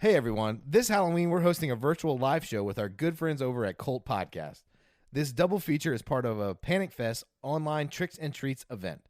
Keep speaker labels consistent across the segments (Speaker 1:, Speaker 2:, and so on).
Speaker 1: Hey everyone, this Halloween we're hosting a virtual live show with our good friends over at Cult Podcast. This double feature is part of a Panic Fest online tricks and treats event.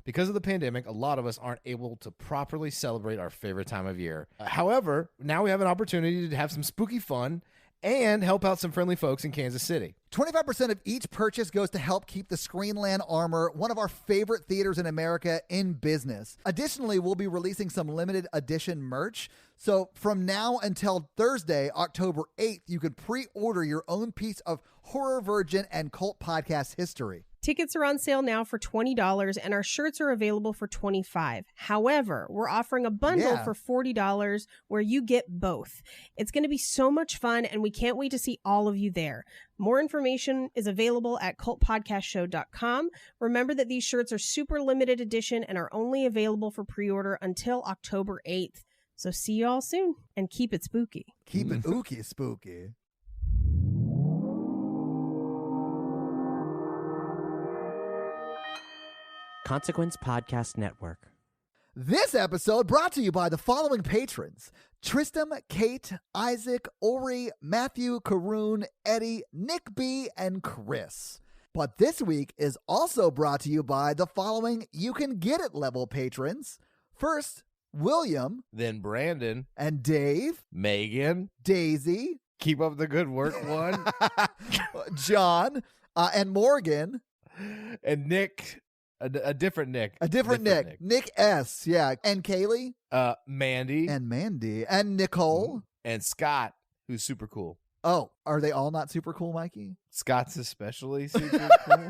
Speaker 1: Because of the pandemic, a lot of us aren't able to properly celebrate our favorite time of year. However, now we have an opportunity to have some spooky fun and help out some friendly folks in Kansas City.
Speaker 2: 25% of each purchase goes to help keep the Screenland Armor, one of our favorite theaters in America, in business. Additionally, we'll be releasing some limited edition merch. So from now until Thursday, October 8th, you could pre-order your own piece of Horror Virgin and Cult Podcast history.
Speaker 3: Tickets are on sale now for $20, and our shirts are available for $25. However, we're offering a bundle for $40 where you get both. It's going to be so much fun, and we can't wait to see all of you there. More information is available at cultpodcastshow.com. Remember that these shirts are super limited edition and are only available for pre-order until October 8th. So see you all soon, and keep it spooky.
Speaker 2: Keep it ooky spooky.
Speaker 4: Consequence Podcast Network.
Speaker 2: This episode brought to you by the following patrons: Tristam, Kate, Isaac, Ori, Matthew, Karoon, Eddie, Nick B, and Chris. But this week is also brought to you by the following You Can Get It level patrons. First, William.
Speaker 1: Then Brandon.
Speaker 2: And Dave.
Speaker 1: Megan.
Speaker 2: Daisy.
Speaker 1: Keep up the good work, one.
Speaker 2: John. And Morgan.
Speaker 1: And Nick. A different Nick.
Speaker 2: A different Nick. Nick S. Yeah. And Kaylee.
Speaker 1: Mandy.
Speaker 2: And Mandy. And Nicole.
Speaker 1: And Scott, who's super cool.
Speaker 2: Oh, are they all not super cool, Mikey?
Speaker 1: Scott's especially super cool.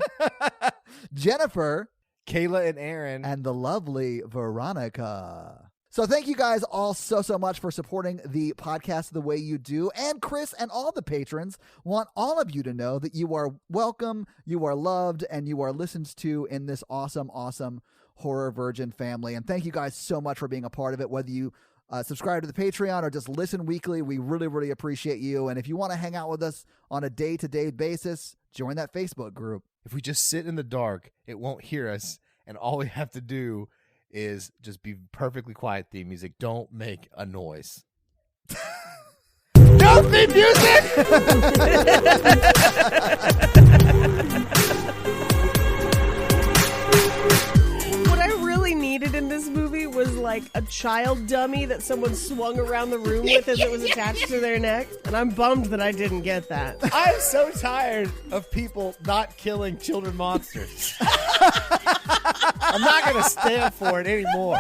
Speaker 2: Jennifer.
Speaker 1: Kayla and Aaron.
Speaker 2: And the lovely Veronica. So thank you guys all so much for supporting the podcast the way you do. And Chris and all the patrons want all of you to know that you are welcome, you are loved, and you are listened to in this awesome Horror Virgin family. And thank you guys so much for being a part of it, whether you subscribe to the Patreon or just listen weekly. We really appreciate you. And if you want to hang out with us on a day-to-day basis, join that Facebook group.
Speaker 1: If we just sit in the dark, it won't hear us. And all we have to do is just be perfectly quiet. Theme music. Don't make a noise. No theme music!
Speaker 3: What I really needed in this movie was like a child dummy that someone swung around the room with as it was attached to their neck. And I'm bummed that I didn't get that.
Speaker 1: I'm so tired of people not killing children monsters. I'm not going to stand for it anymore.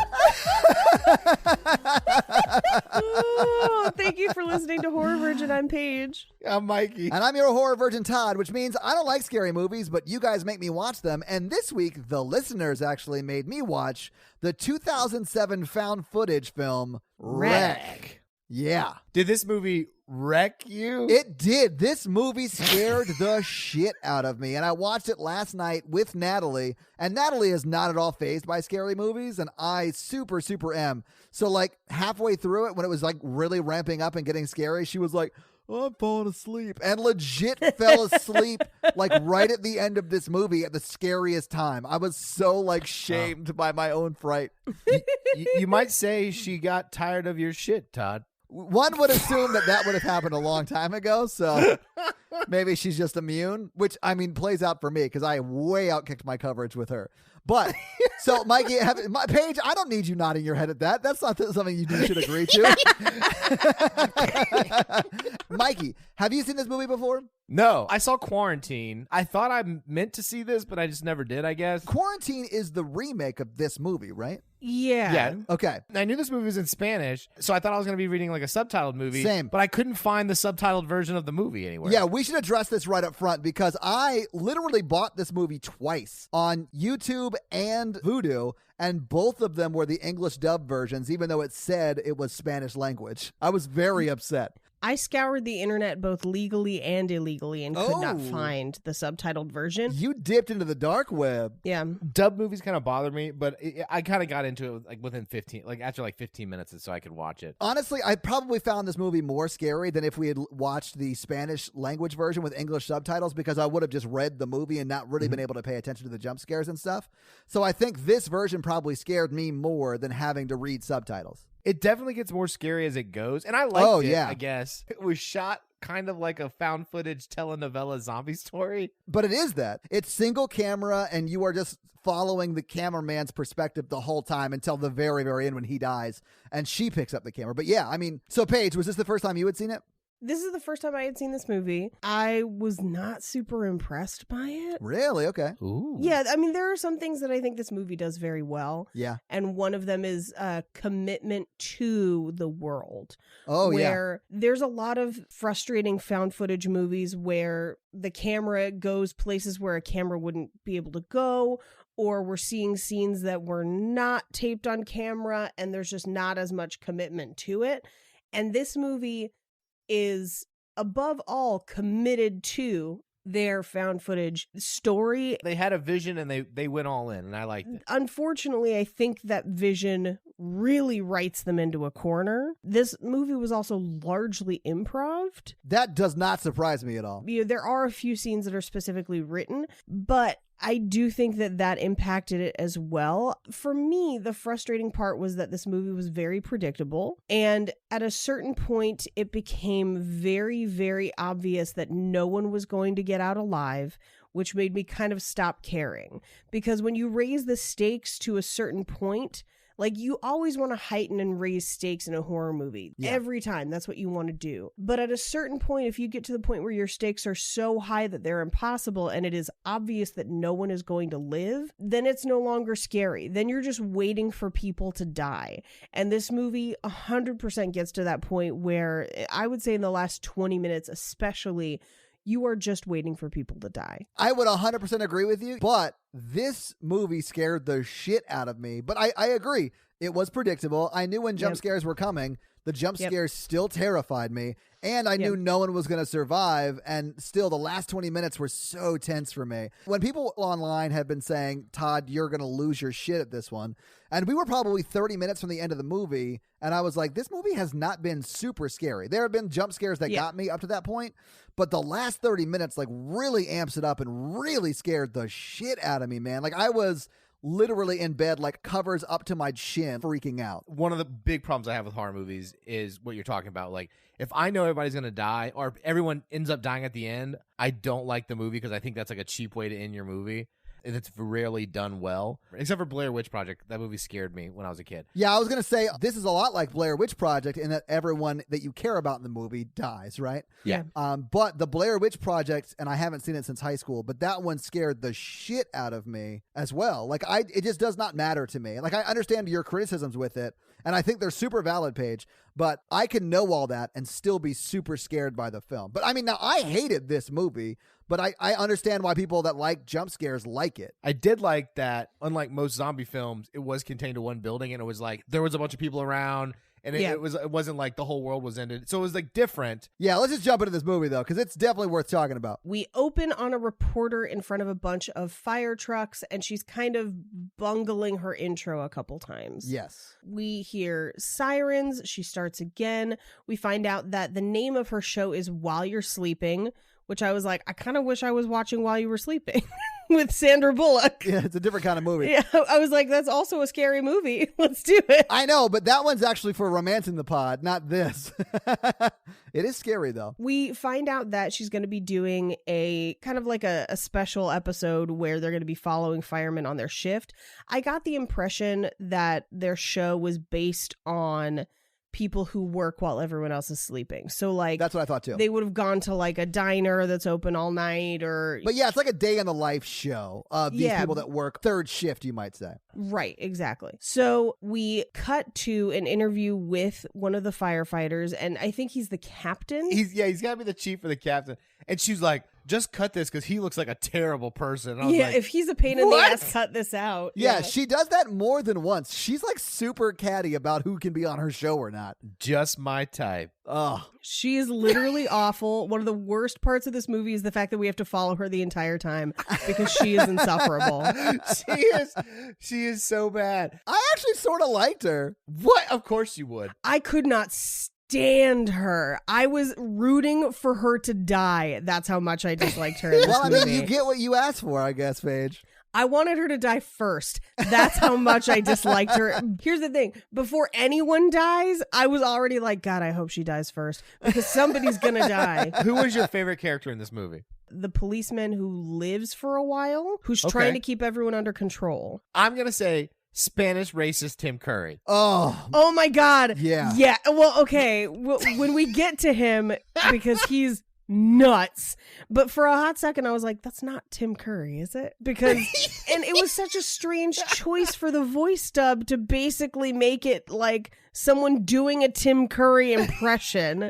Speaker 3: Oh, thank you for listening to Horror Virgin. I'm Paige.
Speaker 1: I'm Mikey.
Speaker 2: And I'm your Horror Virgin Todd, which means I don't like scary movies, but you guys make me watch them. And this week, the listeners actually made me watch the 2007 found footage film, Wreck. Yeah.
Speaker 1: Did this movie wreck you?
Speaker 2: It did. This movie scared the shit out of me. And I watched it last night with Natalie. And Natalie is not at all fazed by scary movies. And I super am. So like halfway through it, when it was like really ramping up and getting scary, she was like, oh, I'm falling asleep. And legit fell asleep like right at the end of this movie at the scariest time. I was so like shamed by my own fright.
Speaker 1: You might say she got tired of your shit, Todd.
Speaker 2: One would assume that would have happened a long time ago, so maybe she's just immune, which, I mean, plays out for me because I way outkicked my coverage with her. But, so, Mikey, Paige, I don't need you nodding your head at that. That's not something you should agree to. Mikey, have you seen this movie before?
Speaker 1: No. I saw Quarantine. I thought I meant to see this, but I just never did, I guess.
Speaker 2: Quarantine is the remake of this movie, right?
Speaker 3: Yeah.
Speaker 2: Okay.
Speaker 1: I knew this movie was in Spanish, so I thought I was going to be reading like a subtitled movie.
Speaker 2: Same.
Speaker 1: But I couldn't find the subtitled version of the movie anywhere.
Speaker 2: Yeah, we should address this right up front because I literally bought this movie twice on YouTube and Vudu, and both of them were the English dub versions, even though it said it was Spanish language. I was very upset.
Speaker 3: I scoured the internet both legally and illegally and could not
Speaker 2: Oh.
Speaker 3: find the subtitled version.
Speaker 2: You dipped into the dark web.
Speaker 3: Yeah.
Speaker 1: Dub movies kind of bother me, but I kind of got into it like within 15 minutes so I could watch it.
Speaker 2: Honestly, I probably found this movie more scary than if we had watched the Spanish language version with English subtitles because I would have just read the movie and not really been able to pay attention to the jump scares and stuff. So I think this version probably scared me more than having to read subtitles.
Speaker 1: It definitely gets more scary as it goes. And I liked it, I guess. It was shot kind of like a found footage telenovela zombie story.
Speaker 2: But it is that. It's single camera, and you are just following the cameraman's perspective the whole time until the very, very end when he dies, and she picks up the camera. But yeah, I mean, so Paige, was this the first time you had seen it?
Speaker 3: This is the first time I had seen this movie. I was not super impressed by it.
Speaker 2: Really? Okay.
Speaker 1: Ooh.
Speaker 3: Yeah, I mean, there are some things that I think this movie does very well.
Speaker 2: Yeah.
Speaker 3: And one of them is commitment to the world.
Speaker 2: Oh,
Speaker 3: where there's a lot of frustrating found footage movies where the camera goes places where a camera wouldn't be able to go, or we're seeing scenes that were not taped on camera and there's just not as much commitment to it. And this movie is above all committed to their found footage story.
Speaker 1: They had a vision and they went all in, and I liked it.
Speaker 3: Unfortunately, I think that vision really writes them into a corner. This movie was also largely improv'd.
Speaker 2: That does not surprise me at all.
Speaker 3: You know, there are a few scenes that are specifically written, but I do think that impacted it as well. For me, the frustrating part was that this movie was very predictable. And at a certain point, it became very, very obvious that no one was going to get out alive, which made me kind of stop caring. Because when you raise the stakes to a certain point, like, you always want to heighten and raise stakes in a horror movie. Yeah. Every time. That's what you want to do. But at a certain point, if you get to the point where your stakes are so high that they're impossible and it is obvious that no one is going to live, then it's no longer scary. Then you're just waiting for people to die. And this movie 100% gets to that point where I would say in the last 20 minutes especially, you are just waiting for people to die.
Speaker 2: I would 100% agree with you, but this movie scared the shit out of me. But I agree. It was predictable. I knew when jump scares were coming. The jump scares still terrified me. And I knew no one was going to survive. And still, the last 20 minutes were so tense for me. When people online have been saying, Todd, you're going to lose your shit at this one. And we were probably 30 minutes from the end of the movie. And I was like, this movie has not been super scary. There have been jump scares that got me up to that point. But the last 30 minutes, like, really amps it up and really scared the shit out of me, man. Like, I was literally in bed, like, covers up to my chin, freaking out.
Speaker 1: One of the big problems I have with horror movies is what you're talking about. Like, if I know everybody's going to die or everyone ends up dying at the end, I don't like the movie because I think that's like a cheap way to end your movie. It's rarely done well, except for Blair Witch Project. That movie scared me when I was a kid.
Speaker 2: Yeah, I was going to say, this is a lot like Blair Witch Project in that everyone that you care about in the movie dies, right?
Speaker 1: Yeah.
Speaker 2: But the Blair Witch Project, and I haven't seen it since high school, but that one scared the shit out of me as well. Like, it just does not matter to me. Like, I understand your criticisms with it, and I think they're super valid, Paige, but I can know all that and still be super scared by the film. But I mean, now I hated this movie, but I understand why people that like jump scares like it.
Speaker 1: I did like that, unlike most zombie films, it was contained to one building, and it was like there was a bunch of people around, and it wasn't like the whole world was ended. So it was like different.
Speaker 2: Yeah, let's just jump into this movie, though, because it's definitely worth talking about.
Speaker 3: We open on a reporter in front of a bunch of fire trucks, and she's kind of bungling her intro a couple times.
Speaker 2: Yes.
Speaker 3: We hear sirens. She starts again. We find out that the name of her show is While You're Sleeping, which I was like, I kind of wish I was watching While You Were Sleeping with Sandra Bullock.
Speaker 2: Yeah, it's a different kind of movie.
Speaker 3: Yeah, I was like, that's also a scary movie. Let's do it.
Speaker 2: I know, but that one's actually for Romancing the Pod, not this. It is scary, though.
Speaker 3: We find out that she's going to be doing a kind of like a special episode where they're going to be following firemen on their shift. I got the impression that their show was based on people who work while everyone else is sleeping. So like,
Speaker 2: that's what I thought too.
Speaker 3: They would have gone to like a diner that's open all night, or
Speaker 2: but yeah, it's like a day in the life show of these people that work third shift, you might say.
Speaker 3: Right, exactly. So we cut to an interview with one of the firefighters, and I think he's the captain.
Speaker 1: He's got to be the chief or the captain. And she's like, just cut this because he looks like a terrible person.
Speaker 3: And I was like, if he's a pain in the ass, cut this out.
Speaker 2: Yeah, she does that more than once. She's like super catty about who can be on her show or not.
Speaker 1: Just my type.
Speaker 2: Oh,
Speaker 3: she is literally awful. One of the worst parts of this movie is the fact that we have to follow her the entire time because she is insufferable.
Speaker 1: She is so bad.
Speaker 2: I actually sort of liked her.
Speaker 1: What? Of course you would.
Speaker 3: I could not stand her. I was rooting for her to die. That's how much I disliked her in this movie.
Speaker 2: I mean, you get what you asked for, I guess, Paige.
Speaker 3: I wanted her to die first. That's how much I disliked her. Here's the thing. Before anyone dies, I was already like, God, I hope she dies first because somebody's going to die.
Speaker 1: Who was your favorite character in this movie?
Speaker 3: The policeman who lives for a while, who's trying to keep everyone under control.
Speaker 1: I'm going to say Spanish racist Tim Curry.
Speaker 2: Oh
Speaker 3: my God.
Speaker 2: Yeah.
Speaker 3: Yeah. Well, okay. When we get to him, because he's nuts. But for a hot second, I was like, that's not Tim Curry, is it? Because, and it was such a strange choice for the voice dub to basically make it like someone doing a Tim Curry impression.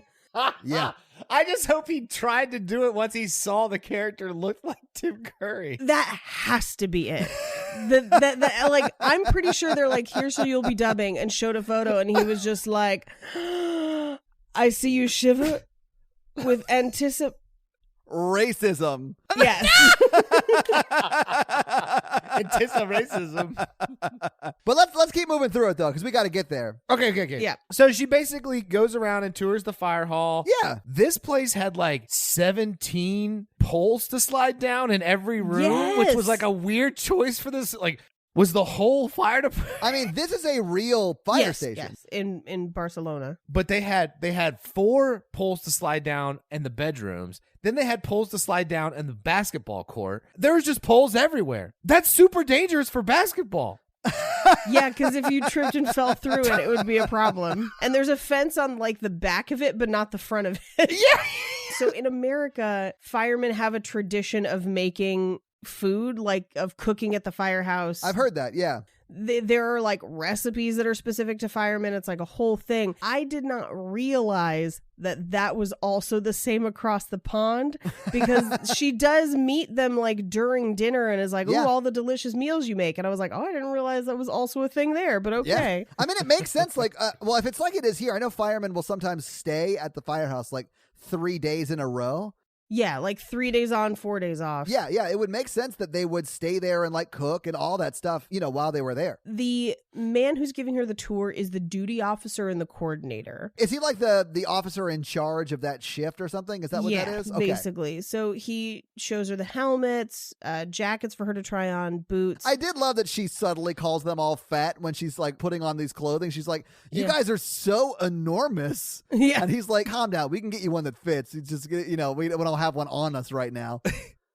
Speaker 2: Yeah.
Speaker 1: I just hope he tried to do it once he saw the character look like Tim Curry.
Speaker 3: That has to be it. Like, I'm pretty sure they're like, here's who you'll be dubbing, and showed a photo, and he was just like, I see you shiver with
Speaker 2: racism.
Speaker 3: Yes.
Speaker 1: Racism.
Speaker 2: But let's keep moving through it though, because we got to get there.
Speaker 1: Okay.
Speaker 3: Yeah.
Speaker 1: So she basically goes around and tours the fire hall.
Speaker 2: Yeah.
Speaker 1: This place had like 17 poles to slide down in every room, which was like a weird choice for this. Like, was the whole fire department?
Speaker 2: I mean, this is a real fire station.
Speaker 3: Yes, in Barcelona.
Speaker 1: But they had 4 poles to slide down in the bedrooms. Then they had poles to slide down in the basketball court. There was just poles everywhere. That's super dangerous for basketball.
Speaker 3: Yeah, because if you tripped and fell through it would be a problem. And there's a fence on like the back of it, but not the front of it.
Speaker 1: Yeah.
Speaker 3: So in America, firemen have a tradition of making food, like of cooking at the firehouse.
Speaker 2: I've heard that, yeah.
Speaker 3: There are like recipes that are specific to firemen. It's like a whole thing. I did not realize that was also the same across the pond, because she does meet them like during dinner and is like, oh, all the delicious meals you make. And I was like, oh, I didn't realize that was also a thing there, but okay.
Speaker 2: Yeah. I mean, it makes sense. Like, well, if it's like it is here, I know firemen will sometimes stay at the firehouse like 3 days in a row.
Speaker 3: Yeah, like 3 days on, 4 days off.
Speaker 2: Yeah, it would make sense that they would stay there and like cook and all that stuff, while they were there.
Speaker 3: The man who's giving her the tour is the duty officer and the coordinator.
Speaker 2: Is he like the officer in charge of that shift or something? Is that what that is? Okay.
Speaker 3: Basically. So he shows her the helmets, jackets for her to try on, boots.
Speaker 2: I did love that she subtly calls them all fat when she's like putting on these clothing. She's like, you guys are so enormous.
Speaker 3: Yeah.
Speaker 2: And he's like, calm down. We can get you one that fits. It's just, we don't have one on us right now.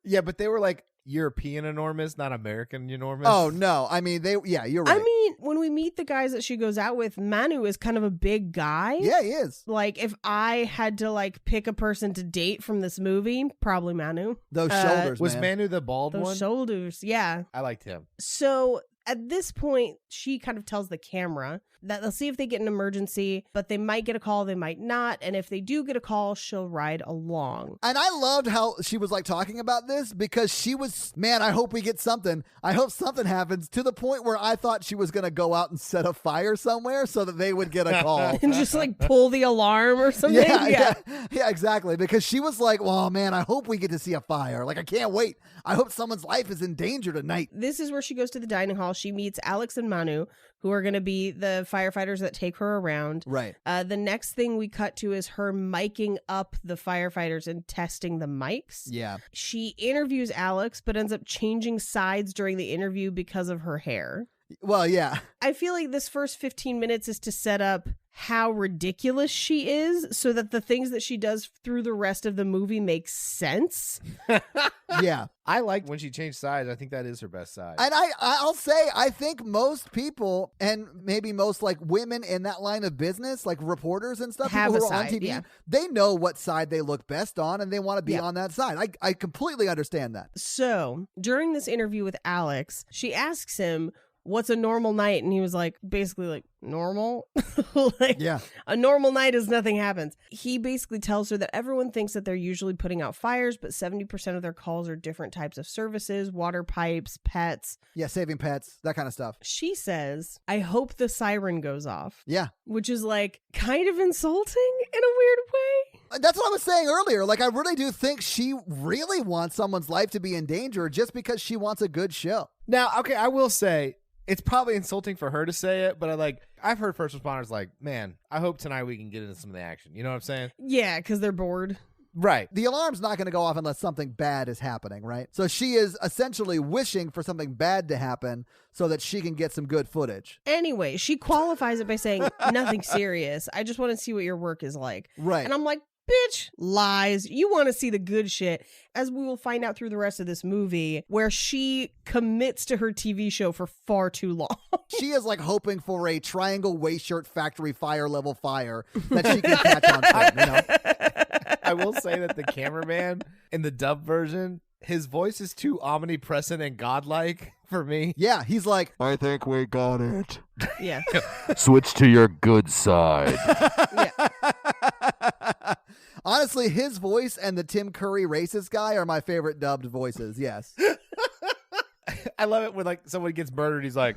Speaker 1: Yeah, but they were like European enormous, not American enormous.
Speaker 2: Oh, no. I mean, you're right.
Speaker 3: I mean, when we meet the guys that she goes out with, Manu is kind of a big guy.
Speaker 2: Yeah, he is.
Speaker 3: Like, if I had to like pick a person to date from this movie, probably Manu.
Speaker 2: Those shoulders,
Speaker 1: was
Speaker 2: man.
Speaker 1: Manu the bald one?
Speaker 3: Those shoulders, yeah.
Speaker 1: I liked him.
Speaker 3: So at this point, she kind of tells the camera that they'll see if they get an emergency, but they might get a call, they might not. And if they do get a call, she'll ride along.
Speaker 2: And I loved how she was like talking about this, because she was, man, I hope we get something. I hope something happens, to the point where I thought she was going to go out and set a fire somewhere so that they would get a call.
Speaker 3: And just like pull the alarm or something.
Speaker 2: Yeah, exactly. Because she was like, well, man, I hope we get to see a fire. Like, I can't wait. I hope someone's life is in danger tonight.
Speaker 3: This is where she goes to the dining hall. She meets Alex and Manu, who are going to be the firefighters that take her around.
Speaker 2: Right.
Speaker 3: The next thing we cut to is her miking up the firefighters and testing the mics.
Speaker 2: Yeah.
Speaker 3: She interviews Alex, but ends up changing sides during the interview because of her hair.
Speaker 2: Well, yeah.
Speaker 3: I feel like this first 15 minutes is to set up how ridiculous she is, so that the things that she does through the rest of the movie make sense.
Speaker 2: Yeah.
Speaker 1: I like when she changed sides. I think that is her best side.
Speaker 2: And I'll say, I think most people, and maybe most like women in that line of business, like reporters and stuff,
Speaker 3: have
Speaker 2: people
Speaker 3: a
Speaker 2: who are on
Speaker 3: side,
Speaker 2: TV,
Speaker 3: yeah.
Speaker 2: they know what side they look best on, and they want to be on that side. I completely understand that.
Speaker 3: So during this interview with Alex, she asks him, what's a normal night? And he was like, basically like, normal? Like,
Speaker 2: yeah.
Speaker 3: A normal night is nothing happens. He basically tells her that everyone thinks that they're usually putting out fires, but 70% of their calls are different types of services, water pipes, pets.
Speaker 2: Yeah, saving pets, that kind of stuff.
Speaker 3: She says, I hope the siren goes off.
Speaker 2: Yeah.
Speaker 3: Which is like kind of insulting in a weird way.
Speaker 2: That's what I was saying earlier. Like, I really do think she really wants someone's life to be in danger just because she wants a good show.
Speaker 1: Now, okay, I will say, it's probably insulting for her to say it, but I've heard first responders like, man, I hope tonight we can get into some of the action. You know what I'm saying?
Speaker 3: Yeah, because they're bored.
Speaker 1: Right.
Speaker 2: The alarm's not going to go off unless something bad is happening, right? So she is essentially wishing for something bad to happen so that she can get some good footage.
Speaker 3: Anyway, she qualifies it by saying, nothing serious. I just want to see what your work is like.
Speaker 2: Right.
Speaker 3: And I'm like, bitch, lies. You want to see the good shit, as we will find out through the rest of this movie, where she commits to her TV show for far too long.
Speaker 2: She is like hoping for a triangle waist shirt factory fire level fire that she can catch on film, you know?
Speaker 1: I will say that the cameraman in the dub version, his voice is too omnipresent and godlike for me.
Speaker 2: Yeah, he's like,
Speaker 5: I think we got it.
Speaker 3: Yeah.
Speaker 5: Switch to your good side.
Speaker 3: Yeah.
Speaker 2: Honestly, his voice and the Tim Curry racist guy are my favorite dubbed voices, yes.
Speaker 1: I love it when like someone gets murdered. He's like,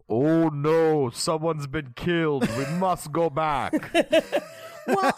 Speaker 5: Oh no, someone's been killed. We must go back.
Speaker 3: Well,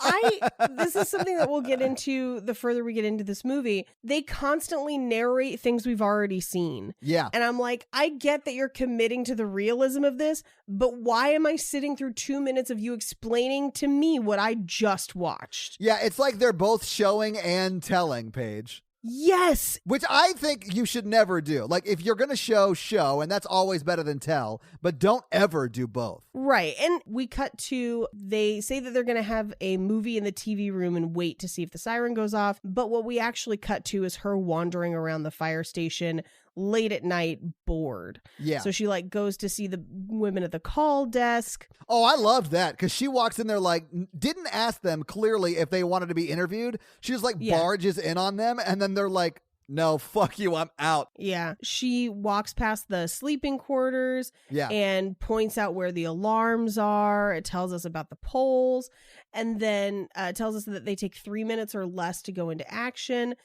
Speaker 3: this is something that we'll get into the further we get into this movie. They constantly narrate things we've already seen.
Speaker 2: Yeah.
Speaker 3: And I'm like, I get that you're committing to the realism of this, but why am I sitting through 2 minutes of you explaining to me what I just watched?
Speaker 2: Yeah, it's like they're both showing and telling, Paige.
Speaker 3: Yes.
Speaker 2: Which I think you should never do. Like, if you're going to show, and that's always better than tell, but don't ever do both.
Speaker 3: Right. And we cut to, they say that they're going to have a movie in the TV room and wait to see if the siren goes off. But what we actually cut to is her wandering around the fire station late at night, bored.
Speaker 2: Yeah.
Speaker 3: So she like goes to see the women at the call desk.
Speaker 2: Oh, I loved that because she walks in there like, didn't ask them clearly if they wanted to be interviewed. She just like barges in on them and then they're like, no, fuck you, I'm out.
Speaker 3: Yeah. She walks past the sleeping quarters and points out where the alarms are. It tells us about the poles and then tells us that they take 3 minutes or less to go into action.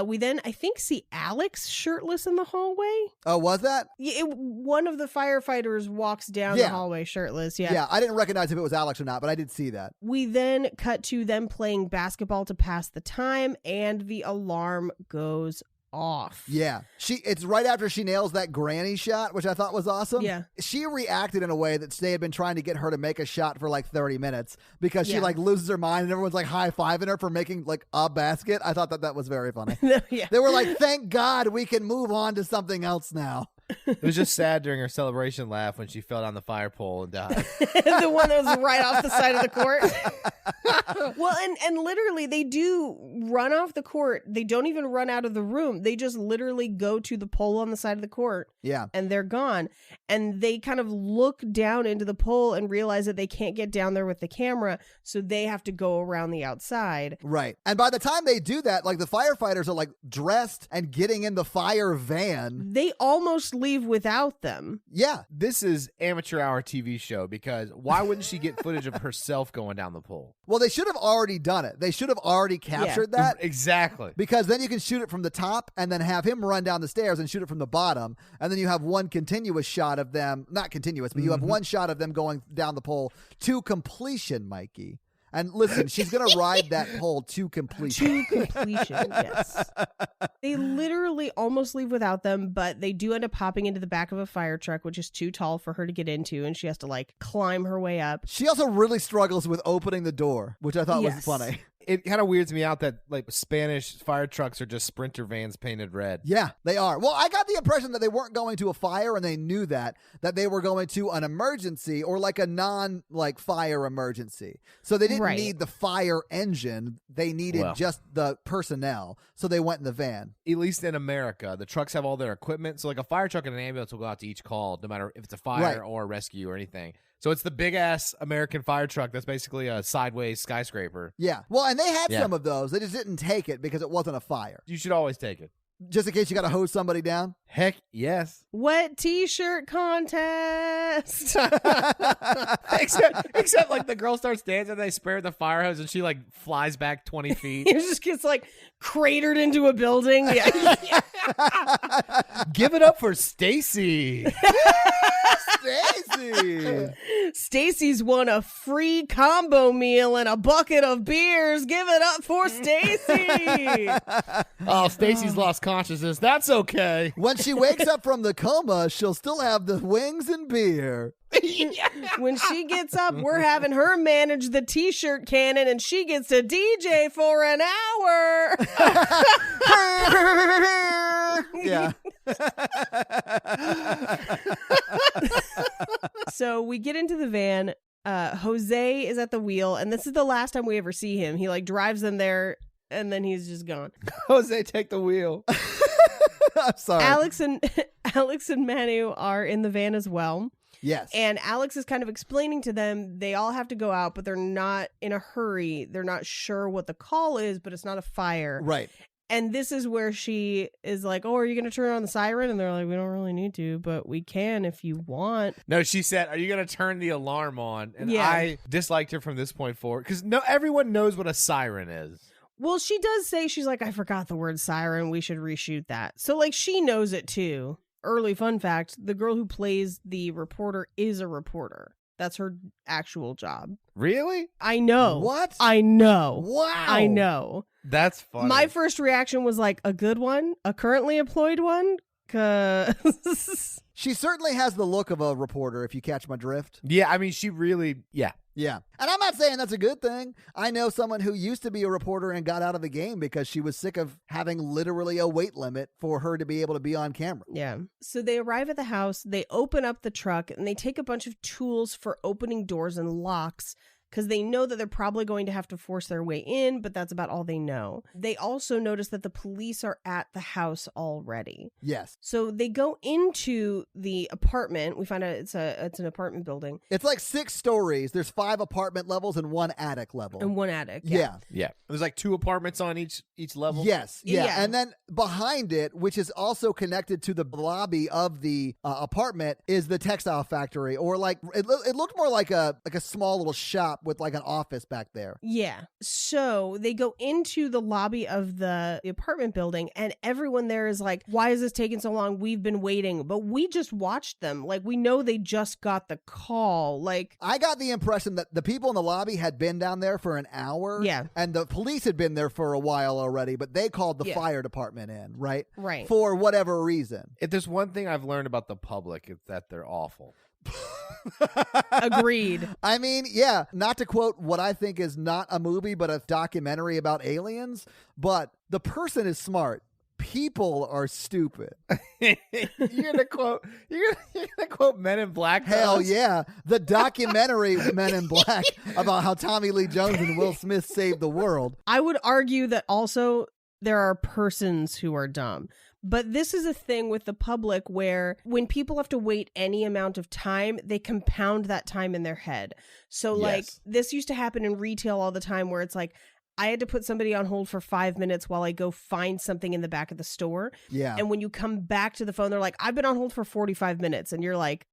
Speaker 3: We then, I think, see Alex shirtless in the hallway.
Speaker 2: Oh, was that?
Speaker 3: Yeah, one of the firefighters walks down the hallway shirtless. Yeah.
Speaker 2: Yeah, I didn't recognize if it was Alex or not, but I did see that.
Speaker 3: We then cut to them playing basketball to pass the time, and the alarm goes off.
Speaker 2: Yeah. It's right after she nails that granny shot, which I thought was awesome.
Speaker 3: Yeah.
Speaker 2: She reacted in a way that they had been trying to get her to make a shot for like 30 minutes because she like loses her mind and everyone's like high-fiving her for making like a basket. I thought that was very funny.
Speaker 3: Yeah.
Speaker 2: They were like, thank God we can move on to something else now.
Speaker 1: it was just sad during her celebration laugh when she fell down the fire pole and died.
Speaker 3: The one that was right off the side of the court. Well, and literally they do run off the court. They don't even run out of the room. They just literally go to the pole on the side of the court.
Speaker 2: Yeah.
Speaker 3: And they're gone. And they kind of look down into the pole and realize that they can't get down there with the camera. So they have to go around the outside.
Speaker 2: Right. And by the time they do that, like the firefighters are like dressed and getting in the fire van.
Speaker 3: They almost leave without them.
Speaker 2: Yeah.
Speaker 1: This is amateur hour TV show because why wouldn't she get footage of herself going down the pole?
Speaker 2: Well, they should have already done it. They should have already captured that.
Speaker 1: Exactly.
Speaker 2: Because then you can shoot it from the top and then have him run down the stairs and shoot it from the bottom. And then you have one continuous shot of them, not continuous, but you have one shot of them going down the pole to completion, Mikey. And listen, she's going to ride that pole to completion.
Speaker 3: To completion, yes. They literally almost leave without them, but they do end up hopping into the back of a fire truck, which is too tall for her to get into, and she has to, like, climb her way up.
Speaker 2: She also really struggles with opening the door, which I thought was funny.
Speaker 1: It kind of weirds me out that like Spanish fire trucks are just Sprinter vans painted red.
Speaker 2: Yeah, they are. Well, I got the impression that they weren't going to a fire and they knew that they were going to an emergency or like a fire emergency. So they didn't need the fire engine. They needed just the personnel. So they went in the van.
Speaker 1: At least in America, the trucks have all their equipment. So like a fire truck and an ambulance will go out to each call, no matter if it's a fire or a rescue or anything. So it's the big-ass American fire truck that's basically a sideways skyscraper.
Speaker 2: Yeah. Well, and they had some of those. They just didn't take it because it wasn't a fire.
Speaker 1: You should always take it.
Speaker 2: Just in case you got to hose somebody down?
Speaker 1: Heck, yes.
Speaker 3: Wet t-shirt contest.
Speaker 1: except like the girl starts dancing and they spray the fire hose and she like flies back 20 feet.
Speaker 3: It just gets like cratered into a building. Yeah.
Speaker 1: Give it up for Stacy.
Speaker 2: Stacy.
Speaker 3: Stacy's won a free combo meal and a bucket of beers. Give it up for Stacy.
Speaker 1: Oh, Stacy's lost consciousness. That's okay.
Speaker 2: When she wakes up from the coma, she'll still have the wings and beer.
Speaker 3: When she gets up, we're having her manage the t-shirt cannon and she gets to DJ for an hour.
Speaker 2: Yeah.
Speaker 3: So we get into the van. Jose is at the wheel, and this is the last time we ever see him. He like drives them there, and then he's just gone.
Speaker 1: Jose, take the wheel.
Speaker 2: I'm sorry.
Speaker 3: Alex and Manu are in the van as well.
Speaker 2: Yes.
Speaker 3: And Alex is kind of explaining to them they all have to go out, but they're not in a hurry. They're not sure what the call is, but it's not a fire.
Speaker 2: Right.
Speaker 3: And this is where she is like, oh, are you going to turn on the siren? And they're like, we don't really need to, but we can if you want.
Speaker 1: No, she said, are you going to turn the alarm on? And
Speaker 3: Yeah.
Speaker 1: I disliked her from this point forward because everyone knows what a siren is.
Speaker 3: Well, she does say, she's like, I forgot the word siren. We should reshoot that. So, like, she knows it too. Early fun fact, the girl who plays the reporter is a reporter. That's her actual job.
Speaker 1: Really?
Speaker 3: I know.
Speaker 2: What?
Speaker 3: I know.
Speaker 2: Wow.
Speaker 3: I know.
Speaker 1: That's funny.
Speaker 3: My first reaction was like, a good one? A currently employed one? 'Cause
Speaker 2: She certainly has the look of a reporter, if you catch my drift.
Speaker 1: Yeah, I mean, she really, yeah.
Speaker 2: Yeah. And I'm not saying that's a good thing. I know someone who used to be a reporter and got out of the game because she was sick of having literally a weight limit for her to be able to be on camera.
Speaker 3: yeah. So they arrive at the house, they open up the truck, and they take a bunch of tools for opening doors and locks because they know that they're probably going to have to force their way in, but that's about all they know. They also notice that the police are at the house already.
Speaker 2: Yes.
Speaker 3: So they go into the apartment. We find out it's an apartment building.
Speaker 2: It's like 6 stories. There's 5 apartment levels and 1 attic level.
Speaker 3: And one attic.
Speaker 2: Yeah.
Speaker 1: Yeah. There's like 2 apartments on each level.
Speaker 2: Yes. Yeah.
Speaker 3: Yeah.
Speaker 2: And then behind it, which is also connected to the lobby of the apartment, is the textile factory, or like it looked more like a small little shop with like an office back there.
Speaker 3: Yeah. So they go into the lobby of the apartment building and everyone there is like, why is this taking so long? We've been waiting, but we just watched them. Like, we know they just got the call. Like,
Speaker 2: I got the impression that the people in the lobby had been down there for an hour.
Speaker 3: Yeah.
Speaker 2: And the police had been there for a while already, but they called the
Speaker 3: Yeah.
Speaker 2: fire department in, right?
Speaker 3: right.
Speaker 2: For whatever reason.
Speaker 1: If there's one thing I've learned about the public, it's that they're awful.
Speaker 3: Agreed.
Speaker 2: I mean, yeah, not to quote what I think is not a movie, but a documentary about aliens, but the person is smart. People are stupid.
Speaker 1: You're gonna quote Men in Black.
Speaker 2: Hell yeah. The documentary Men in Black about how Tommy Lee Jones and Will Smith saved the world.
Speaker 3: I would argue that also there are persons who are dumb. But this is a thing with the public where when people have to wait any amount of time, they compound that time in their head. So like
Speaker 1: Yes.
Speaker 3: this used to happen in retail all the time where it's like, I had to put somebody on hold for 5 minutes while I go find something in the back of the store.
Speaker 2: Yeah.
Speaker 3: And when you come back to the phone, they're like, I've been on hold for 45 minutes. And you're like,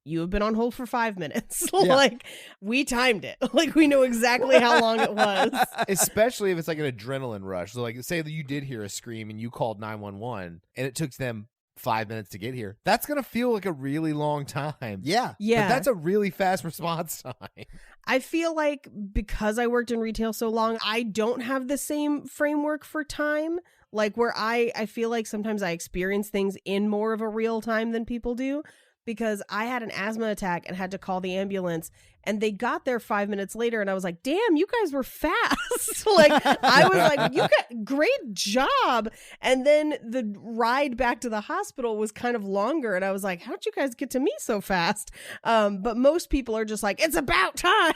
Speaker 3: you have been on hold for 5 minutes.
Speaker 2: Yeah.
Speaker 3: Like, we timed it. Like, we know exactly how long it was.
Speaker 1: Especially if it's like an adrenaline rush. So like, say that you did hear a scream and you called 911 and it took them 5 minutes to get here. That's going to feel like a really long time.
Speaker 2: Yeah.
Speaker 3: Yeah.
Speaker 1: But that's a really fast response time.
Speaker 3: I feel like because I worked in retail so long, I don't have the same framework for time. Like, where I feel like sometimes I experience things in more of a real time than people do. Because I had an asthma attack and had to call the ambulance, and they got there 5 minutes later, and I was like, damn, you guys were fast. Like, I was like, you got great job. And then the ride back to the hospital was kind of longer, and I was like, how'd you guys get to me so fast? But most people are just like, it's about time.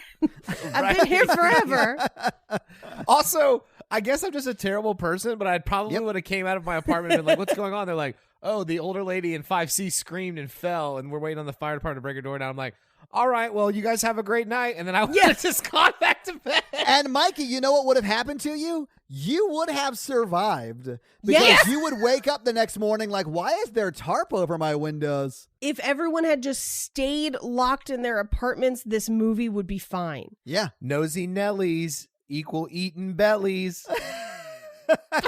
Speaker 3: I've been here forever.
Speaker 1: Also, I guess I'm just a terrible person, but I probably
Speaker 2: Yep.
Speaker 1: would have came out of my apartment and been like, what's going on? They're like, oh, the older lady in 5C screamed and fell, and we're waiting on the fire department to break her door down. I'm like, all right, well, you guys have a great night. And then I would have just gone back to bed.
Speaker 2: And Mikey, you know what would have happened to you? You would have survived. Because
Speaker 3: Yes.
Speaker 2: you would wake up the next morning like, why is there tarp over my windows?
Speaker 3: If everyone had just stayed locked in their apartments, this movie would be fine.
Speaker 2: Yeah.
Speaker 1: Nosy Nellies equal eating bellies.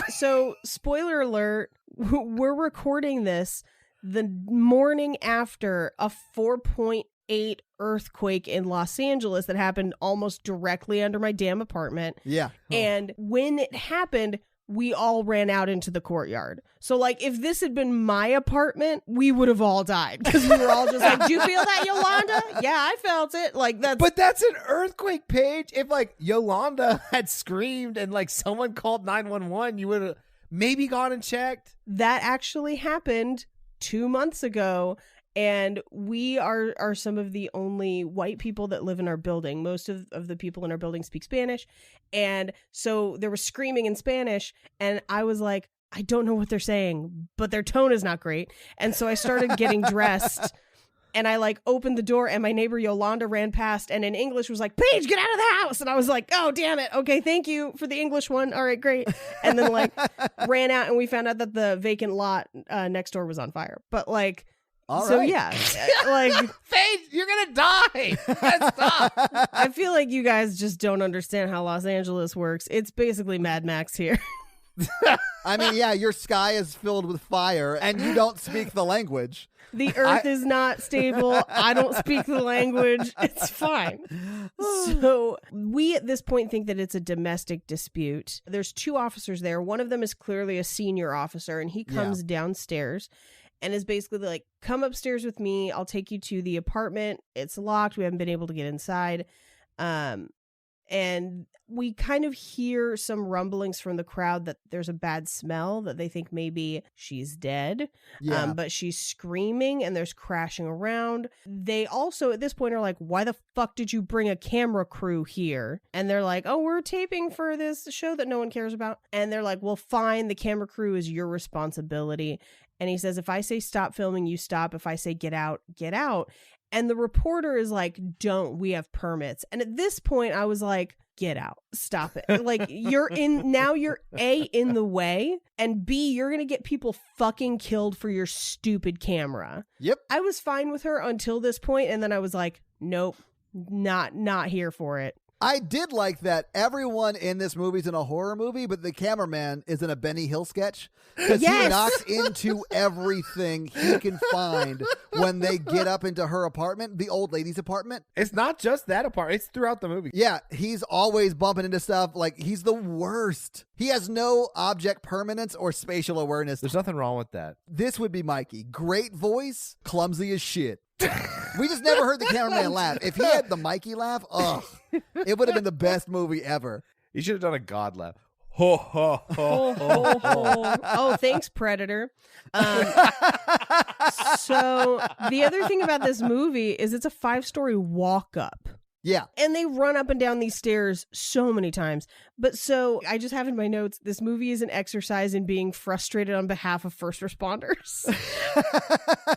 Speaker 3: So, spoiler alert, we're recording this the morning after a 4.8 earthquake in Los Angeles that happened almost directly under my damn apartment.
Speaker 2: Yeah.
Speaker 3: And when it happened, we all ran out into the courtyard. So, like, if this had been my apartment, we would have all died because we were all just like, "Do you feel that, Yolanda?" Yeah, I felt it. Like that's.
Speaker 1: But that's an earthquake page. If like Yolanda had screamed and like someone called 911, you would have maybe gone and checked.
Speaker 3: That actually happened 2 months ago. And we are some of the only white people that live in our building. Most of the people in our building speak Spanish. And so there was screaming in Spanish. And I was like, I don't know what they're saying, but their tone is not great. And so I started getting dressed. And I like opened the door and my neighbor Yolanda ran past and in English was like, "Paige, get out of the house." And I was like, "Oh, damn it. Okay, thank you for the English one. All right, great." And then like ran out and we found out that the vacant lot next door was on fire. But like...
Speaker 2: All
Speaker 3: so
Speaker 2: right.
Speaker 3: yeah, like
Speaker 1: Paige, you're gonna die. You gotta stop.
Speaker 3: I feel like you guys just don't understand how Los Angeles works. It's basically Mad Max here.
Speaker 2: I mean, yeah, your sky is filled with fire and you don't speak the language.
Speaker 3: The earth is not stable. I don't speak the language. It's fine. So we at this point think that it's a domestic dispute. There's 2 officers there. One of them is clearly a senior officer and he comes downstairs and is basically like, "Come upstairs with me. I'll take you to the apartment. It's locked. We haven't been able to get inside." And we kind of hear some rumblings from the crowd that there's a bad smell, that they think maybe she's dead.
Speaker 2: Yeah.
Speaker 3: But she's screaming and there's crashing around. They also at this point are like, "Why the fuck did you bring a camera crew here?" And they're like, "Oh, we're taping for this show that no one cares about." And they're like, "Well, fine. The camera crew is your responsibility." And he says, "If I say stop filming, you stop. If I say get out, get out." And the reporter is like, "Don't, we have permits." And at this point, I was like, get out. Stop it. Like, you're A, in the way, and B, you're going to get people fucking killed for your stupid camera.
Speaker 2: Yep.
Speaker 3: I was fine with her until this point, and then I was like, nope, not here for it.
Speaker 2: I did like that everyone in this movie is in a horror movie, but the cameraman is in a Benny Hill sketch because he knocks into everything he can find when they get up into her apartment, the old lady's apartment.
Speaker 1: It's not just that apartment. It's throughout the movie.
Speaker 2: Yeah, he's always bumping into stuff. Like, he's the worst. He has no object permanence or spatial awareness.
Speaker 1: There's nothing wrong with that.
Speaker 2: This would be Mikey. Great voice, clumsy as shit. We just never heard the cameraman laugh. If he had the Mikey laugh, it would have been the best movie ever.
Speaker 1: You should have done a God laugh. Ho, ho, ho,
Speaker 3: ho, ho. Oh, thanks, Predator. So the other thing about this movie is it's a 5-story walk up.
Speaker 2: Yeah.
Speaker 3: And they run up and down these stairs so many times. But so I just have in my notes, this movie is an exercise in being frustrated on behalf of first responders.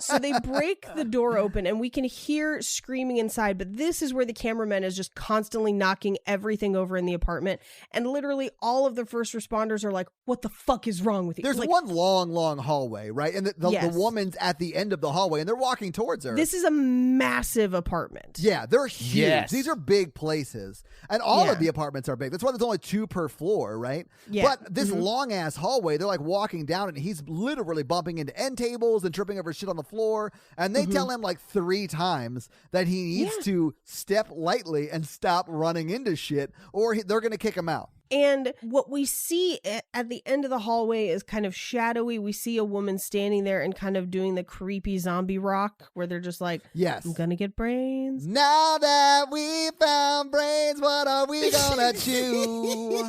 Speaker 3: So they break the door open and we can hear screaming inside. But this is where the cameraman is just constantly knocking everything over in the apartment. And literally all of the first responders are like, "What the fuck is wrong with you?"
Speaker 2: There's
Speaker 3: like,
Speaker 2: one long hallway, right? And the woman's at the end of the hallway and they're walking towards her.
Speaker 3: This is a massive apartment.
Speaker 2: Yeah, they're huge.
Speaker 1: Yes.
Speaker 2: These are big places. And all of the apartments are big. That's why there's only 2 per floor, right?
Speaker 3: Yeah.
Speaker 2: But this long-ass hallway, they're like walking down and he's literally bumping into end tables and tripping over shit on the floor. And they tell him like 3 times that he needs to step lightly and stop running into shit or they're going to kick him out.
Speaker 3: And what we see at the end of the hallway is kind of shadowy. We see a woman standing there and kind of doing the creepy zombie rock where they're just like,
Speaker 2: "Yes,
Speaker 3: I'm gonna get brains.
Speaker 2: Now that we found brains, what are we gonna chew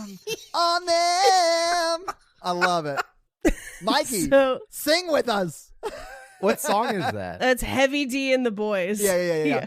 Speaker 2: on them?" I love it. Mikey, sing with us.
Speaker 1: What song is that?
Speaker 3: That's Heavy D and the Boys.
Speaker 2: Yeah.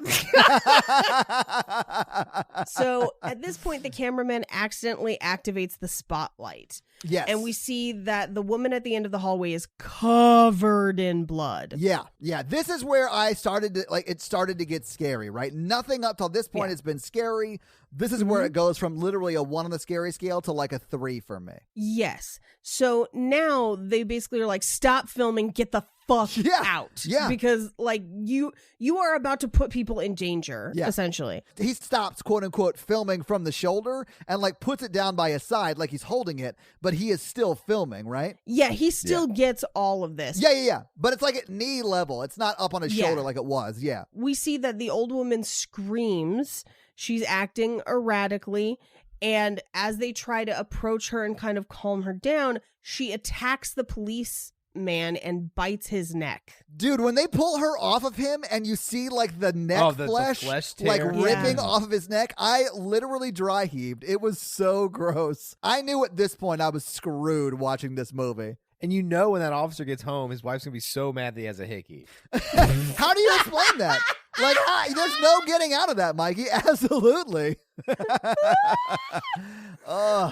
Speaker 3: So at this point, the cameraman accidentally activates the spotlight.
Speaker 2: Yes.
Speaker 3: And we see that the woman at the end of the hallway is covered in blood.
Speaker 2: Yeah. This is where I started to, it started to get scary, right? Nothing up till this point has been scary. This is where it goes from literally a 1 on the scary scale to like a 3 for me.
Speaker 3: Yes. So now they basically are like, "Stop filming, get the fuck
Speaker 2: Yeah.
Speaker 3: out.
Speaker 2: Yeah.
Speaker 3: Because like you are about to put people in danger, essentially.
Speaker 2: He stops, quote unquote, filming from the shoulder and like puts it down by his side like he's holding it, but he is still filming, right?
Speaker 3: Yeah, he still gets all of this.
Speaker 2: Yeah. But it's like at knee level. It's not up on his shoulder like it was. Yeah.
Speaker 3: We see that the old woman screams. She's acting erratically. And as they try to approach her and kind of calm her down, she attacks the policeman and bites his neck.
Speaker 2: Dude, when they pull her off of him and you see like the neck flesh like ripping off of his neck, I literally dry heaved. It was so gross. I knew at this point I was screwed watching this movie.
Speaker 1: And you know when that officer gets home, his wife's going to be so mad that he has a hickey.
Speaker 2: How do you explain that? Like, there's no getting out of that, Mikey. Absolutely.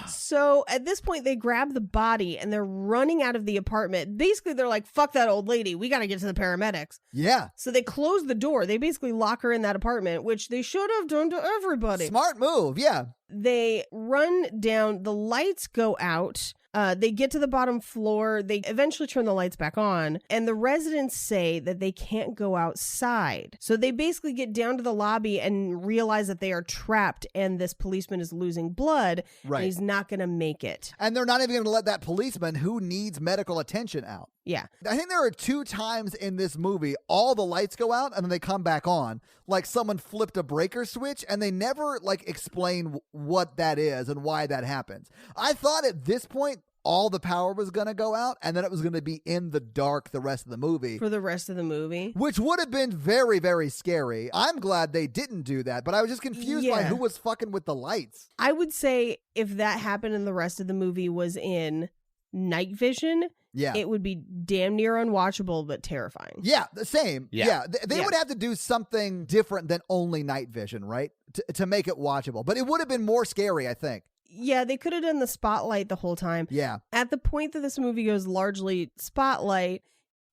Speaker 3: So at this point, they grab the body and they're running out of the apartment. Basically, they're like, fuck that old lady. We got to get to the paramedics.
Speaker 2: Yeah.
Speaker 3: So they close the door. They basically lock her in that apartment, which they should have done to everybody.
Speaker 2: Smart move. Yeah.
Speaker 3: They run down. The lights go out. They get to the bottom floor. They eventually turn the lights back on. And the residents say that they can't go outside. So they basically get down to the lobby and realize that they are trapped and this policeman is losing blood.
Speaker 2: Right.
Speaker 3: And he's not going to make it.
Speaker 2: And they're not even going to let that policeman who needs medical attention out.
Speaker 3: Yeah.
Speaker 2: I think there are 2 times in this movie all the lights go out and then they come back on. Like someone flipped a breaker switch and they never like explain what that is and why that happens. I thought at this point all the power was going to go out and then it was going to be in the dark the rest of the movie.
Speaker 3: For the rest of the movie.
Speaker 2: Which would have been very, very scary. I'm glad they didn't do that, but I was just confused by who was fucking with the lights.
Speaker 3: I would say if that happened and the rest of the movie was in night vision, it would be damn near unwatchable, but terrifying.
Speaker 2: Yeah, the same. Yeah. They would have to do something different than only night vision, right? To make it watchable. But it would have been more scary, I think.
Speaker 3: Yeah, they could have done the spotlight the whole time.
Speaker 2: Yeah.
Speaker 3: At the point that this movie goes largely spotlight,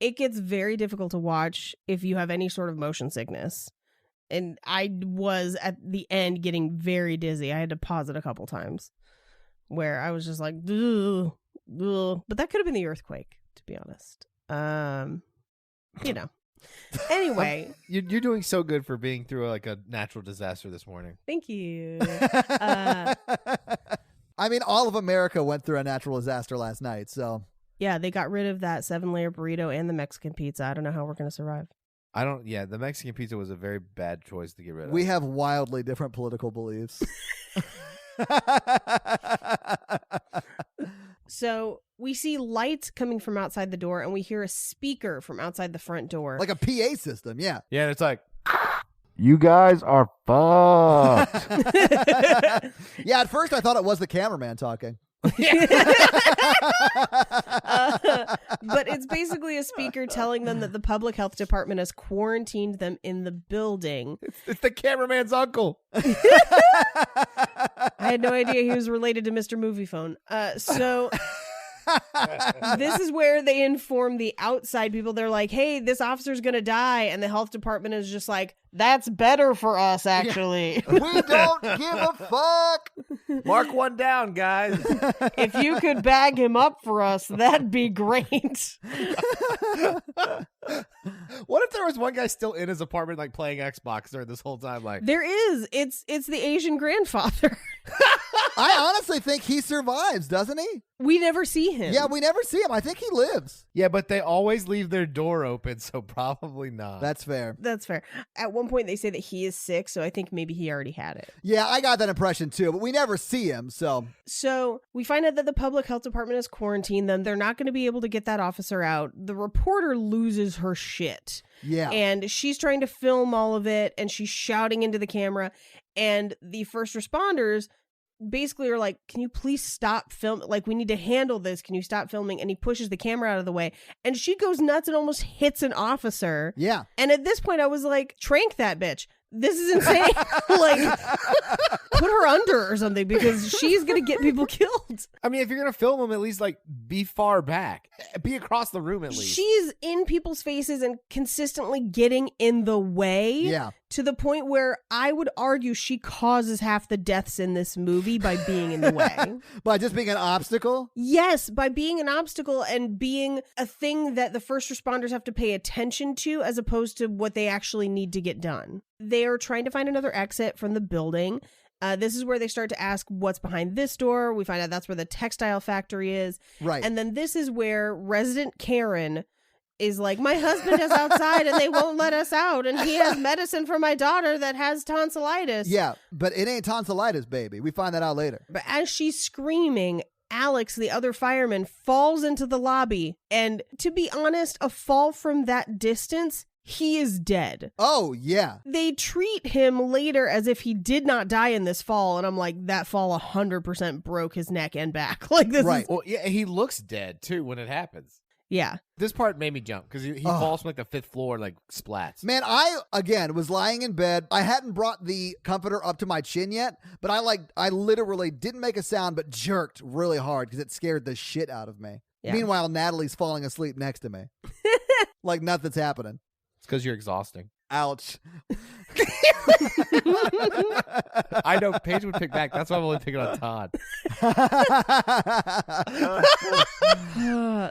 Speaker 3: it gets very difficult to watch if you have any sort of motion sickness. And I was at the end getting very dizzy. I had to pause it a couple times where I was just like, ugh. But that could have been the earthquake, to be honest. Anyway,
Speaker 1: you're doing so good for being through like a natural disaster this morning.
Speaker 3: Thank you.
Speaker 2: I mean, all of America went through a natural disaster last night, so
Speaker 3: yeah, they got rid of that 7-layer burrito and the Mexican pizza. I don't know how we're gonna survive.
Speaker 1: The Mexican pizza was a very bad choice to get rid of.
Speaker 2: We have wildly different political beliefs.
Speaker 3: So we see lights coming from outside the door and we hear a speaker from outside the front door.
Speaker 2: Like a PA system, yeah.
Speaker 1: Yeah, and it's like,
Speaker 5: you guys are fucked.
Speaker 2: Yeah, at first I thought it was the cameraman talking.
Speaker 3: But it's basically a speaker telling them that the public health department has quarantined them in the building.
Speaker 1: It's the cameraman's uncle.
Speaker 3: I had no idea he was related to Mr. Movie Phone. So this is where they inform the outside people. They're like, hey, this officer's going to die. And the health department is just like, that's better for us, actually.
Speaker 2: Yeah. We don't give a fuck.
Speaker 1: Mark one down, guys.
Speaker 3: If you could bag him up for us, that'd be great.
Speaker 1: What if there was one guy still in his apartment, like playing Xbox during this whole time? Like,
Speaker 3: there is. It's the Asian grandfather.
Speaker 2: I honestly think he survives, doesn't he?
Speaker 3: We never see him.
Speaker 2: Yeah, we never see him. I think he lives.
Speaker 1: Yeah, but they always leave their door open, so probably not.
Speaker 2: That's fair.
Speaker 3: That's fair. At one point, they say that he is sick, so I think maybe he already had it.
Speaker 2: Yeah, I got that impression too, but we never see him, so.
Speaker 3: So we find out that the public health department has quarantined them. They're not going to be able to get that officer out. The reporter loses her shit.
Speaker 2: Yeah.
Speaker 3: And she's trying to film all of it, and she's shouting into the camera. And the first responders basically are like, can you please stop filming? Like, we need to handle this. Can you stop filming? And he pushes the camera out of the way. And she goes nuts and almost hits an officer.
Speaker 2: Yeah.
Speaker 3: And at this point, I was like, trank that bitch. This is insane. Like, put her under or something, because she's going to get people killed.
Speaker 1: I mean, if you're going to film them, at least like be far back. Be across the room at least.
Speaker 3: She's in people's faces and consistently getting in the way to the point where I would argue she causes half the deaths in this movie by being in the way.
Speaker 2: By just being an obstacle?
Speaker 3: Yes, by being an obstacle and being a thing that the first responders have to pay attention to as opposed to what they actually need to get done. They are trying to find another exit from the building. This is where they start to ask what's behind this door. We find out that's where the textile factory is.
Speaker 2: Right.
Speaker 3: And then this is where resident Karen is like, my husband is outside and they won't let us out. And he has medicine for my daughter that has tonsillitis.
Speaker 2: Yeah, but it ain't tonsillitis, baby. We find that out later.
Speaker 3: But as she's screaming, Alex, the other fireman, falls into the lobby. And to be honest, a fall from that distance, he is dead.
Speaker 2: Oh, yeah.
Speaker 3: They treat him later as if he did not die in this fall. And I'm like, that fall 100% broke his neck and back. Like this
Speaker 2: Right.
Speaker 3: is...
Speaker 1: Well, yeah, he looks dead too when it happens.
Speaker 3: Yeah.
Speaker 1: This part made me jump because he falls from like the 5th floor and like splats.
Speaker 2: Man, I, again, was lying in bed. I hadn't brought the comforter up to my chin yet, but I literally didn't make a sound, but jerked really hard because it scared the shit out of me.
Speaker 3: Yeah.
Speaker 2: Meanwhile, Natalie's falling asleep next to me. Like nothing's happening.
Speaker 1: It's because you're exhausting.
Speaker 2: Ouch.
Speaker 1: I know Paige would pick back. That's why I'm only picking on Todd.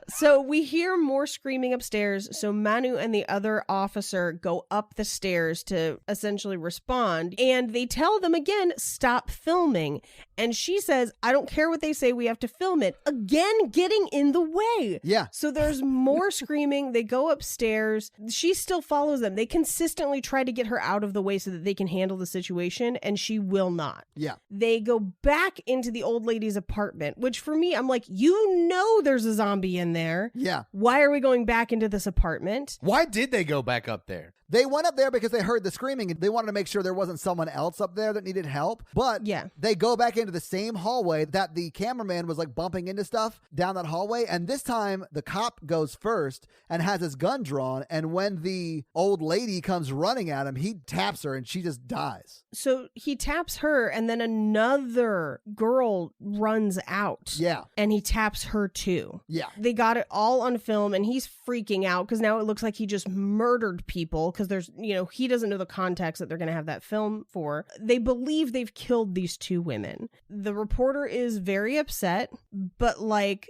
Speaker 3: So we hear more screaming upstairs. So Manu and the other officer go up the stairs to essentially respond. And they tell them again, stop filming. And she says, I don't care what they say. We have to film it. Again, getting in the way.
Speaker 2: Yeah.
Speaker 3: So there's more screaming. They go upstairs. She still follows them. They consistently try to get her out of the way so that they can handle the situation. And she will not.
Speaker 2: Yeah.
Speaker 3: They go back into the old lady's apartment, which for me, I'm like, you know there's a zombie in there.
Speaker 2: Yeah.
Speaker 3: Why are we going back into this apartment?
Speaker 1: Why did they go back up there?
Speaker 2: They went up there because they heard the screaming and they wanted to make sure there wasn't someone else up there that needed help. But
Speaker 3: Yeah.
Speaker 2: they go back into the same hallway that the cameraman was like bumping into stuff down that hallway. And this time the cop goes first and has his gun drawn. And when the old lady comes running at him, he taps her and she just dies.
Speaker 3: So he taps her and then another girl runs out.
Speaker 2: Yeah.
Speaker 3: And he taps her too.
Speaker 2: Yeah.
Speaker 3: They got it all on film and he's freaking out because now it looks like he just murdered people because there's, he doesn't know the context that they're going to have that film for. They believe they've killed these two women. The reporter is very upset, but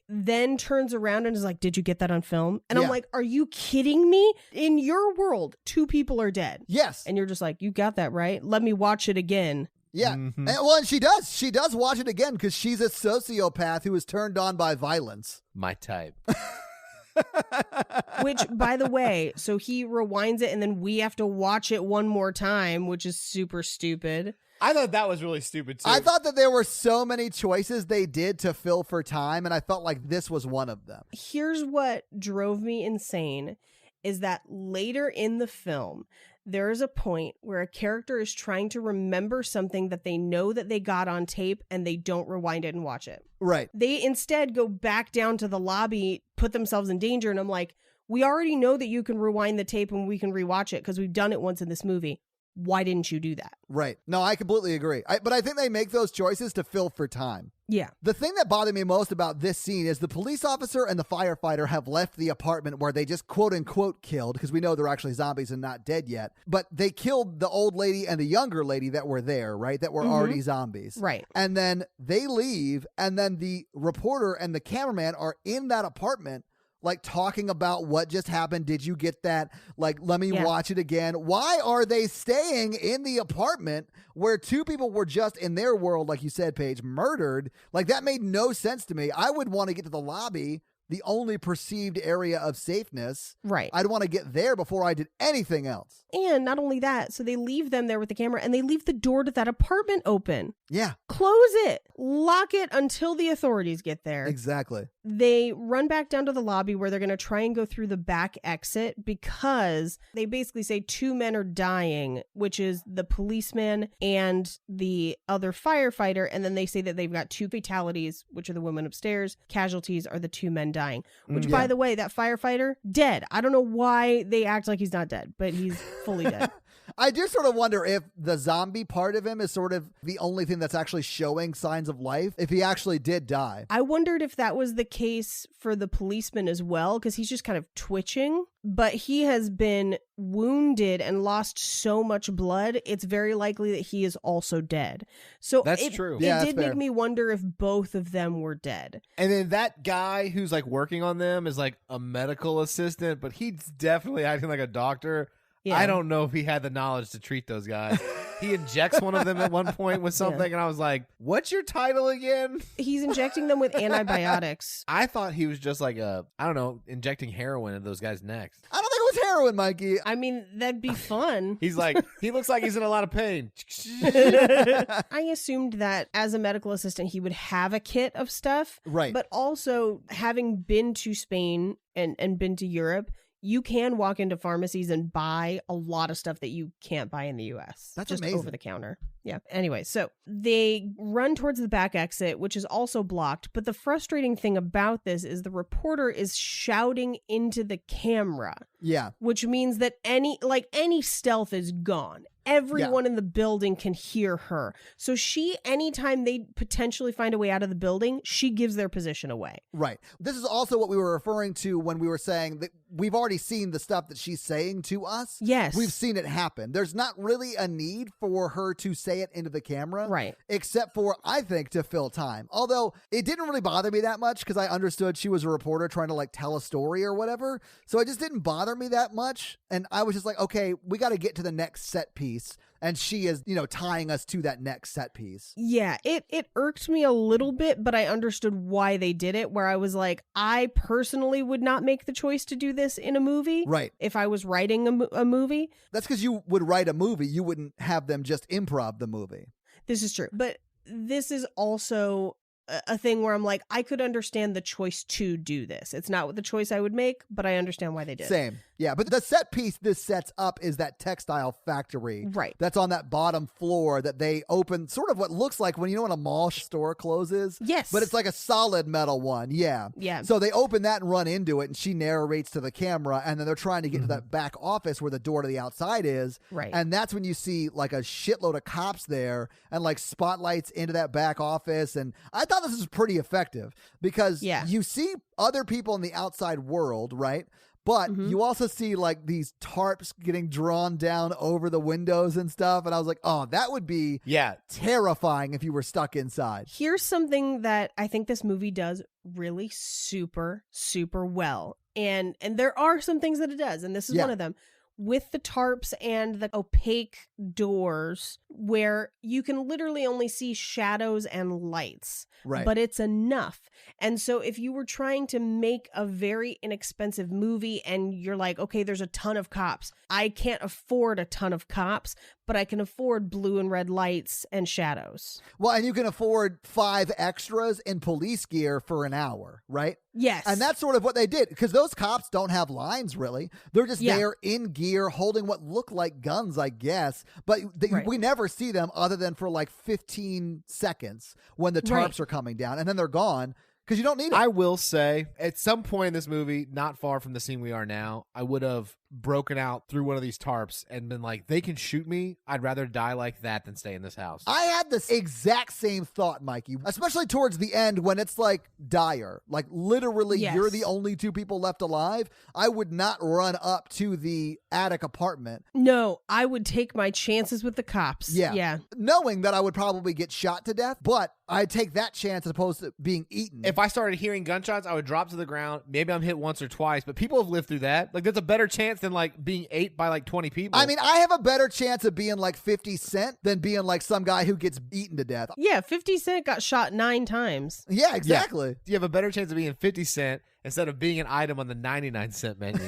Speaker 3: then turns around and is like, did you get that on film? And
Speaker 2: Yeah.
Speaker 3: I'm like, are you kidding me? In your world, 2 people are dead.
Speaker 2: Yes.
Speaker 3: And you're just like, you got that right? Let me watch it again.
Speaker 2: Yeah.
Speaker 1: Mhm.
Speaker 2: And she does. She does watch it again because she's a sociopath who is turned on by violence.
Speaker 1: My type.
Speaker 3: Which, by the way, so he rewinds it and then we have to watch it one more time, which is super stupid.
Speaker 1: I thought that was really stupid too.
Speaker 2: I thought that there were so many choices they did to fill for time, and I felt like this was one of them.
Speaker 3: Here's what drove me insane is that later in the film, there is a point where a character is trying to remember something that they know that they got on tape and they don't rewind it and watch it.
Speaker 2: Right.
Speaker 3: They instead go back down to the lobby, put themselves in danger, and I'm like, we already know that you can rewind the tape and we can rewatch it because we've done it once in this movie. Why didn't you do that?
Speaker 2: Right. No, I completely agree. But I think they make those choices to fill for time.
Speaker 3: Yeah.
Speaker 2: The thing that bothered me most about this scene is the police officer and the firefighter have left the apartment where they just quote unquote killed, because we know they're actually zombies and not dead yet. But they killed the old lady and the younger lady that were there, right? That were already zombies.
Speaker 3: Right.
Speaker 2: And then they leave, and then the reporter and the cameraman are in that apartment, like talking about what just happened. Did you get that? Like, let me watch it again. Why are they staying in the apartment where 2 people were just in their world, like you said, Paige, murdered? Like, that made no sense to me. I would want to get to the lobby, the only perceived area of safeness.
Speaker 3: Right.
Speaker 2: I'd want to get there before I did anything else.
Speaker 3: And not only that, so they leave them there with the camera and they leave the door to that apartment open.
Speaker 2: Yeah,
Speaker 3: Close it. Lock it until the authorities get there.
Speaker 2: exactly.
Speaker 3: They run back down to the lobby where they're going to try and go through the back exit because they basically say 2 men are dying, which is the policeman and the other firefighter. And then they say that they've got 2 fatalities, which are the women upstairs. Casualties are the 2 men dying, which, by the way, that firefighter, dead. I don't know why they act like he's not dead, but he's fully dead.
Speaker 2: I do sort of wonder if the zombie part of him is sort of the only thing that's actually showing signs of life, if he actually did die.
Speaker 3: I wondered if that was the case for the policeman as well, because he's just kind of twitching, but he has been wounded and lost so much blood, it's very likely that he is also dead. So
Speaker 1: That's true.
Speaker 3: It
Speaker 2: Yeah,
Speaker 3: did
Speaker 2: that's
Speaker 3: make
Speaker 2: fair.
Speaker 3: me wonder if both of them were dead.
Speaker 1: And then that guy who's like working on them is like a medical assistant, but he's definitely acting like a doctor.
Speaker 3: Yeah.
Speaker 1: I don't know if he had the knowledge to treat those guys. He injects one of them at one point with something, and I was like, what's your title again?
Speaker 3: He's injecting them with antibiotics.
Speaker 1: I thought he was just like injecting heroin into those guys' necks.
Speaker 2: I don't think it was heroin, Mikey.
Speaker 3: I mean, that'd be fun.
Speaker 1: He's like, he looks like he's in a lot of pain.
Speaker 3: I assumed that as a medical assistant, he would have a kit of stuff.
Speaker 2: Right.
Speaker 3: But also, having been to Spain and been to Europe, you can walk into pharmacies and buy a lot of stuff that you can't buy in the US.
Speaker 2: That's
Speaker 3: just
Speaker 2: amazing.
Speaker 3: over the counter. Yeah. Anyway, so they run towards the back exit, which is also blocked. But the frustrating thing about this is the reporter is shouting into the camera,
Speaker 2: Yeah.
Speaker 3: which means that any stealth is gone. Everyone in the building can hear her. So anytime they potentially find a way out of the building, she gives their position away.
Speaker 2: Right. This is also what we were referring to when we were saying that we've already seen the stuff that she's saying to us.
Speaker 3: Yes.
Speaker 2: We've seen it happen. There's not really a need for her to say it into the camera.
Speaker 3: Right.
Speaker 2: Except for, I think, to fill time. Although it didn't really bother me that much because I understood she was a reporter trying to like tell a story or whatever. So it just didn't bother me that much. And I was just like, okay, we got to get to the next set piece. And she is, tying us to that next set piece.
Speaker 3: Yeah, it irked me a little bit, but I understood why they did it, where I was like, I personally would not make the choice to do this in a movie.
Speaker 2: Right.
Speaker 3: If I was writing a movie.
Speaker 2: That's because you would write a movie. You wouldn't have them just improv the movie.
Speaker 3: This is true. But this is also a thing where I'm like, I could understand the choice to do this. It's not the choice I would make, but I understand why they did.
Speaker 2: Same. Yeah, but the set piece this sets up is that textile factory.
Speaker 3: Right.
Speaker 2: That's on that bottom floor that they open, sort of what looks like when a mall store closes.
Speaker 3: Yes.
Speaker 2: But it's like a solid metal one. Yeah.
Speaker 3: Yeah.
Speaker 2: So they open that and run into it, and she narrates to the camera, and then they're trying to get to that back office where the door to the outside is.
Speaker 3: Right.
Speaker 2: And that's when you see like a shitload of cops there and like spotlights into that back office. And I thought this was pretty effective because you see other people in the outside world, right? But you also see like these tarps getting drawn down over the windows and stuff. And I was like, oh, that would be terrifying if you were stuck inside.
Speaker 3: Here's something that I think this movie does really super, super well. And there are some things that it does, and this is one of them. With the tarps and the opaque doors where you can literally only see shadows and lights, but it's enough. And so if you were trying to make a very inexpensive movie and you're like, okay, there's a ton of cops. I can't afford a ton of cops, but I can afford blue and red lights and shadows.
Speaker 2: Well, and you can afford 5 extras in police gear for an hour, right?
Speaker 3: Yes.
Speaker 2: And that's sort of what they did, because those cops don't have lines, really. They're just there in gear holding what look like guns, I guess. But we never see them other than for like 15 seconds when the tarps are coming down, and then they're gone. Because you don't need it.
Speaker 1: I will say, at some point in this movie, not far from the scene we are now, I would have broken out through one of these tarps and been like, they can shoot me. I'd rather die like that than stay in this house.
Speaker 2: I had this exact same thought, Mikey, especially towards the end when it's like dire. Like literally you're the only 2 people left alive. I would not run up to the attic apartment.
Speaker 3: No, I would take my chances with the cops.
Speaker 2: Yeah. Knowing that I would probably get shot to death, but I'd take that chance as opposed to being eaten.
Speaker 1: If I started hearing gunshots, I would drop to the ground. Maybe I'm hit once or twice, but people have lived through that. Like, there's a better chance than like being ate by like 20 people.
Speaker 2: I mean, I have a better chance of being like 50 Cent than being like some guy who gets eaten to death.
Speaker 3: Yeah, 50 Cent got shot 9 times.
Speaker 2: Yeah, exactly.
Speaker 1: Yeah. You have a better chance of being 50 Cent instead of being an item on the 99-cent menu.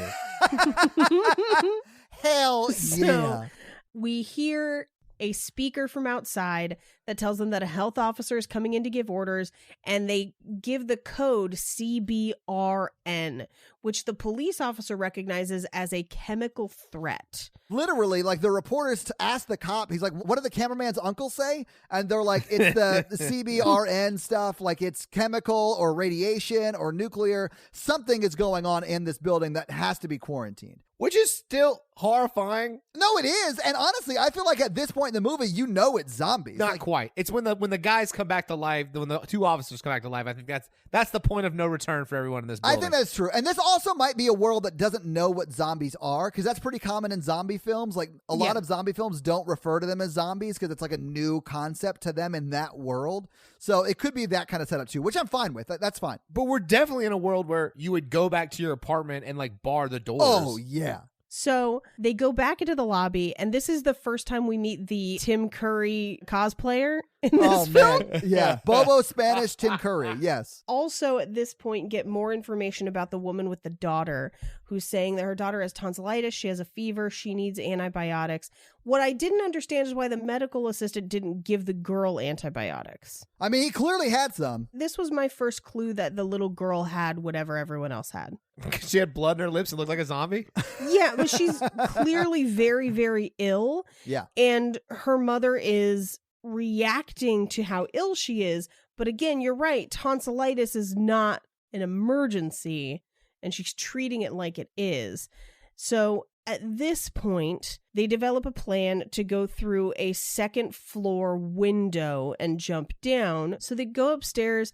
Speaker 2: Hell yeah.
Speaker 3: So we hear a speaker from outside that tells them that a health officer is coming in to give orders, and they give the code CBRN, which the police officer recognizes as a chemical threat.
Speaker 2: Literally, like the reporters ask the cop, he's like, what did the cameraman's uncle say? And they're like, it's the CBRN stuff, like it's chemical or radiation or nuclear. Something is going on in this building that has to be quarantined.
Speaker 1: Which is still horrifying.
Speaker 2: No, it is. And honestly, I feel like at this point in the movie, you know it's zombies.
Speaker 1: Not
Speaker 2: like,
Speaker 1: quite. It's when the guys come back to life, when the two officers come back to life. I think that's the point of no return for everyone in this building.
Speaker 2: I think that's true. And this also might be a world that doesn't know what zombies are, because that's pretty common in zombie films. Like a lot of zombie films don't refer to them as zombies because it's like a new concept to them in that world. So it could be that kind of setup too, which I'm fine with. That's fine.
Speaker 1: But we're definitely in a world where you would go back to your apartment and like bar the doors.
Speaker 2: Oh, yeah.
Speaker 3: So they go back into the lobby, and this is the first time we meet the Tim Curry cosplayer in this film.
Speaker 2: Man. Yeah. Bobo Spanish Tim Curry. Yes.
Speaker 3: Also, at this point, get more information about the woman with the daughter who's saying that her daughter has tonsillitis. She has a fever. She needs antibiotics. What I didn't understand is why the medical assistant didn't give the girl antibiotics.
Speaker 2: I mean, he clearly had some.
Speaker 3: This was my first clue that the little girl had whatever everyone else had.
Speaker 1: She had blood in her lips and looked like a zombie?
Speaker 3: Yeah, but she's clearly very, very ill.
Speaker 2: Yeah.
Speaker 3: And her mother is reacting to how ill she is. But again, you're right. Tonsillitis is not an emergency, and she's treating it like it is. So at this point, they develop a plan to go through a second floor window and jump down. So they go upstairs.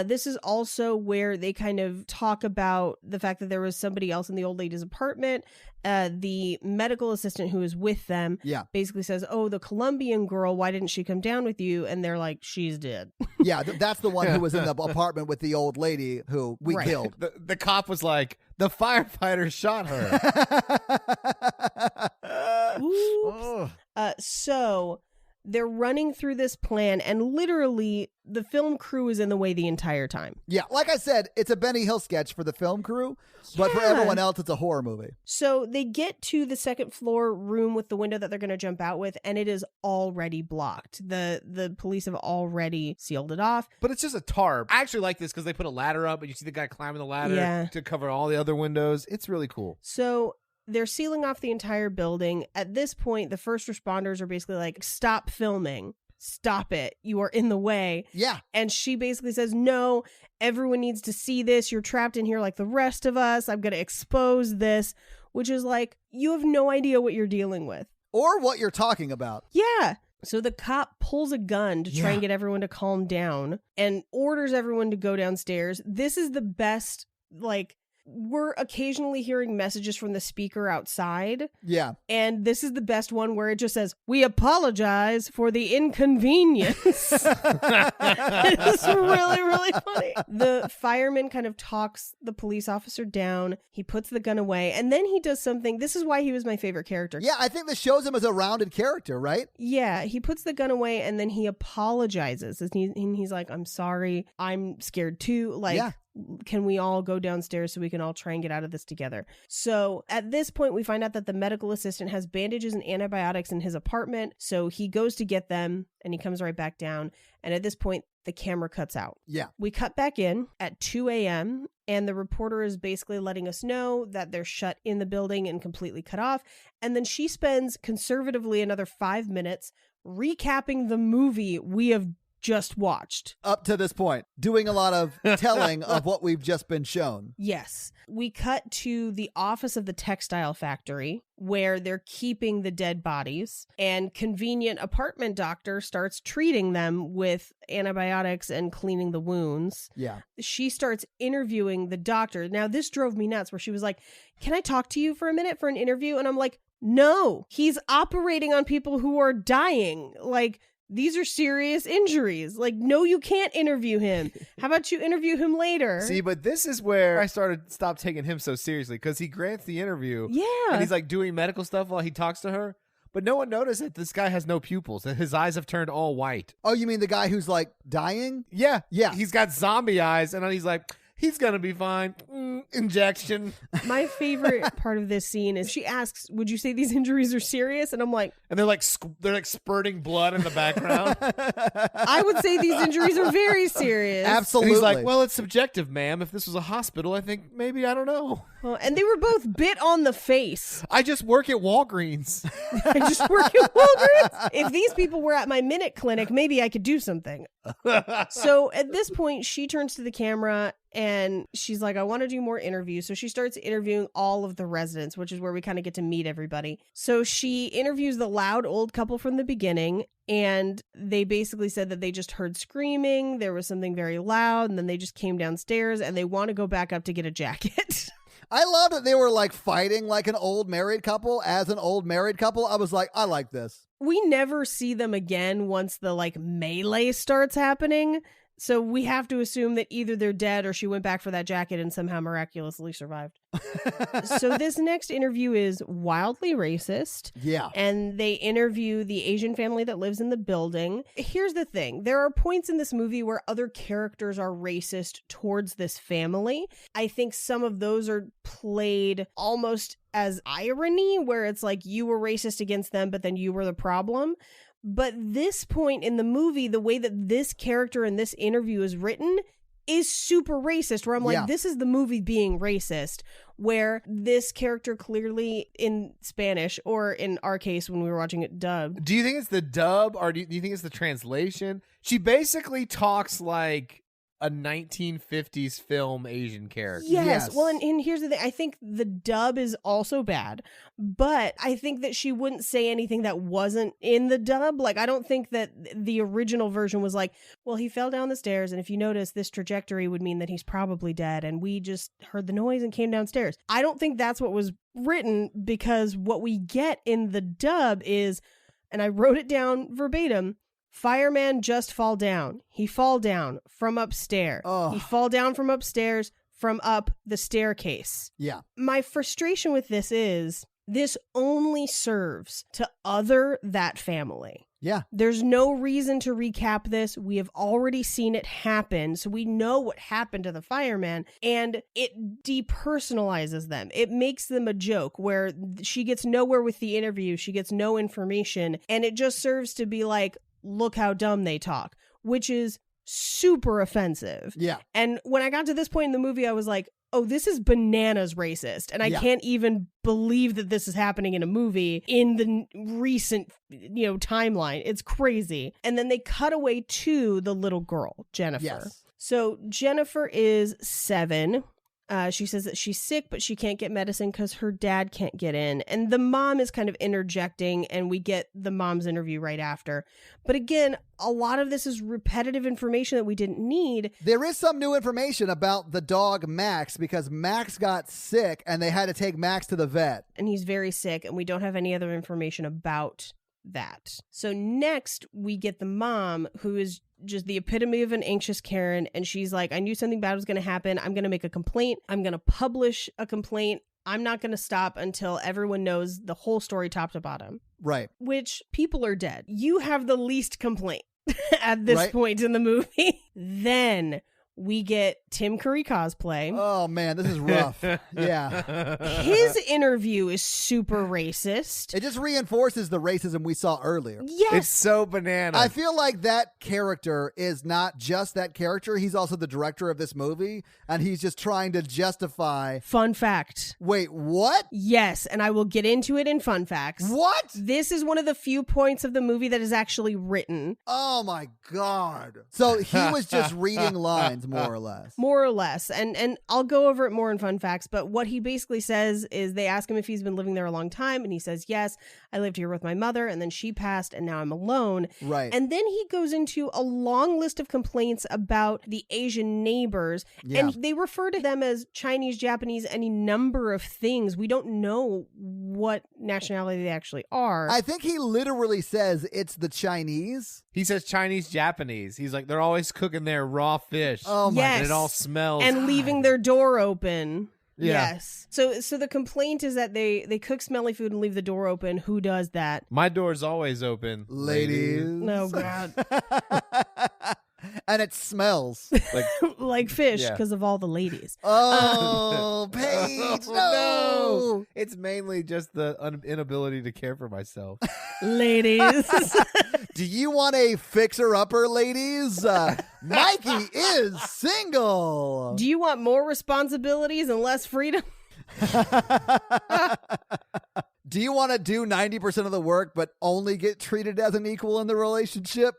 Speaker 3: This is also where they kind of talk about the fact that there was somebody else in the old lady's apartment. The medical assistant who is with them basically says, oh, the Colombian girl, why didn't she come down with you? And they're like, she's dead.
Speaker 2: Yeah, that's the one who was in the apartment with the old lady who we killed.
Speaker 1: The cop was like, the firefighter shot her.
Speaker 3: Oops. So they're running through this plan, and literally the film crew is in the way the entire time.
Speaker 2: Yeah, like I said, it's a Benny Hill sketch for the film crew, but for everyone else, it's a horror movie.
Speaker 3: So they get to the second floor room with the window that they're going to jump out with, and it is already blocked. The police have already sealed it off.
Speaker 1: But it's just a tarp. I actually like this because they put a ladder up, and you see the guy climbing the ladder to cover all the other windows. It's really cool.
Speaker 3: So they're sealing off the entire building. At this point, the first responders are basically like, stop filming. Stop it. You are in the way.
Speaker 2: Yeah.
Speaker 3: And she basically says, no, everyone needs to see this. You're trapped in here like the rest of us. I'm going to expose this, which is like, you have no idea what you're dealing with.
Speaker 2: Or what you're talking about.
Speaker 3: Yeah. So the cop pulls a gun to try and get everyone to calm down and orders everyone to go downstairs. This is the best, like, we're occasionally hearing messages from the speaker outside.
Speaker 2: Yeah.
Speaker 3: And this is the best one where it just says, we apologize for the inconvenience. It's really, really funny. The fireman kind of talks the police officer down. He puts the gun away. And then he does something. This is why he was my favorite character.
Speaker 2: Yeah, I think this shows him as a rounded character, right?
Speaker 3: Yeah. He puts the gun away and then he apologizes. And he's like, I'm sorry. I'm scared too. Like, can we all go downstairs so we can all try and get out of this together? So at this point, we find out that the medical assistant has bandages and antibiotics in his apartment. So he goes to get them and he comes right back down. And at this point, the camera cuts out.
Speaker 2: Yeah.
Speaker 3: We cut back in at 2 a.m. and the reporter is basically letting us know that they're shut in the building and completely cut off. And then she spends conservatively another 5 minutes recapping the movie we have just watched.
Speaker 2: Up to this point, doing a lot of telling of what we've just been shown.
Speaker 3: Yes. We cut to the office of the textile factory where they're keeping the dead bodies, and convenient apartment doctor starts treating them with antibiotics and cleaning the wounds.
Speaker 2: Yeah.
Speaker 3: She starts interviewing the doctor. Now, this drove me nuts where she was like, can I talk to you for a minute for an interview? And I'm like, no, he's operating on people who are dying. Like, these are serious injuries. Like, no, you can't interview him. How about you interview him later?
Speaker 1: See, but this is where I stopped taking him so seriously, because he grants the interview.
Speaker 3: Yeah.
Speaker 1: And he's like doing medical stuff while he talks to her. But no one noticed that this guy has no pupils, that his eyes have turned all white.
Speaker 2: Oh, you mean the guy who's like dying?
Speaker 1: Yeah.
Speaker 2: Yeah.
Speaker 1: He's got zombie eyes, and he's like, He's gonna be fine. Injection.
Speaker 3: My favorite part of this scene is she asks, "Would you say these injuries are serious?" And I'm like,
Speaker 1: and they're like spurting blood in the background.
Speaker 3: I would say these injuries are very serious.
Speaker 2: Absolutely.
Speaker 1: And he's like, well, it's subjective, ma'am. If this was a hospital, I think maybe, I don't know.
Speaker 3: And they were both bit on the face.
Speaker 1: I just work at Walgreens.
Speaker 3: I just work at Walgreens. If these people were at my Minute Clinic, maybe I could do something. So at this point, she turns to the camera and she's like, I want to do more interviews. So she starts interviewing all of the residents, which is where we kind of get to meet everybody. So she interviews the loud old couple from the beginning. And they basically said that they just heard screaming. There was something very loud. And then they just came downstairs and they want to go back up to get a jacket.
Speaker 2: I love that they were like fighting like an old married couple. As an old married couple, I was like, I like this.
Speaker 3: We never see them again once the like melee starts happening. So we have to assume that either they're dead or she went back for that jacket and somehow miraculously survived. So this next interview is wildly racist.
Speaker 2: Yeah.
Speaker 3: And they interview the Asian family that lives in the building. Here's the thing. There are points in this movie where other characters are racist towards this family. I think some of those are played almost as irony, where it's like you were racist against them, but then you were the problem. But this point in the movie, the way that this character in this interview is written is super racist, where I'm like, this is the movie being racist, where this character clearly in Spanish, or in our case when we were watching it dubbed.
Speaker 1: Do you think it's the dub or do you think it's the translation? She basically talks like a 1950s film Asian character.
Speaker 3: Yes. Well, and here's the thing. I think the dub is also bad, but I think that she wouldn't say anything that wasn't in the dub. Like, I don't think that the original version was like, well, he fell down the stairs, and if you notice, this trajectory would mean that he's probably dead, and we just heard the noise and came downstairs. I don't think that's what was written, because what we get in the dub is, and I wrote it down verbatim, fireman just fall down. He fall down from upstairs.
Speaker 2: Oh.
Speaker 3: He fall down from upstairs from up the staircase.
Speaker 2: Yeah.
Speaker 3: My frustration with this is this only serves to other that family.
Speaker 2: Yeah.
Speaker 3: There's no reason to recap this. We have already seen it happen. So we know what happened to the fireman, and it depersonalizes them. It makes them a joke where she gets nowhere with the interview. She gets no information, and it just serves to be like, look how dumb they talk, which is super offensive.
Speaker 2: Yeah.
Speaker 3: And when I got to this point in the movie, I was like, oh, this is bananas racist. And I can't even believe that this is happening in a movie in the recent, timeline. It's crazy. And then they cut away to the little girl, Jennifer.
Speaker 2: Yes.
Speaker 3: So Jennifer is 7. She says that she's sick, but she can't get medicine because her dad can't get in. And the mom is kind of interjecting, and we get the mom's interview right after. But again, a lot of this is repetitive information that we didn't need.
Speaker 2: There is some new information about the dog Max, because Max got sick and they had to take Max to the vet.
Speaker 3: And he's very sick, and we don't have any other information about that. So next, we get the mom, who is just the epitome of an anxious Karen, and she's like, I knew something bad was going to happen. I'm going to make a complaint. I'm going to publish a complaint. I'm not going to stop until everyone knows the whole story top to bottom.
Speaker 2: Right.
Speaker 3: Which, people are dead. You have the least complaint at this point in the movie. Then we get Tim Curry cosplay.
Speaker 2: Oh, man, this is rough. Yeah.
Speaker 3: His interview is super racist.
Speaker 2: It just reinforces the racism we saw earlier.
Speaker 3: Yes.
Speaker 1: It's so bananas.
Speaker 2: I feel like that character is not just that character. He's also the director of this movie, and he's just trying to justify.
Speaker 3: Fun fact.
Speaker 2: Wait, what?
Speaker 3: Yes, and I will get into it in fun facts.
Speaker 2: What?
Speaker 3: This is one of the few points of the movie that is actually written.
Speaker 2: Oh, my God. So he was just reading lines. More or less.
Speaker 3: More or less. And I'll go over it more in fun facts, but what he basically says is they ask him if he's been living there a long time, and he says, yes, I lived here with my mother, and then she passed, and now I'm alone.
Speaker 2: Right.
Speaker 3: And then he goes into a long list of complaints about the Asian neighbors, and they refer to them as Chinese, Japanese, any number of things. We don't know what nationality they actually are.
Speaker 2: I think he literally says it's the Chinese.
Speaker 1: He says Chinese, Japanese. He's like, they're always cooking their raw fish.
Speaker 2: Oh, my.
Speaker 3: Yes.
Speaker 1: And it all smells.
Speaker 3: And leaving their door open.
Speaker 1: Yeah.
Speaker 3: Yes. So the complaint is that they cook smelly food and leave the door open. Who does that?
Speaker 1: My door's always open.
Speaker 2: Ladies.
Speaker 3: Oh, God.
Speaker 2: And it smells.
Speaker 3: Like fish because of all the ladies.
Speaker 2: Oh, Paige, no.
Speaker 1: It's mainly just the inability to care for myself.
Speaker 3: Ladies.
Speaker 2: Do you want a fixer-upper, ladies? Mikey is single.
Speaker 3: Do you want more responsibilities and less freedom?
Speaker 2: Do you want to do 90% of the work but only get treated as an equal in the relationship?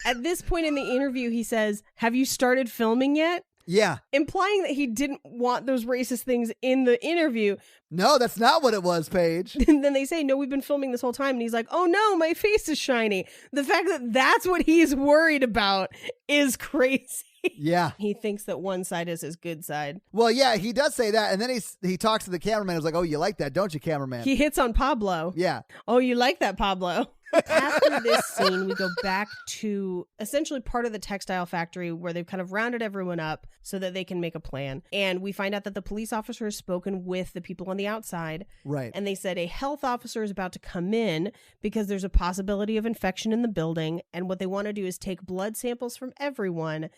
Speaker 3: At this point in the interview, he says, "Have you started filming yet?"
Speaker 2: Yeah.
Speaker 3: Implying that he didn't want those racist things in the interview.
Speaker 2: No, that's not what it was, Paige.
Speaker 3: And then they say, "No, we've been filming this whole time." And he's like, "Oh no, my face is shiny." The fact that that's what he's worried about is crazy.
Speaker 2: Yeah.
Speaker 3: He thinks that one side is his good side.
Speaker 2: Well, yeah, he does say that. And then he talks to the cameraman. He's like, "Oh, you like that, don't you, cameraman?"
Speaker 3: He hits on Pablo.
Speaker 2: Yeah.
Speaker 3: "Oh, you like that, Pablo?" After this scene, we go back to essentially part of the textile factory where they've kind of rounded everyone up so that they can make a plan. And we find out that the police officer has spoken with the people on the outside.
Speaker 2: Right.
Speaker 3: And they said a health officer is about to come in because there's a possibility of infection in the building. And what they want to do is take blood samples from everyone.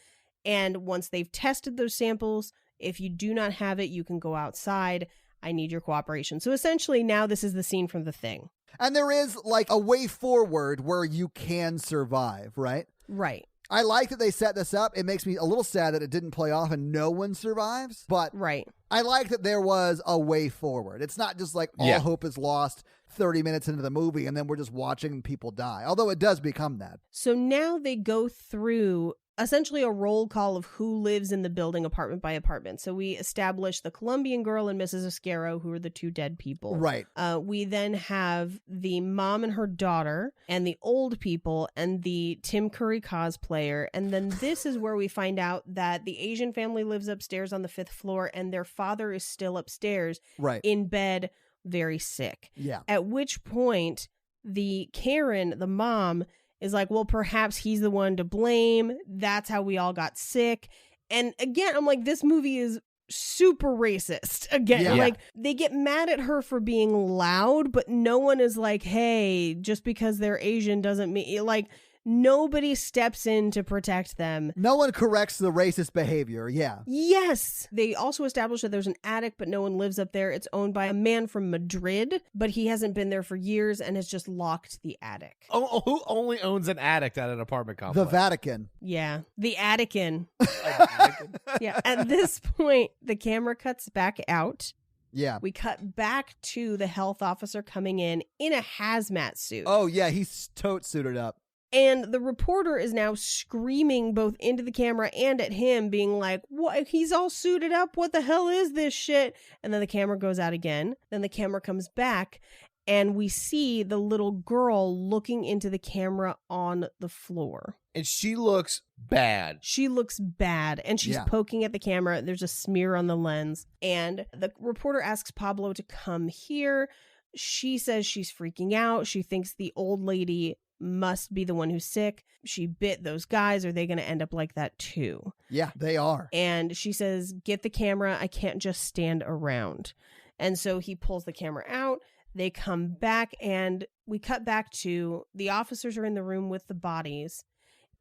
Speaker 3: And once they've tested those samples, if you do not have it, you can go outside. I need your cooperation. So essentially now this is the scene from The Thing.
Speaker 2: And there is like a way forward where you can survive, right?
Speaker 3: Right.
Speaker 2: I like that they set this up. It makes me a little sad that it didn't play off and no one survives. But
Speaker 3: right.
Speaker 2: I like that there was a way forward. It's not just like all hope is lost 30 minutes into the movie and then we're just watching people die. Although it does become that.
Speaker 3: So now they go through essentially a roll call of who lives in the building apartment by apartment. So we establish the Colombian girl and Mrs. Ascaro, who are the two dead people.
Speaker 2: Right.
Speaker 3: We then have the mom and her daughter and the old people and the Tim Curry cosplayer. And then this is where we find out that the Asian family lives upstairs on the 5th floor and their father is still upstairs in bed, very sick.
Speaker 2: Yeah.
Speaker 3: At which point the Karen, the mom, is like, well, perhaps he's the one to blame. That's how we all got sick. And again, I'm like, this movie is super racist. Again, like they get mad at her for being loud, but no one is like, hey, just because they're Asian doesn't mean, like, nobody steps in to protect them.
Speaker 2: No one corrects the racist behavior. Yeah.
Speaker 3: Yes. They also establish that there's an attic, but no one lives up there. It's owned by a man from Madrid, but he hasn't been there for years and has just locked the attic.
Speaker 1: Oh, who only owns an attic at an apartment complex?
Speaker 2: The Vatican.
Speaker 3: Yeah. The Attican. Yeah. At this point, the camera cuts back out.
Speaker 2: Yeah.
Speaker 3: We cut back to the health officer coming in a hazmat suit.
Speaker 2: Oh, yeah. He's tote suited up.
Speaker 3: And the reporter is now screaming both into the camera and at him, being like, "What? He's all suited up. What the hell is this shit?" And then the camera goes out again. Then the camera comes back, and we see the little girl looking into the camera on the floor.
Speaker 1: And she looks bad.
Speaker 3: She looks bad, and she's poking at the camera. There's a smear on the lens. And the reporter asks Pablo to come here. She says she's freaking out. She thinks the old lady must be the one who's sick. She bit those guys. Are they going to end up like that too?
Speaker 2: Yeah, they are.
Speaker 3: And she says, "Get the camera. I can't just stand around." And so he pulls the camera out. They come back and we cut back to the officers are in the room with the bodies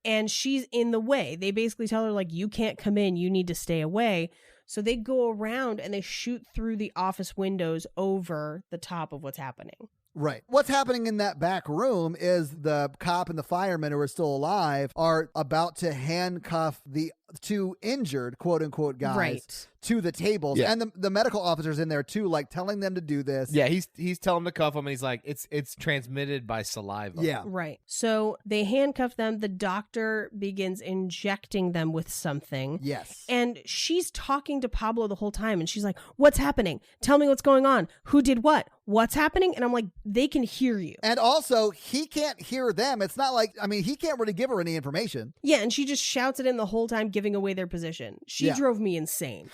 Speaker 3: and she's in the way. They basically tell her, like, you can't come in. You need to stay away. So they go around and they shoot through the office windows over the top of what's happening.
Speaker 2: Right. What's happening in that back room is the cop and the firemen who are still alive are about to handcuff the two injured, quote unquote, guys to the tables. Yeah. And the medical officer's in there too, like telling them to do this.
Speaker 1: Yeah, he's telling them to cuff them, and he's like, it's transmitted by saliva.
Speaker 2: Yeah.
Speaker 3: Right. So they handcuff them. The doctor begins injecting them with something.
Speaker 2: Yes.
Speaker 3: And she's talking to Pablo the whole time, and she's like, "What's happening? Tell me what's going on. Who did what? What's happening?" And I'm like, they can hear you.
Speaker 2: And also, he can't hear them. It's not like, I mean, he can't really give her any information.
Speaker 3: Yeah, and she just shouts it in the whole time, giving away their position. She drove me insane.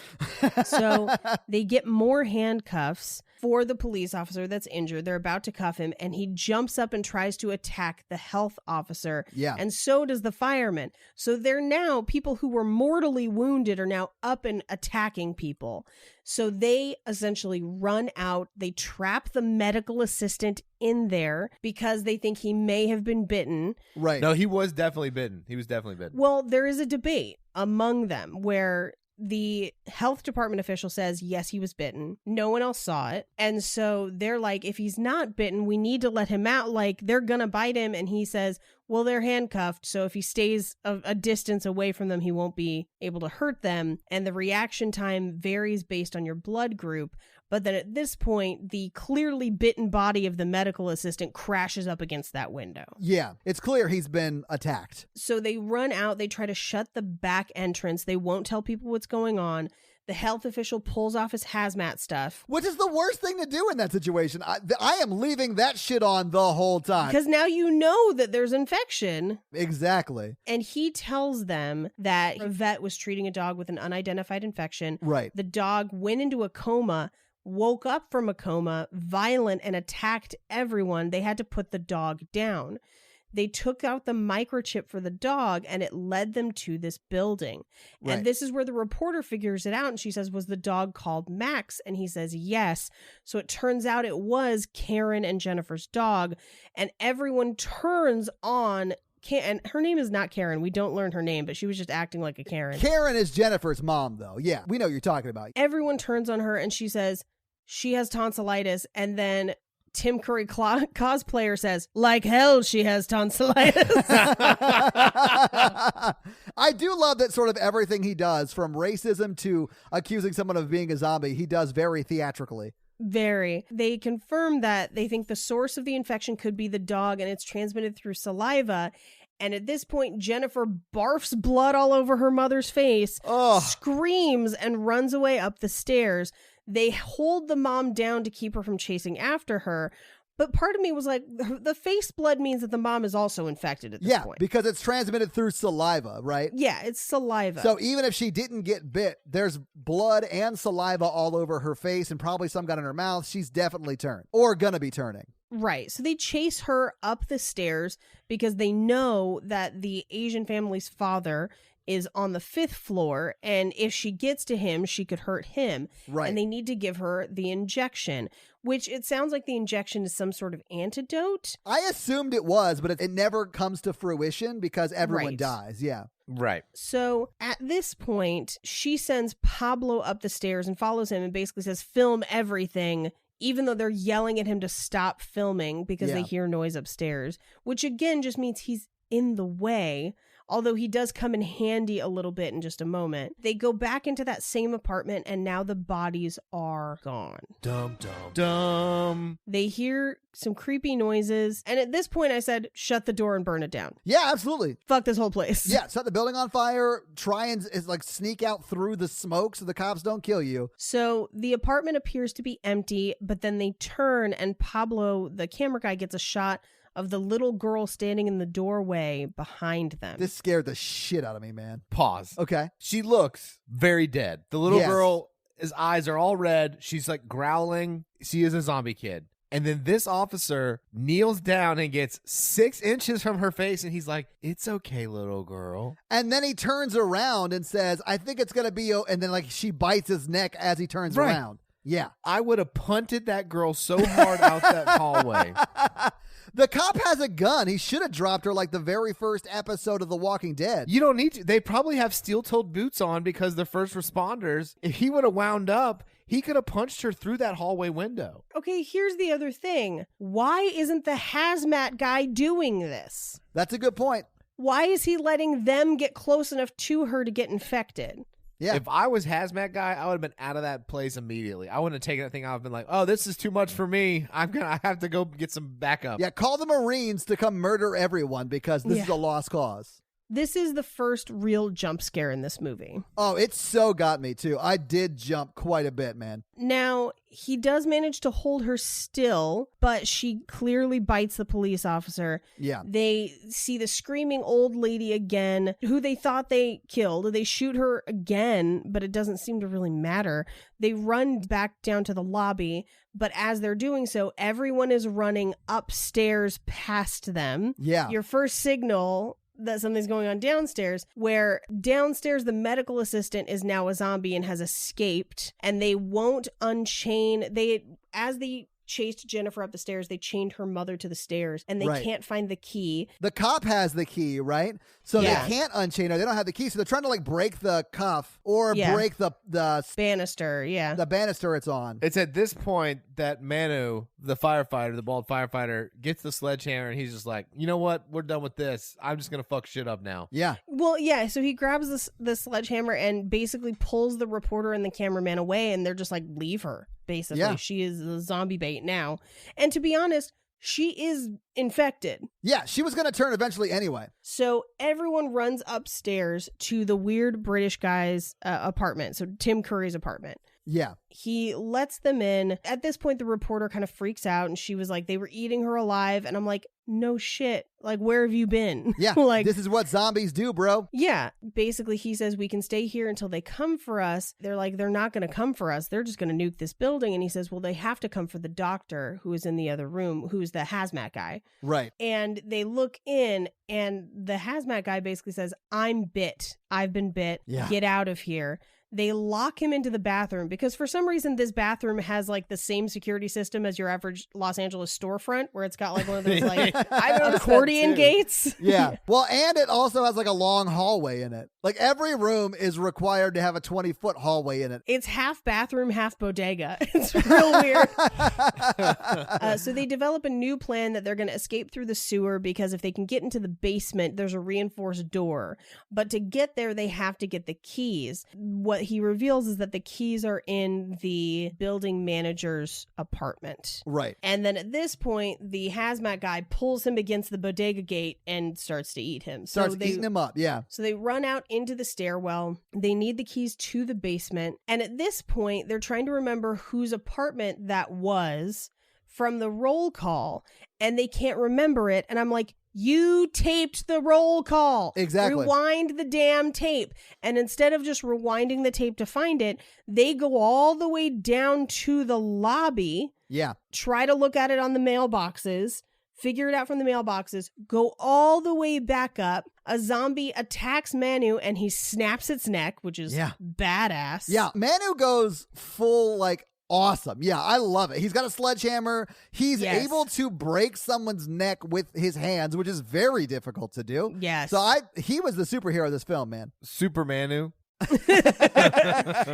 Speaker 3: So they get more handcuffs. for the police officer that's injured. They're about to cuff him, and he jumps up and tries to attack the health officer.
Speaker 2: Yeah.
Speaker 3: And so does the fireman. So they're now, people who were mortally wounded are now up and attacking people. So they essentially run out. They trap the medical assistant in there because they think he may have been bitten.
Speaker 2: Right.
Speaker 1: No, he was definitely bitten. He was definitely bitten.
Speaker 3: Well, there is a debate among them where the health department official says, yes, he was bitten. No one else saw it. And so they're like, if he's not bitten, we need to let him out. Like, they're going to bite him. And he says, well, they're handcuffed. So if he stays a distance away from them, he won't be able to hurt them. And the reaction time varies based on your blood group. But then at this point, the clearly bitten body of the medical assistant crashes up against that window.
Speaker 2: Yeah, it's clear he's been attacked.
Speaker 3: So they run out. They try to shut the back entrance. They won't tell people what's going on. The health official pulls off his hazmat stuff.
Speaker 2: Which is the worst thing to do in that situation. I am leaving that shit on the whole time.
Speaker 3: Because now you know that there's infection.
Speaker 2: Exactly.
Speaker 3: And he tells them that a vet was treating a dog with an unidentified infection.
Speaker 2: Right.
Speaker 3: The dog went into a coma, woke up from a coma, violent, and attacked everyone. They had to put the dog down. They took out the microchip for the dog, and it led them to this building.
Speaker 2: Right.
Speaker 3: And this is where the reporter figures it out, and she says, was the dog called Max? And he says, yes. So it turns out it was Karen and Jennifer's dog, and everyone turns on and her name is not Karen. We don't learn her name, but she was just acting like a Karen.
Speaker 2: Karen is Jennifer's mom, though. Yeah, we know what you're talking about.
Speaker 3: Everyone turns on her, and she says she has tonsillitis, and then Tim Curry cosplayer says, like hell she has tonsillitis.
Speaker 2: I do love that sort of everything he does, from racism to accusing someone of being a zombie, he does very theatrically.
Speaker 3: Very. They confirm that they think the source of the infection could be the dog, and it's transmitted through saliva. And at this point, Jennifer barfs blood all over her mother's face, screams, and runs away up the stairs. They hold the mom down to keep her from chasing after her. But part of me was like, the face blood means that the mom is also infected at this point.
Speaker 2: Yeah, because it's transmitted through saliva, right?
Speaker 3: Yeah, it's saliva.
Speaker 2: So even if she didn't get bit, there's blood and saliva all over her face and probably some got in her mouth. She's definitely turned or gonna be turning.
Speaker 3: Right. So they chase her up the stairs because they know that the Asian family's father is on the 5th floor, and if she gets to him, she could hurt him.
Speaker 2: Right.
Speaker 3: And they need to give her the injection, which it sounds like the injection is some sort of antidote.
Speaker 2: I assumed it was, but it never comes to fruition because everyone
Speaker 3: Right.
Speaker 2: dies. Yeah.
Speaker 1: Right.
Speaker 3: So at this point, she sends Pablo up the stairs and follows him and basically says, film everything, even though they're yelling at him to stop filming because they hear noise upstairs, which again just means he's in the way. Although he does come in handy a little bit in just a moment. They go back into that same apartment, and now the bodies are gone.
Speaker 1: Dum, dum, dum.
Speaker 3: They hear some creepy noises, and at this point I said, shut the door and burn it down.
Speaker 2: Yeah, absolutely.
Speaker 3: Fuck this whole place.
Speaker 2: Yeah, set the building on fire, try and like sneak out through the smoke so the cops don't kill you.
Speaker 3: So the apartment appears to be empty, but then they turn, and Pablo, the camera guy, gets a shot of the little girl standing in the doorway behind them.
Speaker 2: This scared the shit out of me, man.
Speaker 1: Pause.
Speaker 2: Okay.
Speaker 1: She looks very dead. The little
Speaker 2: Yes.
Speaker 1: girl, his eyes are all red. She's like growling. She is a zombie kid. And then this officer kneels down and gets 6 inches from her face, and he's like, it's okay, little girl.
Speaker 2: And then he turns around and says, I think it's going to be, and then like she bites his neck as he turns
Speaker 1: Right.
Speaker 2: around. Yeah.
Speaker 1: I would have punted that girl so hard out that hallway.
Speaker 2: The cop has a gun. He should have dropped her like the very first episode of The Walking Dead.
Speaker 1: You don't need to. They probably have steel-toed boots on because they're first responders. If he would have wound up, he could have punched her through that hallway window.
Speaker 3: Okay, here's the other thing. Why isn't the hazmat guy doing this?
Speaker 2: That's a good point.
Speaker 3: Why is he letting them get close enough to her to get infected?
Speaker 2: Yeah.
Speaker 1: If I was hazmat guy, I would have been out of that place immediately. I wouldn't have taken that thing out and been like, oh, this is too much for me. I have to go get some backup.
Speaker 2: Yeah, call the Marines to come murder everyone because this is a lost cause.
Speaker 3: This is the first real jump scare in this movie.
Speaker 2: Oh, it so got me too. I did jump quite a bit, man.
Speaker 3: Now, he does manage to hold her still, but she clearly bites the police officer.
Speaker 2: Yeah.
Speaker 3: They see the screaming old lady again, who they thought they killed. They shoot her again, but it doesn't seem to really matter. They run back down to the lobby, but as they're doing so, everyone is running upstairs past them.
Speaker 2: Yeah.
Speaker 3: Your first signal that something's going on downstairs, where downstairs the medical assistant is now a zombie and has escaped, and they won't unchain. As they chased Jennifer up the stairs, they chained her mother to the stairs, and they can't find the key.
Speaker 2: The cop has the key, right? So they can't unchain her. They don't have the key, so they're trying to like break the cuff or break the
Speaker 3: banister. Yeah,
Speaker 2: the banister it's on.
Speaker 1: It's at this point that Manu, the firefighter, the bald firefighter, gets the sledgehammer, and he's just like, you know what? We're done with this. I'm just gonna fuck shit up now.
Speaker 2: Yeah.
Speaker 3: Well, yeah. So he grabs the sledgehammer and basically pulls the reporter and the cameraman away, and they're just like, leave her. Basically, she is a zombie bait now. And to be honest, she is infected.
Speaker 2: Yeah, she was going to turn eventually anyway.
Speaker 3: So everyone runs upstairs to the weird British guy's apartment. So Tim Curry's apartment.
Speaker 2: Yeah.
Speaker 3: He lets them in. At this point, the reporter kind of freaks out, and she was like, they were eating her alive. And I'm like, no shit. Like, where have you been?
Speaker 2: Yeah.
Speaker 3: Like,
Speaker 2: this is what zombies do, bro.
Speaker 3: Yeah. Basically, he says we can stay here until they come for us. They're like, they're not going to come for us. They're just going to nuke this building. And he says, well, they have to come for the doctor who is in the other room, who's the hazmat guy.
Speaker 2: Right.
Speaker 3: And they look in, and the hazmat guy basically says, I'm bit. I've been bit.
Speaker 2: Yeah.
Speaker 3: Get out of here. They lock him into the bathroom because for some reason this bathroom has like the same security system as your average Los Angeles storefront, where it's got like one of those like accordion gates.
Speaker 2: Yeah. Well, and it also has like a long hallway in it. Like every room is required to have a 20-foot hallway in it.
Speaker 3: It's half bathroom, half bodega. It's real weird. So they develop a new plan that they're going to escape through the sewer because if they can get into the basement, there's a reinforced door. But to get there, they have to get the keys. What he reveals is that the keys are in the building manager's apartment.
Speaker 2: Right.
Speaker 3: And then at this point, the hazmat guy pulls him against the bodega gate and starts to eat him.
Speaker 2: Starts eating him up, yeah.
Speaker 3: So they run out into the stairwell. They need the keys to the basement. And at this point, they're trying to remember whose apartment that was from the roll call. And they can't remember it. And I'm like, you taped the roll call.
Speaker 2: Exactly.
Speaker 3: Rewind the damn tape. And instead of just rewinding the tape to find it, they go all the way down to the lobby.
Speaker 2: Yeah.
Speaker 3: Try to look at it on the mailboxes. Figure it out from the mailboxes. Go all the way back up. A zombie attacks Manu and he snaps its neck, which is badass.
Speaker 2: Yeah. Manu goes full like awesome. Yeah, I love it. He's got a sledgehammer. He's able to break someone's neck with his hands, which is very difficult to do.
Speaker 3: Yes.
Speaker 2: So he was the superhero of this film, man.
Speaker 1: Super Manu.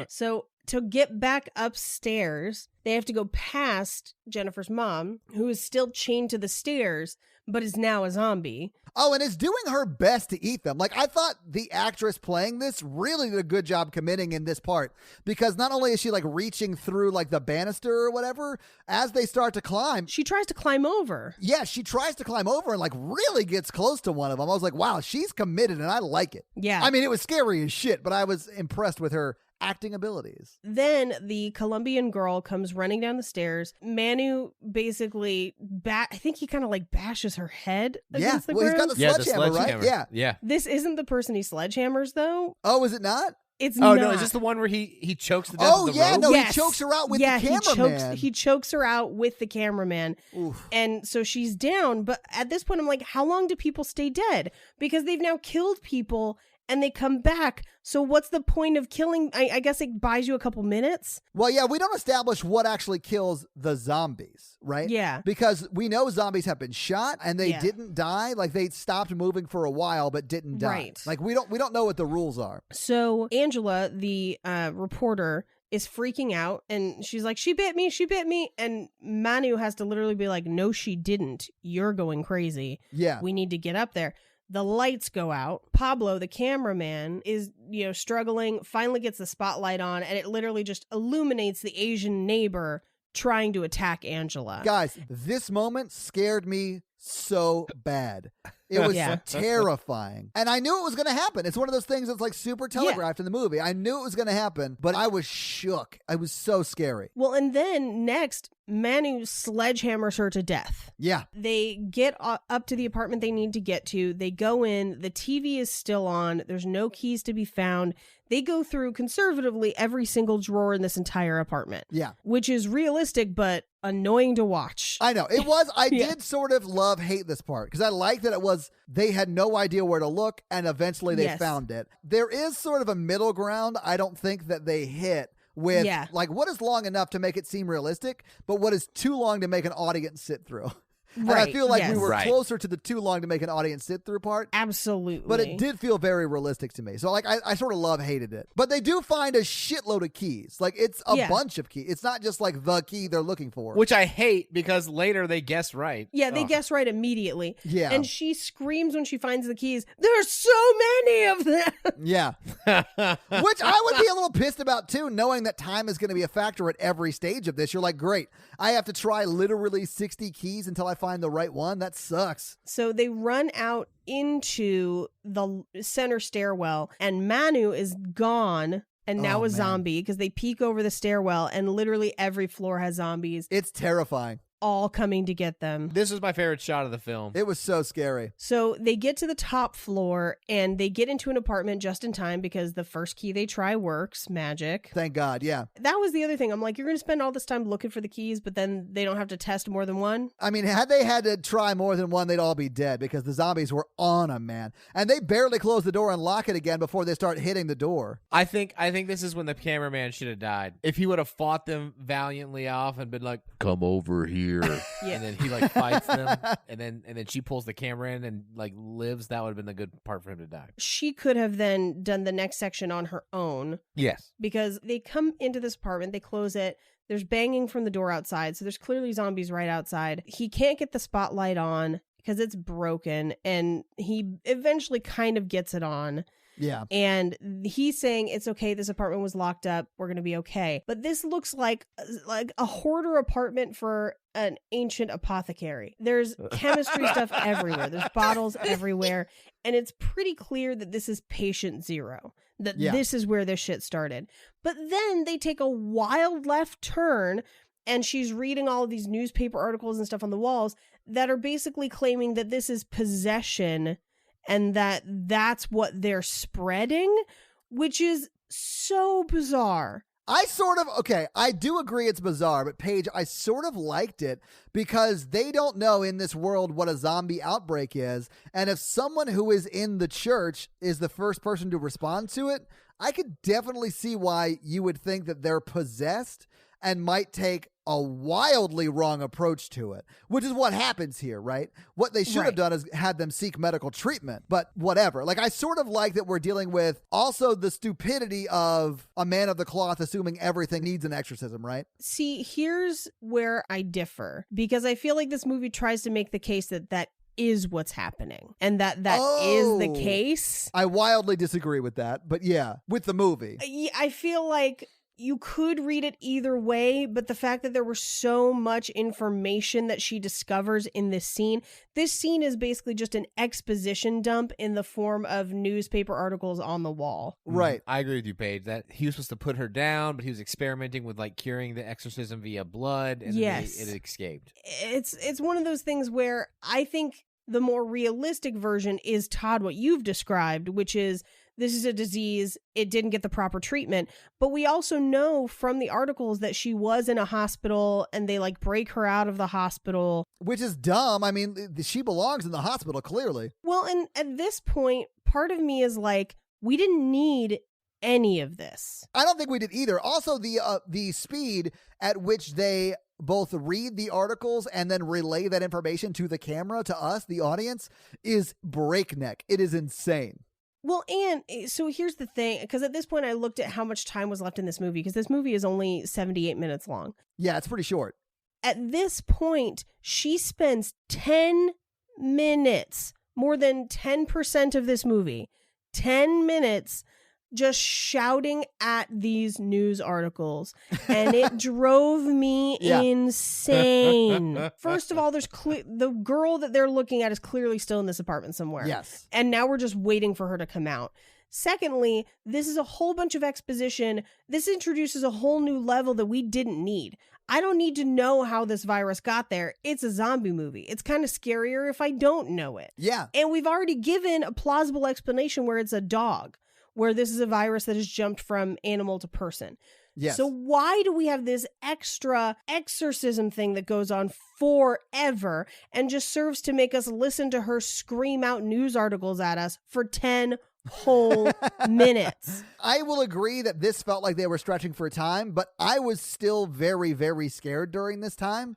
Speaker 3: So to get back upstairs, they have to go past Jennifer's mom, who is still chained to the stairs, but is now a zombie.
Speaker 2: Oh, and is doing her best to eat them. Like, I thought the actress playing this really did a good job committing in this part, because not only is she like reaching through like the banister or whatever, as they start to climb,
Speaker 3: she tries to climb over.
Speaker 2: Yeah, she tries to climb over and like really gets close to one of them. I was like, wow, she's committed and I like it.
Speaker 3: Yeah.
Speaker 2: I mean, it was scary as shit, but I was impressed with her acting abilities.
Speaker 3: Then the Colombian girl comes running down the stairs. Manu basically, I think he kind of like bashes her head against the ground.
Speaker 2: He's got the sledgehammer, right?
Speaker 1: Yeah.
Speaker 3: This isn't the person he sledgehammers, though.
Speaker 2: Oh, is it not?
Speaker 3: It's not.
Speaker 1: No, is this the one where he chokes to death with the rope?
Speaker 2: No, he chokes her out with the cameraman.
Speaker 3: He chokes her out with the cameraman.
Speaker 2: Oof.
Speaker 3: And so she's down. But at this point, I'm like, how long do people stay dead? Because they've now killed people and they come back. So what's the point of killing? I guess it buys you a couple minutes.
Speaker 2: Well, yeah, we don't establish what actually kills the zombies, right?
Speaker 3: Yeah.
Speaker 2: Because we know zombies have been shot and they didn't die. Like they stopped moving for a while but didn't die.
Speaker 3: Right.
Speaker 2: Like we don't know what the rules are.
Speaker 3: So Angela, the reporter, is freaking out and she's like, she bit me. And Manu has to literally be like, no, she didn't. You're going crazy.
Speaker 2: Yeah.
Speaker 3: We need to get up there. The lights go out. Pablo, the cameraman, is, struggling, finally gets the spotlight on, and it literally just illuminates the Asian neighbor trying to attack Angela.
Speaker 2: Guys, this moment scared me so bad. It was terrifying. And I knew it was going to happen. It's one of those things that's like super telegraphed in the movie. I knew it was going to happen, but I was shook. I was so scary.
Speaker 3: Well, and then next, Manu sledgehammers her to death.
Speaker 2: Yeah.
Speaker 3: They get up to the apartment they need to get to. They go in. The TV is still on. There's no keys to be found. They go through conservatively every single drawer in this entire apartment.
Speaker 2: Yeah.
Speaker 3: Which is realistic, but annoying to watch.
Speaker 2: I know. It was. I did sort of hate this part because I like that it was they had no idea where to look and eventually they found it. There is sort of a middle ground I don't think that they hit with like what is long enough to make it seem realistic, but what is too long to make an audience sit through. And I feel like we were closer to the too long to make an audience sit through part.
Speaker 3: Absolutely.
Speaker 2: But it did feel very realistic to me. So like I sort of hated it. But they do find a shitload of keys. Like it's a bunch of keys. It's not just like the key they're looking for.
Speaker 1: Which I hate because later they guess right.
Speaker 3: Yeah, they guess right immediately.
Speaker 2: Yeah.
Speaker 3: And she screams when she finds the keys, there's so many of them.
Speaker 2: Yeah. Which I would be a little pissed about too, knowing that time is going to be a factor at every stage of this. You're like, great, I have to try literally 60 keys until I find the right one. That sucks.
Speaker 3: So they run out into the center stairwell and Manu is gone and now a zombie because they peek over the stairwell and literally every floor has zombies.
Speaker 2: It's terrifying.
Speaker 3: All coming to get them.
Speaker 1: This was my favorite shot of the film.
Speaker 2: It was so scary.
Speaker 3: So they get to the top floor and they get into an apartment just in time because the first key they try works. Magic.
Speaker 2: Thank God, yeah.
Speaker 3: That was the other thing. I'm like, you're going to spend all this time looking for the keys, but then they don't have to test more than one?
Speaker 2: I mean, had they had to try more than one, they'd all be dead because the zombies were on them, man. And they barely close the door and lock it again before they start hitting the door.
Speaker 1: I think this is when the cameraman should have died. If he would have fought them valiantly off and been like, come over here. And then he like fights them and then she pulls the camera in and like lives, that would have been the good part for him to die.
Speaker 3: She could have then done the next section on her own.
Speaker 1: Yes.
Speaker 3: Because they come into this apartment, they close it, there's banging from the door outside, so there's clearly zombies right outside. He can't get the spotlight on because it's broken and he eventually kind of gets it on.
Speaker 2: Yeah.
Speaker 3: And he's saying, it's okay, this apartment was locked up, we're going to be okay. But this looks like a hoarder apartment for an ancient apothecary. There's chemistry stuff everywhere. There's bottles everywhere. And it's pretty clear that this is patient zero, that this is where this shit started. But then they take a wild left turn and she's reading all of these newspaper articles and stuff on the walls that are basically claiming that this is possession and that's what they're spreading, which is so bizarre.
Speaker 2: I do agree it's bizarre, but Paige, I sort of liked it because they don't know in this world what a zombie outbreak is. And if someone who is in the church is the first person to respond to it, I could definitely see why you would think that they're possessed and might take a wildly wrong approach to it, which is what happens here, right? What they should have done is had them seek medical treatment, but whatever. Like, I sort of like that we're dealing with also the stupidity of a man of the cloth assuming everything needs an exorcism, right?
Speaker 3: See, here's where I differ, because I feel like this movie tries to make the case that is what's happening and that is the case.
Speaker 2: I wildly disagree with that, but yeah, with the movie.
Speaker 3: I feel like you could read it either way, but the fact that there was so much information that she discovers in this scene is basically just an exposition dump in the form of newspaper articles on the wall.
Speaker 2: Right.
Speaker 1: I agree with you, Paige, that he was supposed to put her down, but he was experimenting with like curing the exorcism via blood, and it escaped.
Speaker 3: It's one of those things where I think the more realistic version is, Todd, what you've described, which is this is a disease, it didn't get the proper treatment. But we also know from the articles that she was in a hospital and they like break her out of the hospital.
Speaker 2: Which is dumb. I mean, she belongs in the hospital, clearly.
Speaker 3: Well, and at this point, part of me is like, we didn't need any of this.
Speaker 2: I don't think we did either. Also, the speed at which they both read the articles and then relay that information to the camera, to us, the audience, is breakneck. It is insane.
Speaker 3: Well, and so here's the thing, because at this point I looked at how much time was left in this movie, because this movie is only 78 minutes long.
Speaker 2: Yeah, it's pretty short.
Speaker 3: At this point, she spends 10 minutes, more than 10% of this movie, 10 minutes just shouting at these news articles, and it drove me insane. First of all, there's the girl that they're looking at is clearly still in this apartment somewhere.
Speaker 2: Yes.
Speaker 3: And now we're just waiting for her to come out. Secondly, this is a whole bunch of exposition. This introduces a whole new level that we didn't need. I don't need to know how this virus got there. It's a zombie movie. It's kind of scarier if I don't know it.
Speaker 2: Yeah.
Speaker 3: And we've already given a plausible explanation where it's a dog, where this is a virus that has jumped from animal to person.
Speaker 2: Yes.
Speaker 3: So why do we have this extra exorcism thing that goes on forever and just serves to make us listen to her scream out news articles at us for 10 whole minutes?
Speaker 2: I will agree that this felt like they were stretching for time, but I was still very, very scared during this time.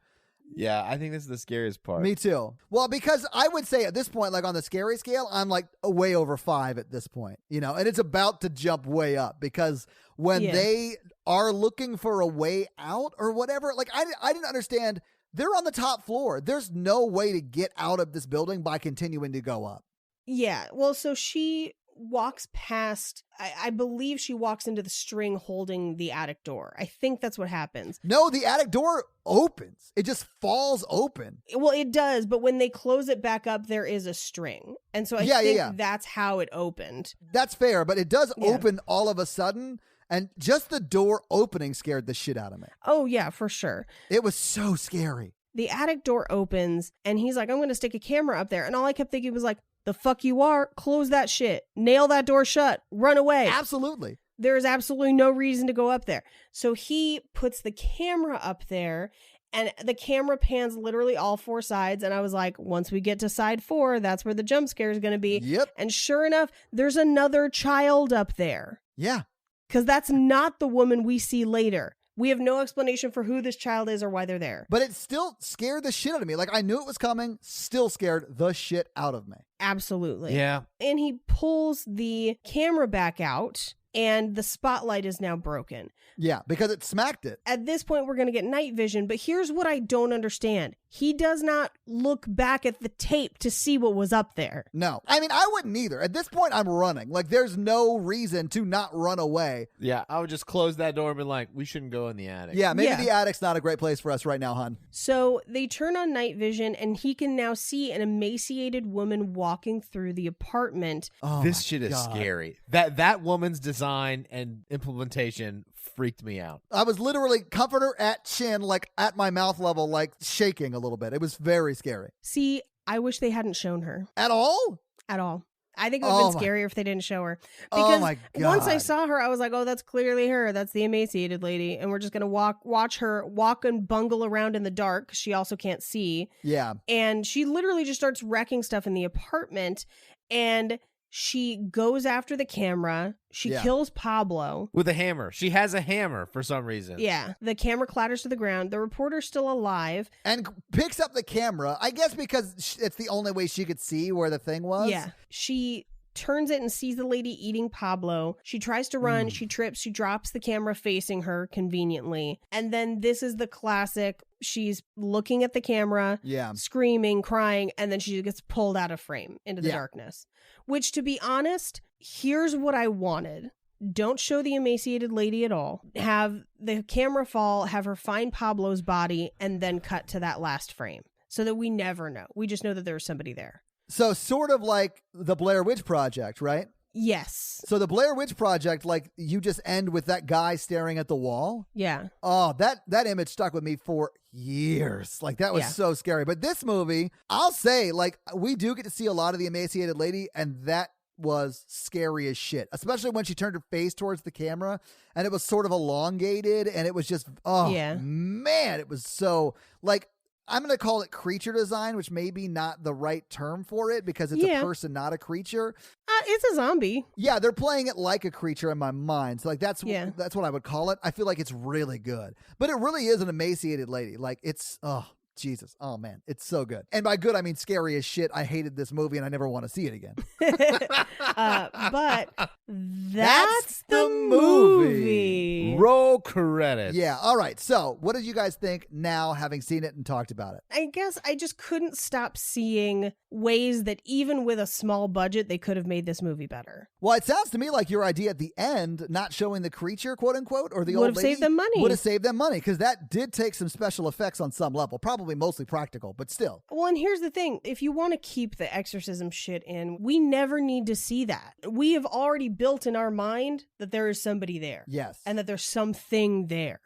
Speaker 1: Yeah, I think this is the scariest part.
Speaker 2: Me too. Well, because I would say at this point, like on the scary scale, I'm like way over 5 at this point, you know, and it's about to jump way up because when they are looking for a way out or whatever, like I didn't understand. They're on the top floor. There's no way to get out of this building by continuing to go up.
Speaker 3: Yeah. Well, so she walks past, I believe she walks into the string holding the attic door. I think that's what happens.
Speaker 2: No, the attic door opens. It just falls open.
Speaker 3: Well, it does, but when they close it back up, there is a string. And so I think that's how it opened.
Speaker 2: That's fair, but it does open all of a sudden, and just the door opening scared the shit out of me.
Speaker 3: Oh, yeah, for sure.
Speaker 2: It was so scary.
Speaker 3: The attic door opens, and he's like, I'm going to stick a camera up there. And all I kept thinking was like, the fuck you are, close that shit, nail that door shut, run away.
Speaker 2: Absolutely.
Speaker 3: There is absolutely no reason to go up there. So he puts the camera up there, and the camera pans literally all 4 sides. And I was like, once we get to side 4, that's where the jump scare is going to be.
Speaker 2: Yep.
Speaker 3: And sure enough, there's another child up there.
Speaker 2: Yeah.
Speaker 3: Because that's not the woman we see later. We have no explanation for who this child is or why they're there.
Speaker 2: But it still scared the shit out of me. Like, I knew it was coming, still scared the shit out of me.
Speaker 3: Absolutely.
Speaker 1: Yeah.
Speaker 3: And he pulls the camera back out, and the spotlight is now broken.
Speaker 2: Yeah, because it smacked it.
Speaker 3: At this point, we're going to get night vision, but here's what I don't understand. He does not look back at the tape to see what was up there.
Speaker 2: No. I mean, I wouldn't either. At this point, I'm running. Like, there's no reason to not run away.
Speaker 1: Yeah, I would just close that door and be like, we shouldn't go in the attic.
Speaker 2: Yeah, maybe the attic's not a great place for us right now, hon.
Speaker 3: So they turn on night vision, and he can now see an emaciated woman walking through the apartment.
Speaker 2: Oh,
Speaker 1: this shit is scary. That woman's design and implementation freaked me out.
Speaker 2: I was literally comforter at chin, like at my mouth level, like shaking a little bit. It was very scary.
Speaker 3: See, I wish they hadn't shown her.
Speaker 2: At all?
Speaker 3: At all. I think it would have been scarier if they didn't show her. Because
Speaker 2: oh my God.
Speaker 3: Once I saw her, I was like, oh, that's clearly her. That's the emaciated lady. And we're just going to watch her walk and bungle around in the dark. She also can't see.
Speaker 2: Yeah.
Speaker 3: And she literally just starts wrecking stuff in the apartment. And she goes after the camera. She kills Pablo.
Speaker 1: With a hammer. She has a hammer for some reason.
Speaker 3: Yeah. The camera clatters to the ground. The reporter's still alive.
Speaker 2: And picks up the camera, I guess because it's the only way she could see where the thing was.
Speaker 3: Yeah. She turns it and sees the lady eating Pablo. She tries to run. She trips. She drops the camera facing her conveniently. And then this is the classic. She's looking at the camera, screaming, crying, and then she gets pulled out of frame into the darkness. Which, to be honest, here's what I wanted. Don't show the emaciated lady at all. Have the camera fall, have her find Pablo's body, and then cut to that last frame so that we never know. We just know that there's somebody there. So
Speaker 2: sort of like the Blair Witch Project, right?
Speaker 3: Yes.
Speaker 2: So the Blair Witch Project, like you just end with that guy staring at the wall.
Speaker 3: Yeah.
Speaker 2: Oh, that image stuck with me for years. Like that was so scary. But this movie, I'll say, like we do get to see a lot of the emaciated lady, and that was scary as shit, especially when she turned her face towards the camera and it was sort of elongated, and it was just, man, it was so like, I'm going to call it creature design, which may be not the right term for it because it's a person, not a creature.
Speaker 3: It's a zombie.
Speaker 2: Yeah, they're playing it like a creature in my mind. So like that's what I would call it. I feel like it's really good. But it really is an emaciated lady. Like it's, Jesus. Oh, man. It's so good. And by good, I mean scary as shit. I hated this movie and I never want to see it again.
Speaker 3: But that's the movie.
Speaker 5: Roll
Speaker 1: Roll credits.
Speaker 2: Yeah. All right. So what did you guys think now, having seen it and talked about it?
Speaker 3: I guess I just couldn't stop seeing ways that even with a small budget, they could have made this movie better.
Speaker 2: Well, it sounds to me like your idea at the end, not showing the creature, quote unquote, or the
Speaker 3: Would
Speaker 2: old
Speaker 3: have
Speaker 2: lady,
Speaker 3: saved them money.
Speaker 2: would have saved them money, because that did take some special effects on some level, probably mostly practical, but still.
Speaker 3: Well, and here's the thing. If you want to keep the exorcism shit in, we never need to see that. We have already built in our mind that there is somebody there.
Speaker 2: Yes.
Speaker 3: And that there's something there.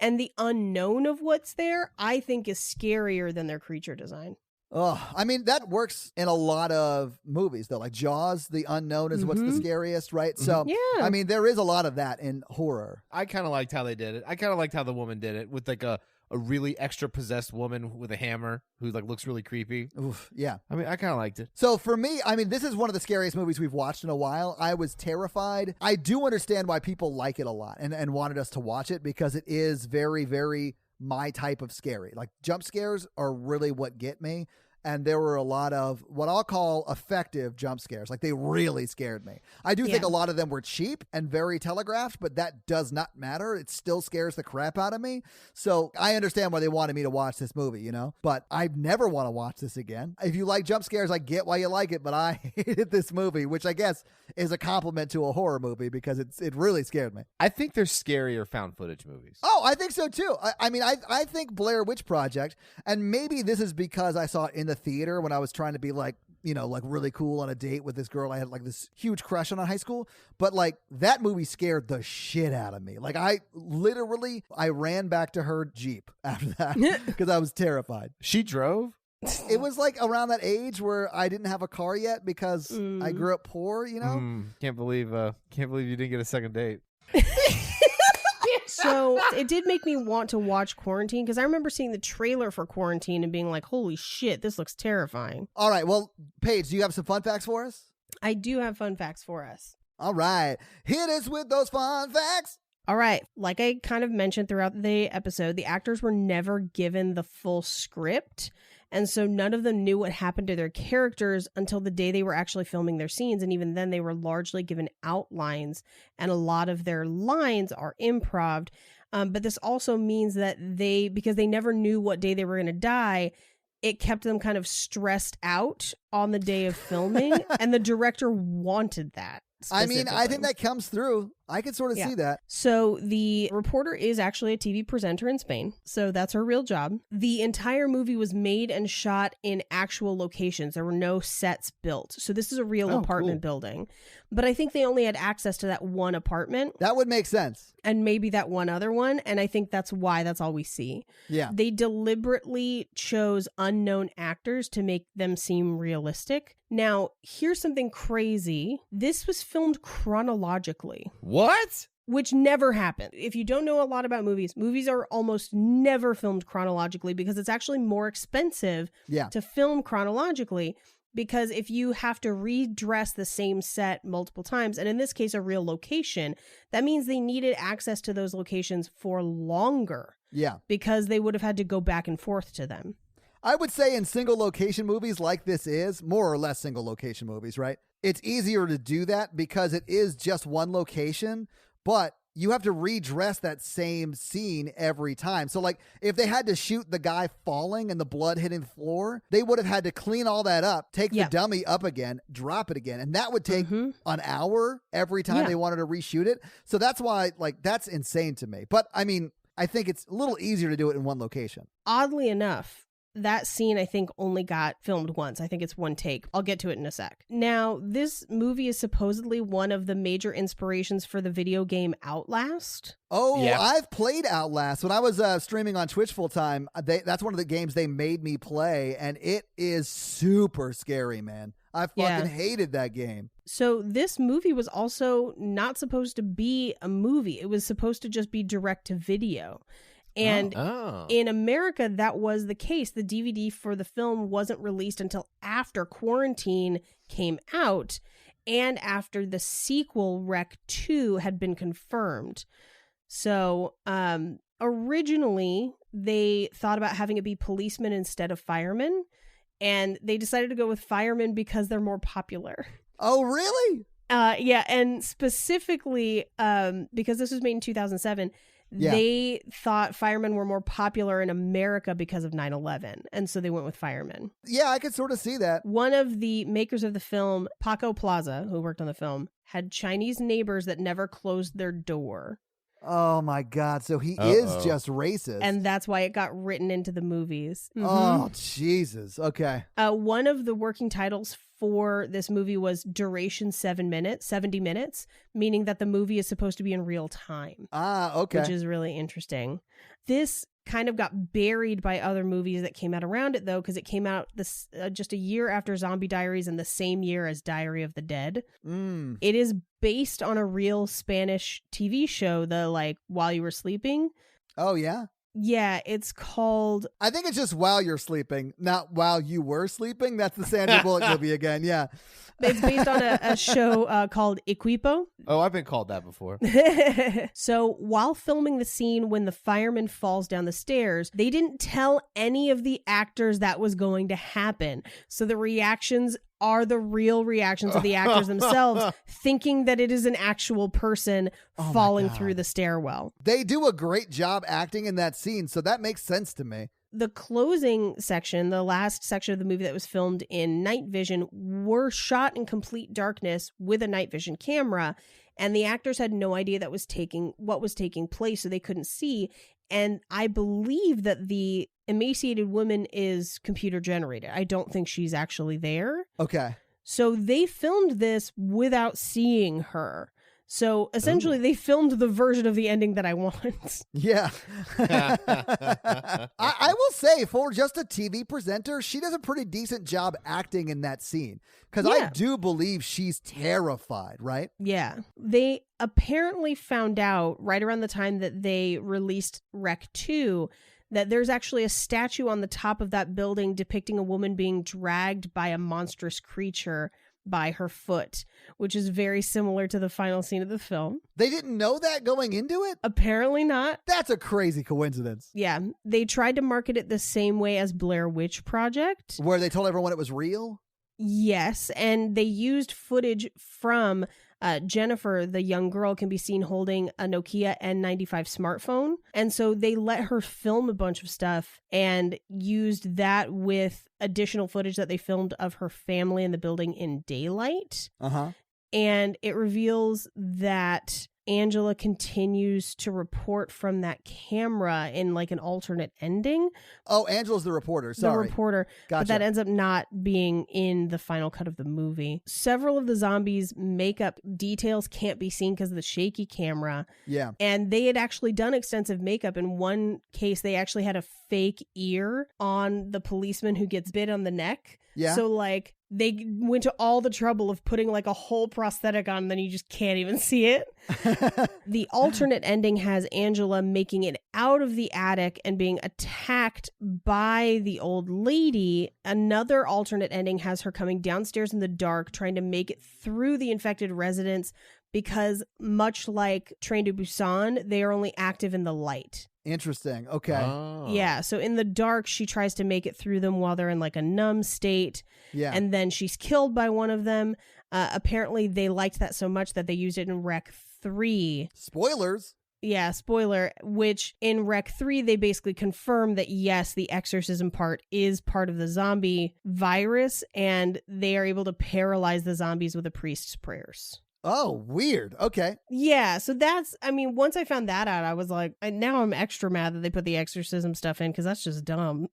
Speaker 3: And the unknown of what's there, I think, is scarier than their creature design.
Speaker 2: Oh, I mean, that works in a lot of movies, though. Like Jaws, the unknown is what's the scariest, right? So,
Speaker 3: Yeah.
Speaker 2: I mean, there is a lot of that in horror.
Speaker 1: I kind of liked how they did it. I kind of liked how the woman did it with like a really extra possessed woman with a hammer who like looks really creepy.
Speaker 2: Oof, yeah.
Speaker 1: I mean, I kind of liked it.
Speaker 2: So for me, I mean, this is one of the scariest movies we've watched in a while. I was terrified. I do understand why people like it a lot and wanted us to watch it, because it is very, very my type of scary. Like jump scares are really what get me. And there were a lot of what I'll call effective jump scares. Like they really scared me. I do think a lot of them were cheap and very telegraphed, but that does not matter. It still scares the crap out of me. So I understand why they wanted me to watch this movie, you know, but I never want to watch this again. If you like jump scares, I get why you like it, but I hated this movie, which I guess is a compliment to a horror movie, because it really scared me.
Speaker 1: I think there's scarier found footage movies.
Speaker 2: Oh, I think so too. I mean, I think Blair Witch Project, and maybe this is because I saw it in the theater when I was trying to be like, you know, like really cool on a date with this girl I had like this huge crush on in high school. But like that movie scared the shit out of me. Like I ran back to her Jeep after that because I was terrified.
Speaker 1: She drove?
Speaker 2: It was like around that age where I didn't have a car yet because I grew up poor, you know?
Speaker 1: Can't believe you didn't get a second date.
Speaker 3: So it did make me want to watch Quarantine, because I remember seeing the trailer for Quarantine and being like, holy shit, this looks terrifying.
Speaker 2: All right. Well, Paige, do you have some fun facts for us?
Speaker 3: I do have fun facts for us.
Speaker 2: All right. Hit us with those fun facts.
Speaker 3: All right. Like I kind of mentioned throughout the episode, the actors were never given the full script. And so none of them knew what happened to their characters until the day they were actually filming their scenes. And even then, they were largely given outlines. And a lot of their lines are improv. But this also means that because they never knew what day they were going to die, it kept them kind of stressed out on the day of filming. And the director wanted that.
Speaker 2: I mean, I think that comes through. I can sort of see that.
Speaker 3: So the reporter is actually a TV presenter in Spain. So that's her real job. The entire movie was made and shot in actual locations. There were no sets built. So this is a real apartment building. But I think they only had access to that one apartment.
Speaker 2: That would make sense.
Speaker 3: And maybe that one other one. And I think that's why that's all we see.
Speaker 2: Yeah.
Speaker 3: They deliberately chose unknown actors to make them seem realistic. Now, here's something crazy. This was filmed chronologically.
Speaker 1: What?
Speaker 3: Which never happened. If you don't know a lot about movies are almost never filmed chronologically, because it's actually more expensive to film chronologically. Because if you have to redress the same set multiple times, and in this case, a real location, that means they needed access to those locations for longer.
Speaker 2: Yeah.
Speaker 3: Because they would have had to go back and forth to them.
Speaker 2: I would say in single location movies like this is, more or less single location movies, right? It's easier to do that because it is just one location, but you have to redress that same scene every time. So like if they had to shoot the guy falling and the blood hitting the floor, they would have had to clean all that up, take the dummy up again, drop it again. And that would take an hour every time they wanted to reshoot it. So that's why, like, that's insane to me. But I mean, I think it's a little easier to do it in one location.
Speaker 3: Oddly enough, that scene, I think, only got filmed once. I think it's one take. I'll get to it in a sec. Now, this movie is supposedly one of the major inspirations for the video game Outlast.
Speaker 2: Oh, yeah. I've played Outlast. When I was streaming on Twitch full time, that's one of the games they made me play, and it is super scary, man. I fucking hated that game.
Speaker 3: So this movie was also not supposed to be a movie. It was supposed to just be direct to video. And in America, that was the case. The DVD for the film wasn't released until after Quarantine came out and after the sequel, Rec 2, had been confirmed. So originally, they thought about having it be policemen instead of firemen. And they decided to go with firemen because they're more popular.
Speaker 2: Oh, really?
Speaker 3: Yeah. And specifically, because this was made in 2007,
Speaker 2: Yeah.
Speaker 3: They thought firemen were more popular in America because of 9/11, and so they went with firemen.
Speaker 2: Yeah, I could sort of see that.
Speaker 3: One of the makers of the film, Paco Plaza, who worked on the film, had Chinese neighbors that never closed their door.
Speaker 2: Oh my God. So he is just racist.
Speaker 3: And that's why it got written into the movies.
Speaker 2: Oh, Jesus. Okay.
Speaker 3: One of the working titles for this movie was duration 70 minutes, meaning that the movie is supposed to be in real time.
Speaker 2: Okay.
Speaker 3: Which is really interesting. This kind of got buried by other movies that came out around it, though, because it came out just a year after Zombie Diaries and the same year as Diary of the Dead. It is based on a real Spanish TV show, While You Were Sleeping.
Speaker 2: Oh, yeah?
Speaker 3: Yeah, it's called...
Speaker 2: I think it's just While You're Sleeping, not While You Were Sleeping. That's the Sandra Bullock movie again, yeah.
Speaker 3: It's based on a show called Equipo.
Speaker 1: Oh, I've been called that before.
Speaker 3: So while filming the scene when the fireman falls down the stairs, they didn't tell any of the actors that was going to happen. So the reactions are the real reactions of the actors themselves, thinking that it is an actual person falling through the stairwell.
Speaker 2: They do a great job acting in that scene, so that makes sense to me.
Speaker 3: The closing section, the last section of the movie that was filmed in night vision, were shot in complete darkness with a night vision camera, and the actors had no idea what was taking place, so they couldn't see. And I believe that the emaciated woman is computer generated. I don't think she's actually there.
Speaker 2: Okay.
Speaker 3: So they filmed this without seeing her. So essentially, they filmed the version of the ending that I want.
Speaker 2: Yeah. I will say, for just a TV presenter, she does a pretty decent job acting in that scene. Because I do believe she's terrified, right?
Speaker 3: Yeah. They apparently found out right around the time that they released Rec 2 that there's actually a statue on the top of that building depicting a woman being dragged by a monstrous creature by her foot, which is very similar to the final scene of the film.
Speaker 2: They didn't know that going into it?
Speaker 3: Apparently not.
Speaker 2: That's a crazy coincidence.
Speaker 3: Yeah. They tried to market it the same way as Blair Witch Project.
Speaker 2: Where they told everyone it was real?
Speaker 3: Yes, and they used footage from Jennifer, the young girl, can be seen holding a Nokia N95 smartphone. And so they let her film a bunch of stuff and used that with additional footage that they filmed of her family in the building in daylight. And it reveals that Angela continues to report from that camera in like an alternate ending.
Speaker 2: Oh, Angela's the reporter. Sorry.
Speaker 3: The reporter.
Speaker 2: Gotcha.
Speaker 3: But that ends up not being in the final cut of the movie. Several of the zombies' makeup details can't be seen because of the shaky camera.
Speaker 2: Yeah.
Speaker 3: And they had actually done extensive makeup. In one case, they actually had a fake ear on the policeman who gets bit on the neck.
Speaker 2: Yeah.
Speaker 3: So like they went to all the trouble of putting like a whole prosthetic on, and then you just can't even see it. The alternate ending has Angela making it out of the attic and being attacked by the old lady. Another alternate ending has her coming downstairs in the dark, trying to make it through the infected residents, because much like Train to Busan, they are only active in the light.
Speaker 2: Interesting. Okay.
Speaker 1: Oh.
Speaker 3: Yeah. So in the dark, she tries to make it through them while they're in like a numb state.
Speaker 2: Yeah.
Speaker 3: And then she's killed by one of them. Apparently, they liked that so much that they used it in Rec 3.
Speaker 2: Spoilers.
Speaker 3: Yeah, spoiler, which in Rec 3, they basically confirm that, yes, the exorcism part is part of the zombie virus, and they are able to paralyze the zombies with a priest's prayers.
Speaker 2: Oh, weird. Okay.
Speaker 3: Yeah, so that's, I mean, once I found that out, I was like, now I'm extra mad that they put the exorcism stuff in, because that's just dumb.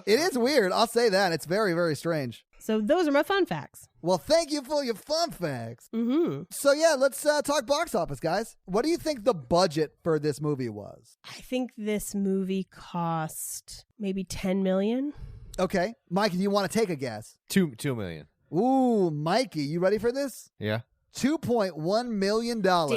Speaker 2: It is weird. I'll say that. It's very, very strange.
Speaker 3: So those are my fun facts.
Speaker 2: Well, thank you for your fun facts.
Speaker 3: Mm-hmm.
Speaker 2: So yeah, let's talk box office, guys. What do you think the budget for this movie was?
Speaker 3: I think this movie cost maybe $10 million.
Speaker 2: Okay. Mikey, do you want to take a guess?
Speaker 1: $2 million.
Speaker 2: Ooh, Mikey, you ready for this?
Speaker 1: Yeah.
Speaker 2: $2.1 million.
Speaker 3: Damn.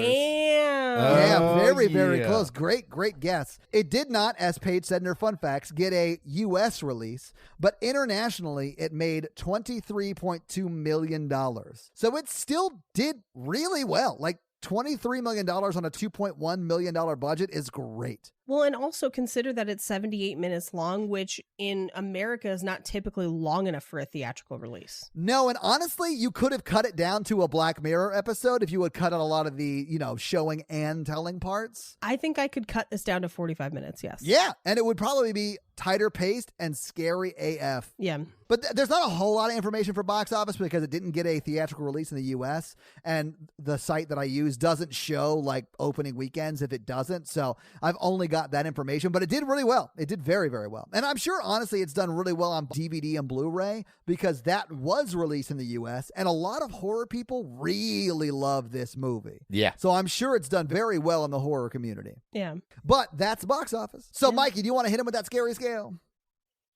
Speaker 2: Yeah, very, very
Speaker 1: yeah.
Speaker 2: close. Great guess. It did not, as Paige said in her fun facts, get a U.S. release, but internationally it made $23.2 million. So it still did really well. Like $23 million on a $2.1 million budget is great.
Speaker 3: Well, and also consider that it's 78 minutes long, which in America is not typically long enough for a theatrical release.
Speaker 2: No, and honestly, you could have cut it down to a Black Mirror episode if you would cut out a lot of the, showing and telling parts.
Speaker 3: I think I could cut this down to 45 minutes, yes.
Speaker 2: Yeah, and it would probably be tighter paced and scary AF.
Speaker 3: Yeah.
Speaker 2: But there's not a whole lot of information for box office because it didn't get a theatrical release in the U.S. And the site that I use doesn't show like opening weekends if it doesn't. So I've only got that information, but it did really well. It did very, very well. And I'm sure, honestly, it's done really well on DVD and Blu-ray because that was released in the U.S. And a lot of horror people really love this movie.
Speaker 1: Yeah.
Speaker 2: So I'm sure it's done very well in the horror community.
Speaker 3: Yeah.
Speaker 2: But that's box office. So, Mikey, do you want to hit him with that scary scale?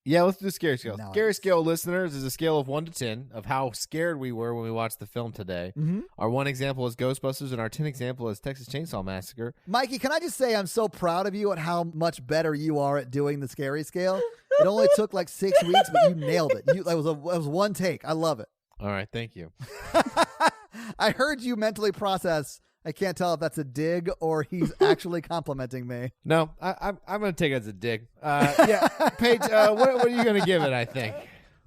Speaker 1: Yeah, let's do scary scale.
Speaker 2: Nice.
Speaker 1: Scary scale, listeners, is a scale of 1 to 10 of how scared we were when we watched the film today.
Speaker 2: Mm-hmm.
Speaker 1: Our 1 example is Ghostbusters, and our 10 example is Texas Chainsaw Massacre.
Speaker 2: Mikey, can I just say I'm so proud of you at how much better you are at doing the scary scale. It only took like 6 weeks, but you nailed it. It was one take. I love it.
Speaker 1: All right, thank you.
Speaker 2: I heard you mentally process. I can't tell if that's a dig or he's actually complimenting me.
Speaker 1: No, I'm going to take it as a dig. Yeah, Paige, what are you going to give it, I think?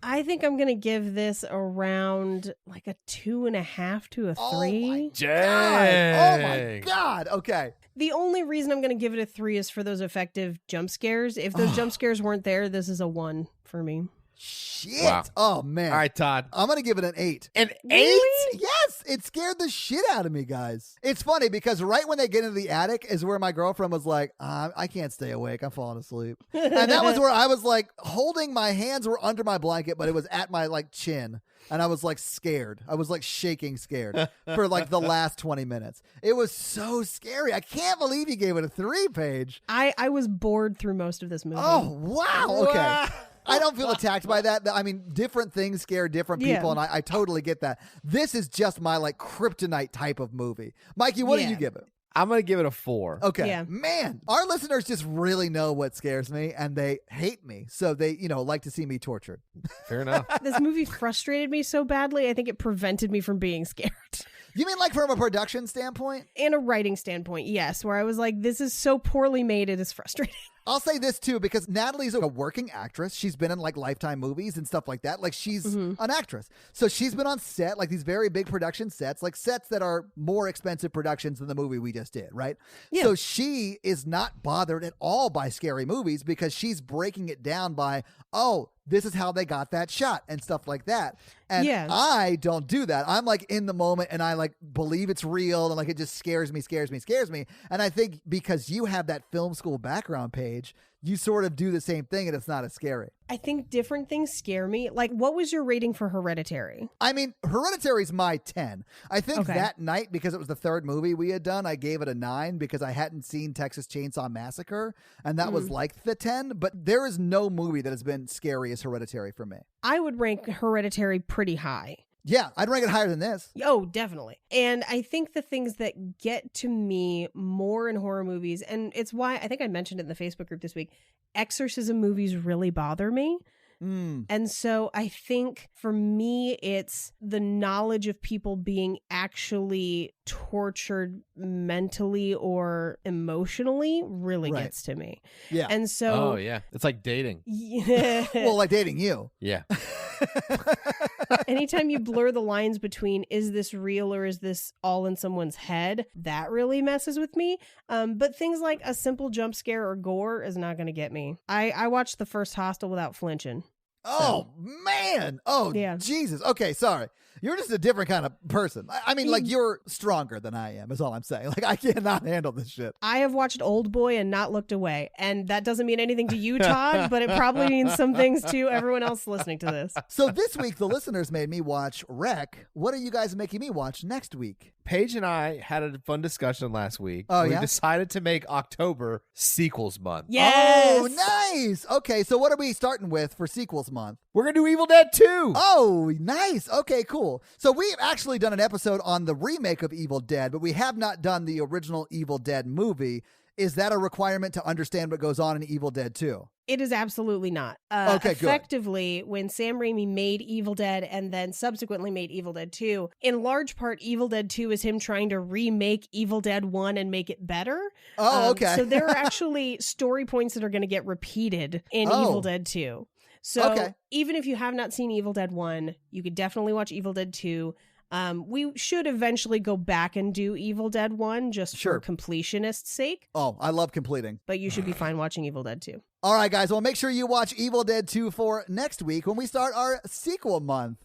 Speaker 3: I think I'm going to give this around like a 2.5 to a 3.
Speaker 2: Oh my God. Okay.
Speaker 3: The only reason I'm going to give it a 3 is for those effective jump scares. If those jump scares weren't there, this is a 1 for me.
Speaker 2: Shit.
Speaker 1: Wow.
Speaker 2: Oh, man.
Speaker 1: All right, Todd.
Speaker 2: I'm going to give it an 8.
Speaker 1: An 8?
Speaker 3: Really?
Speaker 2: Yes. It scared the shit out of me, guys. It's funny because right when they get into the attic is where my girlfriend was like, I can't stay awake. I'm falling asleep. And that was where I was like holding my hands were under my blanket, but it was at my like chin. And I was like scared. I was like shaking scared for like the last 20 minutes. It was so scary. I can't believe you gave it a 3, Paige.
Speaker 3: I was bored through most of this movie.
Speaker 2: Oh, wow. Okay. I don't feel attacked by that. I mean, different things scare different people, and I totally get that. This is just my like kryptonite type of movie. Mikey, what do you give it?
Speaker 1: I'm going to give it a 4.
Speaker 2: Okay.
Speaker 3: Yeah.
Speaker 2: Man, our listeners just really know what scares me, and they hate me. So they, like to see me tortured.
Speaker 1: Fair enough.
Speaker 3: This movie frustrated me so badly, I think it prevented me from being scared.
Speaker 2: You mean like from a production standpoint?
Speaker 3: And a writing standpoint, yes, where I was like, this is so poorly made, it is frustrating.
Speaker 2: I'll say this too, because Natalie's a working actress. She's been in like Lifetime movies and stuff like that. Like she's an actress. So she's been on set, like these very big production sets, like sets that are more expensive productions than the movie we just did, right? Yeah. So she is not bothered at all by scary movies because she's breaking it down by, this is how they got that shot and stuff like that. And I don't do that. I'm like in the moment and I like believe it's real and like it just scares me. And I think because you have that film school background, Paige, you sort of do the same thing and it's not as scary.
Speaker 3: I think different things scare me. Like, what was your rating for Hereditary?
Speaker 2: I mean, Hereditary's my 10. I think that night, because it was the third movie we had done, I gave it a 9 because I hadn't seen Texas Chainsaw Massacre, and that was like the 10. But there is no movie that has been scary as Hereditary for me.
Speaker 3: I would rank Hereditary pretty high.
Speaker 2: Yeah, I'd rank it higher than this.
Speaker 3: Oh, definitely. And I think the things that get to me more in horror movies, and it's why I think I mentioned it in the Facebook group this week, exorcism movies really bother me. And so I think for me, it's the knowledge of people being actually tortured mentally or emotionally really gets to me.
Speaker 2: Yeah.
Speaker 3: And so...
Speaker 1: Oh, yeah. It's like dating.
Speaker 3: Yeah.
Speaker 2: Well, like dating you.
Speaker 1: Yeah.
Speaker 3: Anytime you blur the lines between is this real or is this all in someone's head, that really messes with me. But things like a simple jump scare or gore is not going to get me. I watched the first Hostel without flinching.
Speaker 2: Oh, man. Oh,
Speaker 3: yeah.
Speaker 2: Jesus. Okay, sorry. You're just a different kind of person. I mean, like, you're stronger than I am, is all I'm saying. Like, I cannot handle this shit.
Speaker 3: I have watched Old Boy and not looked away. And that doesn't mean anything to you, Todd, but it probably means some things to everyone else listening to this.
Speaker 2: So this week, the listeners made me watch Wreck. What are you guys making me watch next week?
Speaker 1: Paige and I had a fun discussion last week.
Speaker 2: Oh,
Speaker 1: we
Speaker 2: yeah?
Speaker 1: decided to make October sequels month.
Speaker 3: Yes!
Speaker 2: Oh, nice. Okay, so what are we starting with for sequels month?
Speaker 1: We're going to do Evil Dead 2.
Speaker 2: Oh, nice. Okay, cool. So we've actually done an episode on the remake of Evil Dead, but we have not done the original Evil Dead movie. Is that a requirement to understand what goes on in Evil Dead 2?
Speaker 3: It is absolutely not.
Speaker 2: Okay, good.
Speaker 3: Effectively, when Sam Raimi made Evil Dead and then subsequently made Evil Dead 2, in large part, Evil Dead 2 is him trying to remake Evil Dead 1 and make it better.
Speaker 2: Oh, okay.
Speaker 3: So there are actually story points that are going to get repeated in Evil Dead 2. So even if you have not seen Evil Dead 1, you could definitely watch Evil Dead 2. We should eventually go back and do Evil Dead 1 just for completionist's sake.
Speaker 2: Oh, I love completing.
Speaker 3: But you should be fine watching Evil Dead 2.
Speaker 2: All right, guys. Well, make sure you watch Evil Dead 2 for next week when we start our sequel month.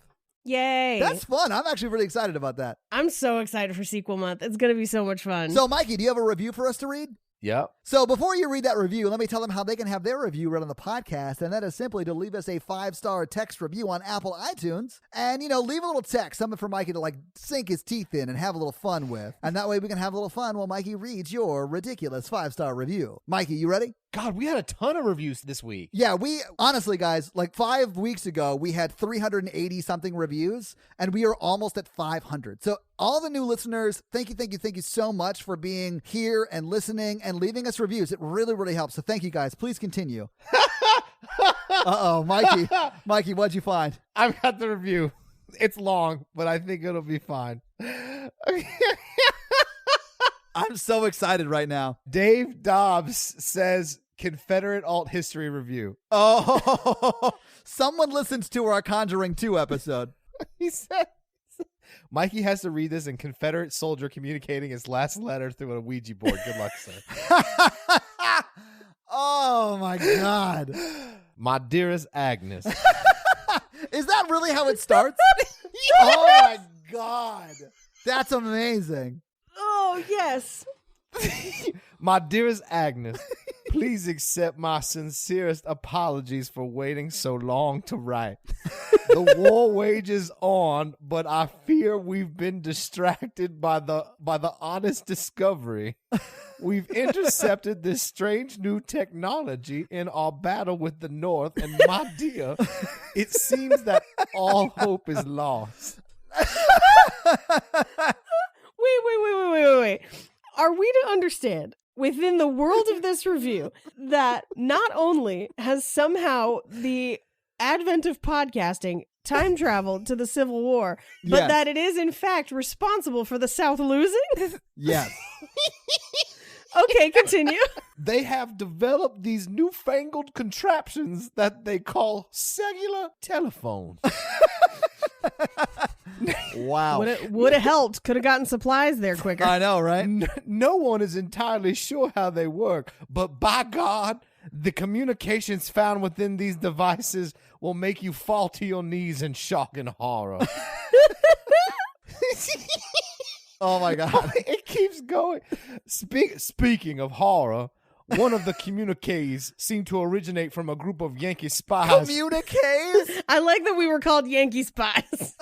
Speaker 3: Yay.
Speaker 2: That's fun. I'm actually really excited about that.
Speaker 3: I'm so excited for sequel month. It's going to be so much fun.
Speaker 2: So, Mikey, do you have a review for us to read?
Speaker 1: Yep.
Speaker 2: So before you read that review, let me tell them how they can have their review read on the podcast, and that is simply to leave us a 5-star text review on Apple iTunes, and, leave a little text, something for Mikey to, sink his teeth in and have a little fun with. And that way we can have a little fun while Mikey reads your ridiculous 5-star review. Mikey, you ready?
Speaker 1: God, we had a ton of reviews this week.
Speaker 2: Yeah, honestly, guys, 5 weeks ago, we had 380-something reviews, and we are almost at 500. So all the new listeners, thank you so much for being here and listening and leaving us reviews. It really, really helps. So thank you, guys. Please continue. Uh-oh, Mikey, what'd you find?
Speaker 1: I've got the review. It's long, but I think it'll be fine.
Speaker 2: I'm so excited right now.
Speaker 1: Dave Dobbs says Confederate alt history review.
Speaker 2: Oh, someone listens to our Conjuring 2 episode.
Speaker 1: He said Mikey has to read this in Confederate soldier communicating his last letter through a Ouija board. Good luck, sir.
Speaker 2: Oh, my God.
Speaker 1: My dearest Agnes.
Speaker 2: Is that really how it starts?
Speaker 1: Yes!
Speaker 2: Oh, my God. That's amazing.
Speaker 3: Oh, yes.
Speaker 1: My dearest Agnes, please accept my sincerest apologies for waiting so long to write. The war wages on, but I fear we've been distracted by the honest discovery. We've intercepted this strange new technology in our battle with the North, and my dear, it seems that all hope is lost.
Speaker 3: Wait. Are we to understand within the world of this review that not only has somehow the advent of podcasting time traveled to the Civil War, but that it is in fact responsible for the South losing?
Speaker 2: Yes.
Speaker 3: Okay, continue.
Speaker 1: They have developed these newfangled contraptions that they call cellular telephones.
Speaker 2: Wow.
Speaker 3: Would have helped. Could have gotten supplies there quicker.
Speaker 2: I know, right?
Speaker 1: No one is entirely sure how they work, but by God, the communications found within these devices will make you fall to your knees in shock and horror.
Speaker 2: Oh, my God.
Speaker 1: It keeps going. Speaking of horror, one of the communiques seemed to originate from a group of Yankee spies.
Speaker 2: Communiques?
Speaker 3: I like that we were called Yankee spies.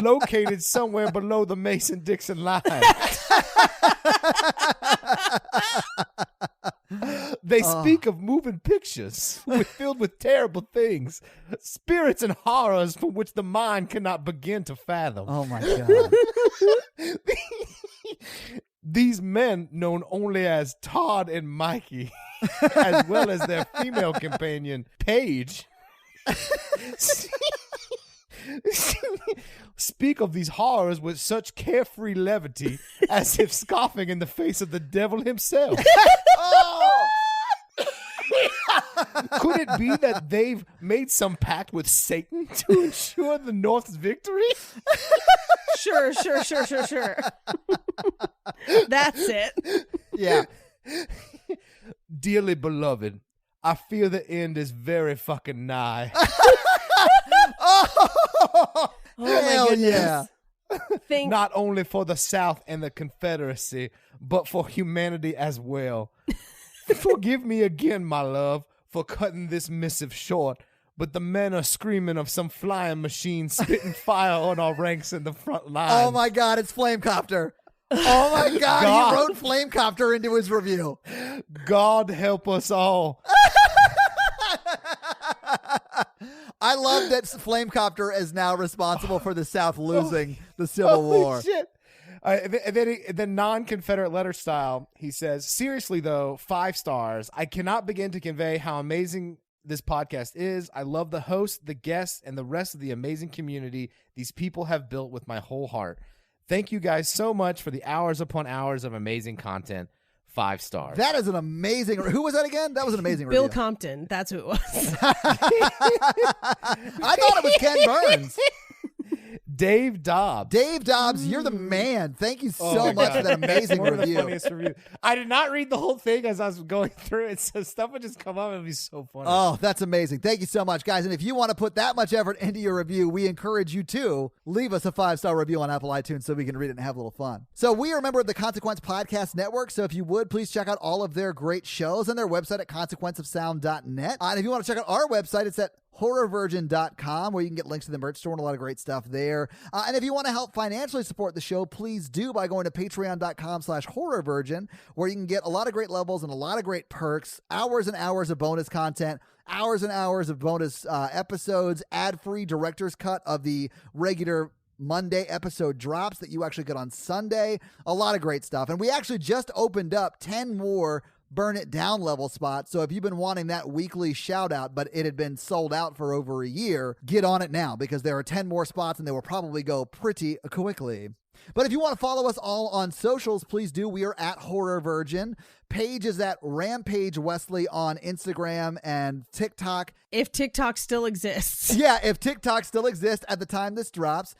Speaker 1: Located somewhere below the Mason-Dixon line. They speak of moving pictures filled with terrible things, spirits and horrors from which the mind cannot begin to fathom.
Speaker 2: Oh, my God.
Speaker 1: These men, known only as Todd and Mikey, as well as their female companion, Paige, speak of these horrors with such carefree levity as if scoffing in the face of the devil himself. Oh! Could it be that they've made some pact with Satan to ensure the North's victory?
Speaker 3: Sure. That's it.
Speaker 2: Yeah.
Speaker 1: Dearly beloved, I fear the end is very fucking nigh.
Speaker 2: Oh,
Speaker 3: my goodness.
Speaker 2: Yeah.
Speaker 1: Not only for the South and the Confederacy, but for humanity as well. Forgive me again, my love, for cutting this missive short, but the men are screaming of some flying machine spitting fire on our ranks in the front line.
Speaker 2: Oh, my God, it's Flamecopter. Oh, my God, he wrote Flamecopter into his review.
Speaker 1: God help us all.
Speaker 2: I love that Flamecopter is now responsible for the South losing the Civil War.
Speaker 1: Shit. And then the non-Confederate letter style, he says, seriously, though, 5 stars. I cannot begin to convey how amazing this podcast is. I love the host, the guests, and the rest of the amazing community these people have built with my whole heart. Thank you guys so much for the hours upon hours of amazing content. 5 stars.
Speaker 2: That is an amazing. Who was that again? That was an amazing
Speaker 3: Bill
Speaker 2: review.
Speaker 3: Compton. That's who it was.
Speaker 2: I thought it was Ken Burns.
Speaker 1: Dave Dobbs.
Speaker 2: Dave Dobbs, you're the man. Thank you so much for that amazing
Speaker 1: One of the
Speaker 2: review.
Speaker 1: funniest review. I did not read the whole thing as I was going through it, so stuff would just come up and it'd be so funny.
Speaker 2: Oh, that's amazing. Thank you so much, guys. And if you want to put that much effort into your review, we encourage you to leave us a 5-star review on Apple iTunes so we can read it and have a little fun. So we are a member of the Consequence Podcast Network, so if you would, please check out all of their great shows and their website at consequenceofsound.net. And if you want to check out our website, it's at horrorvirgin.com, where you can get links to the merch store and a lot of great stuff there. And if you want to help financially support the show, please do by going to patreon.com/horrorvirgin, where you can get a lot of great levels and a lot of great perks, hours and hours of bonus content, hours and hours of bonus episodes, ad-free director's cut of the regular Monday episode drops that you actually get on Sunday. A lot of great stuff. And we actually just opened up 10 more Burn It Down level spots. So if you've been wanting that weekly shout out, but it had been sold out for over a year, get on it now, because there are 10 more spots and they will probably go pretty quickly. But if you want to follow us all on socials, please do. We are at Horror Virgin. Paige is at Rampage Wesley on Instagram and TikTok.
Speaker 3: If TikTok still exists.
Speaker 2: Yeah, if TikTok still exists at the time this drops.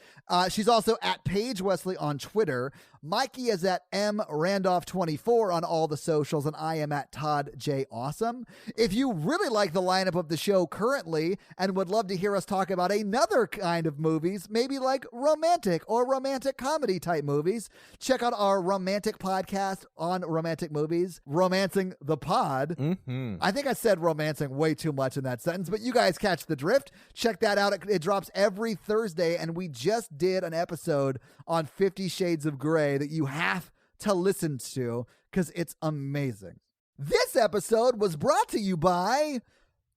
Speaker 2: She's also at Paige Wesley on Twitter. Mikey is at mrandolph24 on all the socials, and I am at Todd J. Awesome. If you really like the lineup of the show currently and would love to hear us talk about another kind of movies, maybe like romantic or romantic comedy type movies, check out our romantic podcast on romantic movies, Romancing the Pod.
Speaker 1: Mm-hmm.
Speaker 2: I think I said romancing way too much in that sentence, but you guys catch the drift. Check that out. It drops every Thursday, and we just did an episode on 50 Shades of Grey that you have to listen to because it's amazing. This episode was brought to you by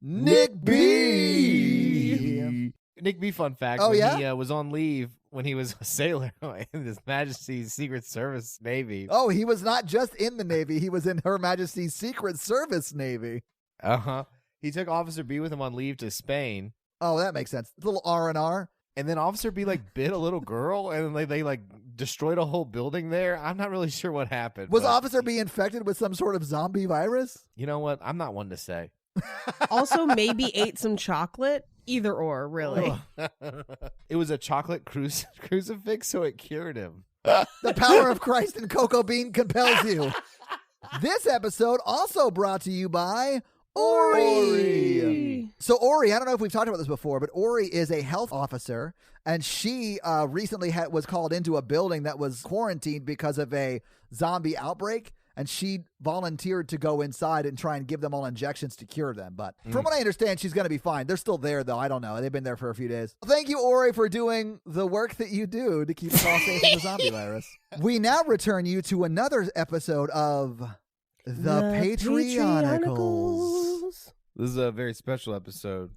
Speaker 2: Nick B.
Speaker 1: Nick B, fun fact.
Speaker 2: Oh,
Speaker 1: when
Speaker 2: yeah?
Speaker 1: He was on leave when he was a sailor in His Majesty's Secret Service Navy.
Speaker 2: Oh, he was not just in the Navy. He was in Her Majesty's Secret Service Navy.
Speaker 1: Uh-huh. He took Officer B with him on leave to Spain.
Speaker 2: Oh, that makes sense. A little R&R.
Speaker 1: And then Officer B bit a little girl, and they destroyed a whole building there. I'm not really sure what happened.
Speaker 2: Was
Speaker 1: but
Speaker 2: Officer B infected with some sort of zombie virus?
Speaker 1: You know what? I'm not one to say.
Speaker 3: Also, maybe ate some chocolate. Either or, really.
Speaker 1: It was a chocolate crucifix, so it cured him.
Speaker 2: The power of Christ and cocoa bean compels you. This episode also brought to you by Ori. So Ori, I don't know if we've talked about this before, but Ori is a health officer, and she recently was called into a building that was quarantined because of a zombie outbreak, and she volunteered to go inside and try and give them all injections to cure them. But from what I understand, she's going to be fine. They're still there, though. I don't know. They've been there for a few days. Thank you, Ori, for doing the work that you do to keep us all safe from the zombie virus. We now return you to another episode of The Patreonicals.
Speaker 1: This is a very special episode.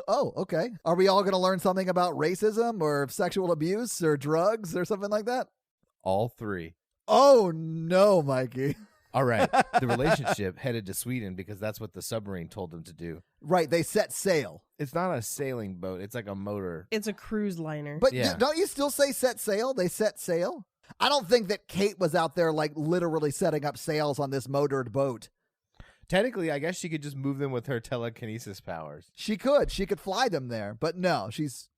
Speaker 2: Oh, okay. Are we all going to learn something about racism or sexual abuse or drugs or something like that?
Speaker 1: All 3.
Speaker 2: Oh, no, Mikey.
Speaker 1: All right. The relationship headed to Sweden because that's what the submarine told them to do.
Speaker 2: Right. They set sail.
Speaker 1: It's not a sailing boat. It's like a motor.
Speaker 3: It's a cruise liner.
Speaker 2: But
Speaker 1: Yeah.
Speaker 2: don't you still say set sail? They set sail? I don't think that Kate was out there literally setting up sails on this motored boat.
Speaker 1: Technically, I guess she could just move them with her telekinesis powers.
Speaker 2: She could fly them there, but no, she's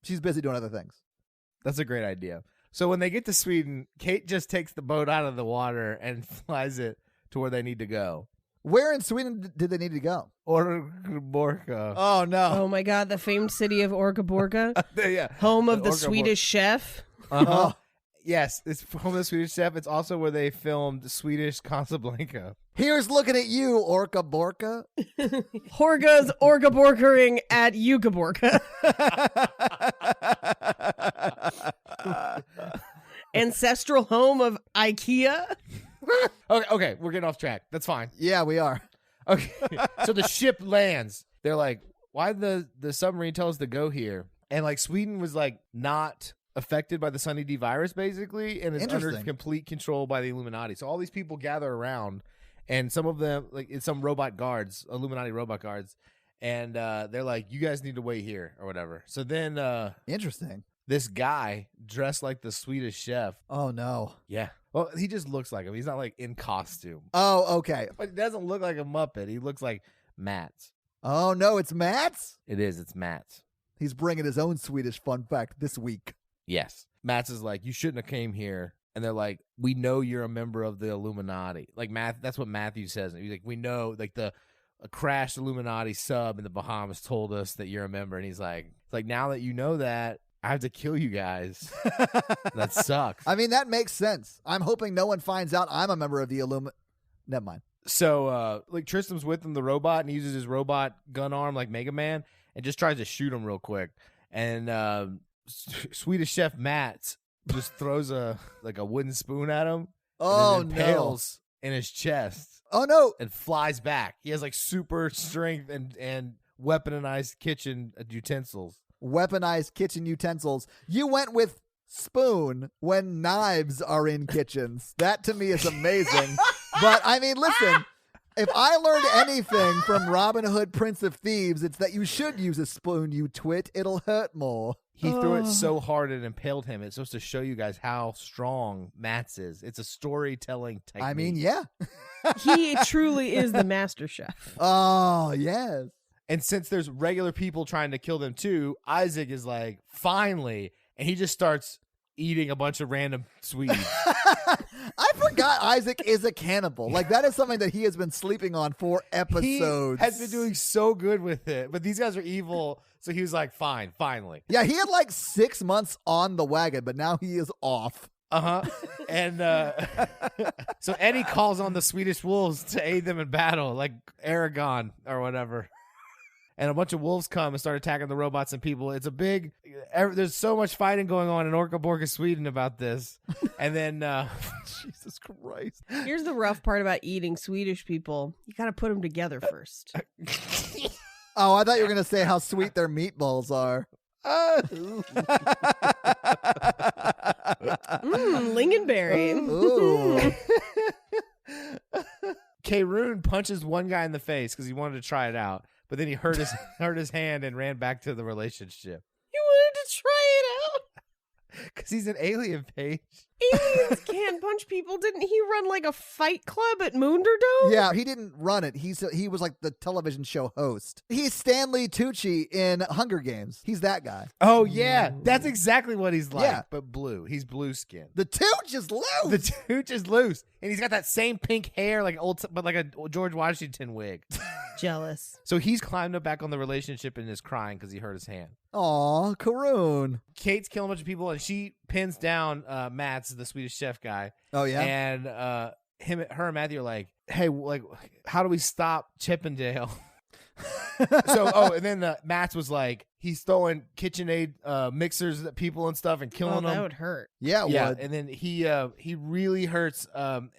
Speaker 2: busy doing other things.
Speaker 1: That's a great idea. So when they get to Sweden, Kate just takes the boat out of the water and flies it to where they need to go.
Speaker 2: Where in Sweden did they need to go?
Speaker 1: Orkaborka.
Speaker 2: Oh, no.
Speaker 3: Oh my God, the famed city of Orkaborka,
Speaker 1: Yeah.
Speaker 3: home of the
Speaker 1: Orkaborka.
Speaker 3: Swedish chef.
Speaker 1: Uh-huh. Yes, it's home of the Swedish chef. It's also where they filmed Swedish Casablanca.
Speaker 2: Here's looking at you, Orca Borka.
Speaker 3: Horga's Orkaborkering at Yugaborka. Ancestral home of IKEA.
Speaker 1: Okay, we're getting off track. That's fine.
Speaker 2: Yeah, we are.
Speaker 1: Okay, so the ship lands. They're like, why did the submarine tell us to go here? And Sweden was not affected by the Sunny D virus, basically, and is under
Speaker 2: Interesting.
Speaker 1: complete control by the Illuminati. So all these people gather around, and some of them, like it's some robot guards, Illuminati robot guards, and they're like, "You guys need to wait here or whatever." So then,
Speaker 2: Interesting.
Speaker 1: this guy dressed like the Swedish chef.
Speaker 2: Oh no.
Speaker 1: Yeah. Well, he just looks like him. He's not like in costume,
Speaker 2: Oh, okay.
Speaker 1: but he doesn't look like a Muppet. He looks like Matt's.
Speaker 2: Oh no, it's Matt's.
Speaker 1: It is. It's Matt's.
Speaker 2: He's bringing his own Swedish fun fact this week.
Speaker 1: Yes. Matt's is like, you shouldn't have came here. And they're like, we know you're a member of the Illuminati. Like, that's what Matthew says. He's like, we know, like, a crashed Illuminati sub in the Bahamas told us that you're a member. And he's like, it's like, now that you know that, I have to kill you guys. That sucks.
Speaker 2: I mean, that makes sense. I'm hoping no one finds out I'm a member of the Never mind.
Speaker 1: So, like, Tristram's with him, the robot, and he uses his robot gun arm like Mega Man and just tries to shoot him real quick. And Swedish Chef Matt just throws a wooden spoon at him.
Speaker 2: Oh,
Speaker 1: and then
Speaker 2: no.
Speaker 1: impales in his chest
Speaker 2: Oh, no.
Speaker 1: and flies back. He has, like, super strength and weaponized kitchen utensils.
Speaker 2: Weaponized kitchen utensils. You went with spoon when knives are in kitchens. That to me is amazing. But I mean, listen, if I learned anything from Robin Hood, Prince of Thieves, it's that you should use a spoon, you twit. It'll hurt more.
Speaker 1: He threw it so hard it impaled him. It's supposed to show you guys how strong Matt's is. It's a storytelling technique.
Speaker 2: I mean, yeah.
Speaker 3: He truly is the master chef.
Speaker 2: Oh, yes.
Speaker 1: And since there's regular people trying to kill them too, Isaac is like, finally, and he just starts eating a bunch of random sweets.
Speaker 2: I forgot Isaac is a cannibal. Like, that is something that he has been sleeping on for episodes.
Speaker 1: He has been doing so good with it, but these guys are evil, so he was like, fine, finally.
Speaker 2: Yeah, he had like 6 months on the wagon, but now he is off.
Speaker 1: Uh-huh. And so Eddie calls on the Swedish wolves to aid them in battle, like Aragon or whatever. And a bunch of wolves come and start attacking the robots and people. It's a big... There's so much fighting going on in Orca Borca, Sweden about this. And then... Jesus Christ.
Speaker 3: Here's the rough part about eating Swedish people. You got to put them together first.
Speaker 2: Oh, I thought you were going to say how sweet their meatballs are.
Speaker 3: Lingonberry.
Speaker 2: Ooh.
Speaker 1: K-Roon punches one guy in the face because he wanted to try it out. But then he hurt his hand and ran back to the relationship.
Speaker 3: You wanted to try it out?
Speaker 1: Because he's an alien, Paige.
Speaker 3: Aliens can't punch people. Didn't he run like a fight club at Moonderdome?
Speaker 2: Yeah, he didn't run it. He was like the television show host. He's Stanley Tucci in Hunger Games. He's that guy.
Speaker 1: Oh, yeah. That's exactly what he's like,
Speaker 2: Yeah.
Speaker 1: but blue. He's blue skin.
Speaker 2: The Tooch is loose.
Speaker 1: The tooch is loose. And he's got that same pink hair, like like a George Washington wig.
Speaker 3: Jealous.
Speaker 1: So he's climbed up back on the relationship and is crying because he hurt his hand.
Speaker 2: Aw, Karoon.
Speaker 1: Kate's killing a bunch of people, and she pins down Matt's, the Swedish chef guy.
Speaker 2: Oh, yeah?
Speaker 1: And her and Matthew are like, hey, like, how do we stop Chippendale? And then Matt's was like, he's throwing KitchenAid mixers at people and stuff and killing them.
Speaker 3: That would hurt.
Speaker 2: Yeah, it
Speaker 1: Yeah,
Speaker 2: would.
Speaker 1: and then he really hurts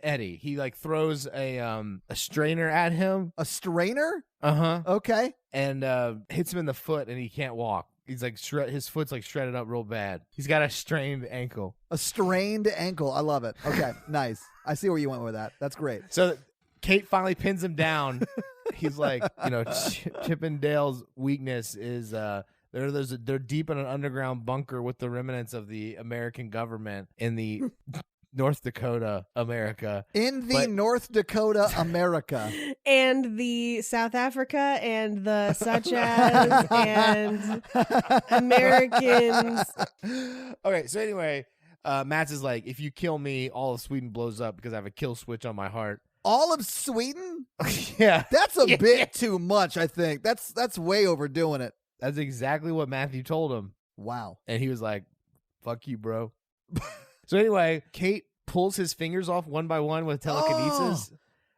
Speaker 1: Eddie. He like throws a strainer at him.
Speaker 2: A strainer?
Speaker 1: Uh-huh.
Speaker 2: Okay.
Speaker 1: And hits him in the foot, and he can't walk. He's like his foot's like shredded up real bad. He's got a strained ankle.
Speaker 2: A strained ankle. I love it. Okay, nice. I see where you went with that. That's great.
Speaker 1: So Kate finally pins him down. He's like, Chippendale's weakness is they're deep in an underground bunker with the remnants of the American government in the North Dakota, America.
Speaker 2: In the North Dakota, America.
Speaker 3: And the South Africa and the such as and Americans.
Speaker 1: Okay, so anyway, Matt's is like, if you kill me, all of Sweden blows up because I have a kill switch on my heart.
Speaker 2: All of Sweden?
Speaker 1: Yeah.
Speaker 2: That's a bit too much, I think. That's way overdoing it.
Speaker 1: That's exactly what Matthew told him.
Speaker 2: Wow.
Speaker 1: And he was like, fuck you, bro. So anyway, Kate pulls his fingers off one by one with telekinesis.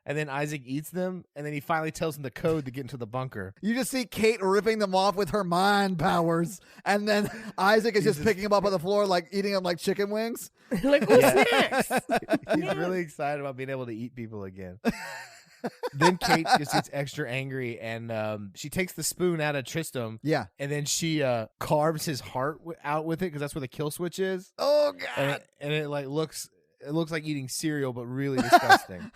Speaker 1: And then Isaac eats them. And then he finally tells him the code to get into the bunker.
Speaker 2: You just see Kate ripping them off with her mind powers. And then Isaac is just picking them up on the floor, like eating them like chicken wings.
Speaker 3: Like, what's next?
Speaker 1: He's really excited about being able to eat people again. Then Kate just gets extra angry, and she takes the spoon out of Tristram.
Speaker 2: Yeah.
Speaker 1: And then she carves his heart out with it because that's where the kill switch is.
Speaker 2: Oh God!
Speaker 1: And it like looks like eating cereal, but really disgusting.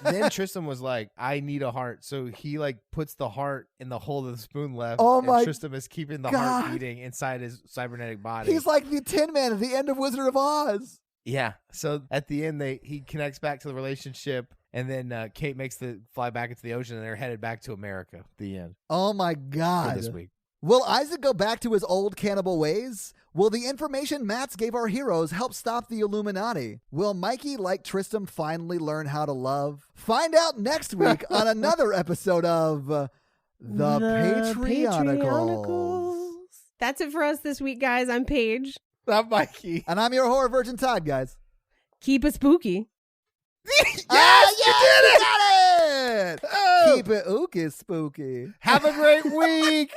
Speaker 1: Then Tristram was like, "I need a heart," so he like puts the heart in the hole that the spoon left.
Speaker 2: Oh my!
Speaker 1: And Tristram is keeping the
Speaker 2: God.
Speaker 1: heart beating inside his cybernetic body.
Speaker 2: He's like the Tin Man at the end of Wizard of Oz.
Speaker 1: Yeah. So at the end, he connects back to the relationship, and then Kate makes the fly back into the ocean, and they're headed back to America. The end.
Speaker 2: Oh my God!
Speaker 1: For this week.
Speaker 2: Will Isaac go back to his old cannibal ways? Will the information Mats gave our heroes help stop the Illuminati? Will Mikey, like Tristram, finally learn how to love? Find out next week on another episode of The Patreonicals.
Speaker 3: That's it for us this week, guys. I'm Paige.
Speaker 1: Not Mikey.
Speaker 2: And I'm your horror virgin Todd, guys.
Speaker 3: Keep it spooky.
Speaker 2: Yes, you did it! Got it! Oh. Keep it ooky spooky.
Speaker 1: Have a great week.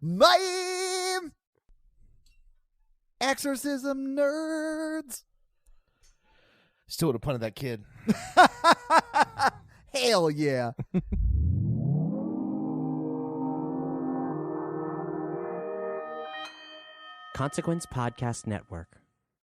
Speaker 2: Bye! Exorcism nerds.
Speaker 1: Still would have punted that kid.
Speaker 2: Hell yeah.
Speaker 4: Consequence Podcast Network.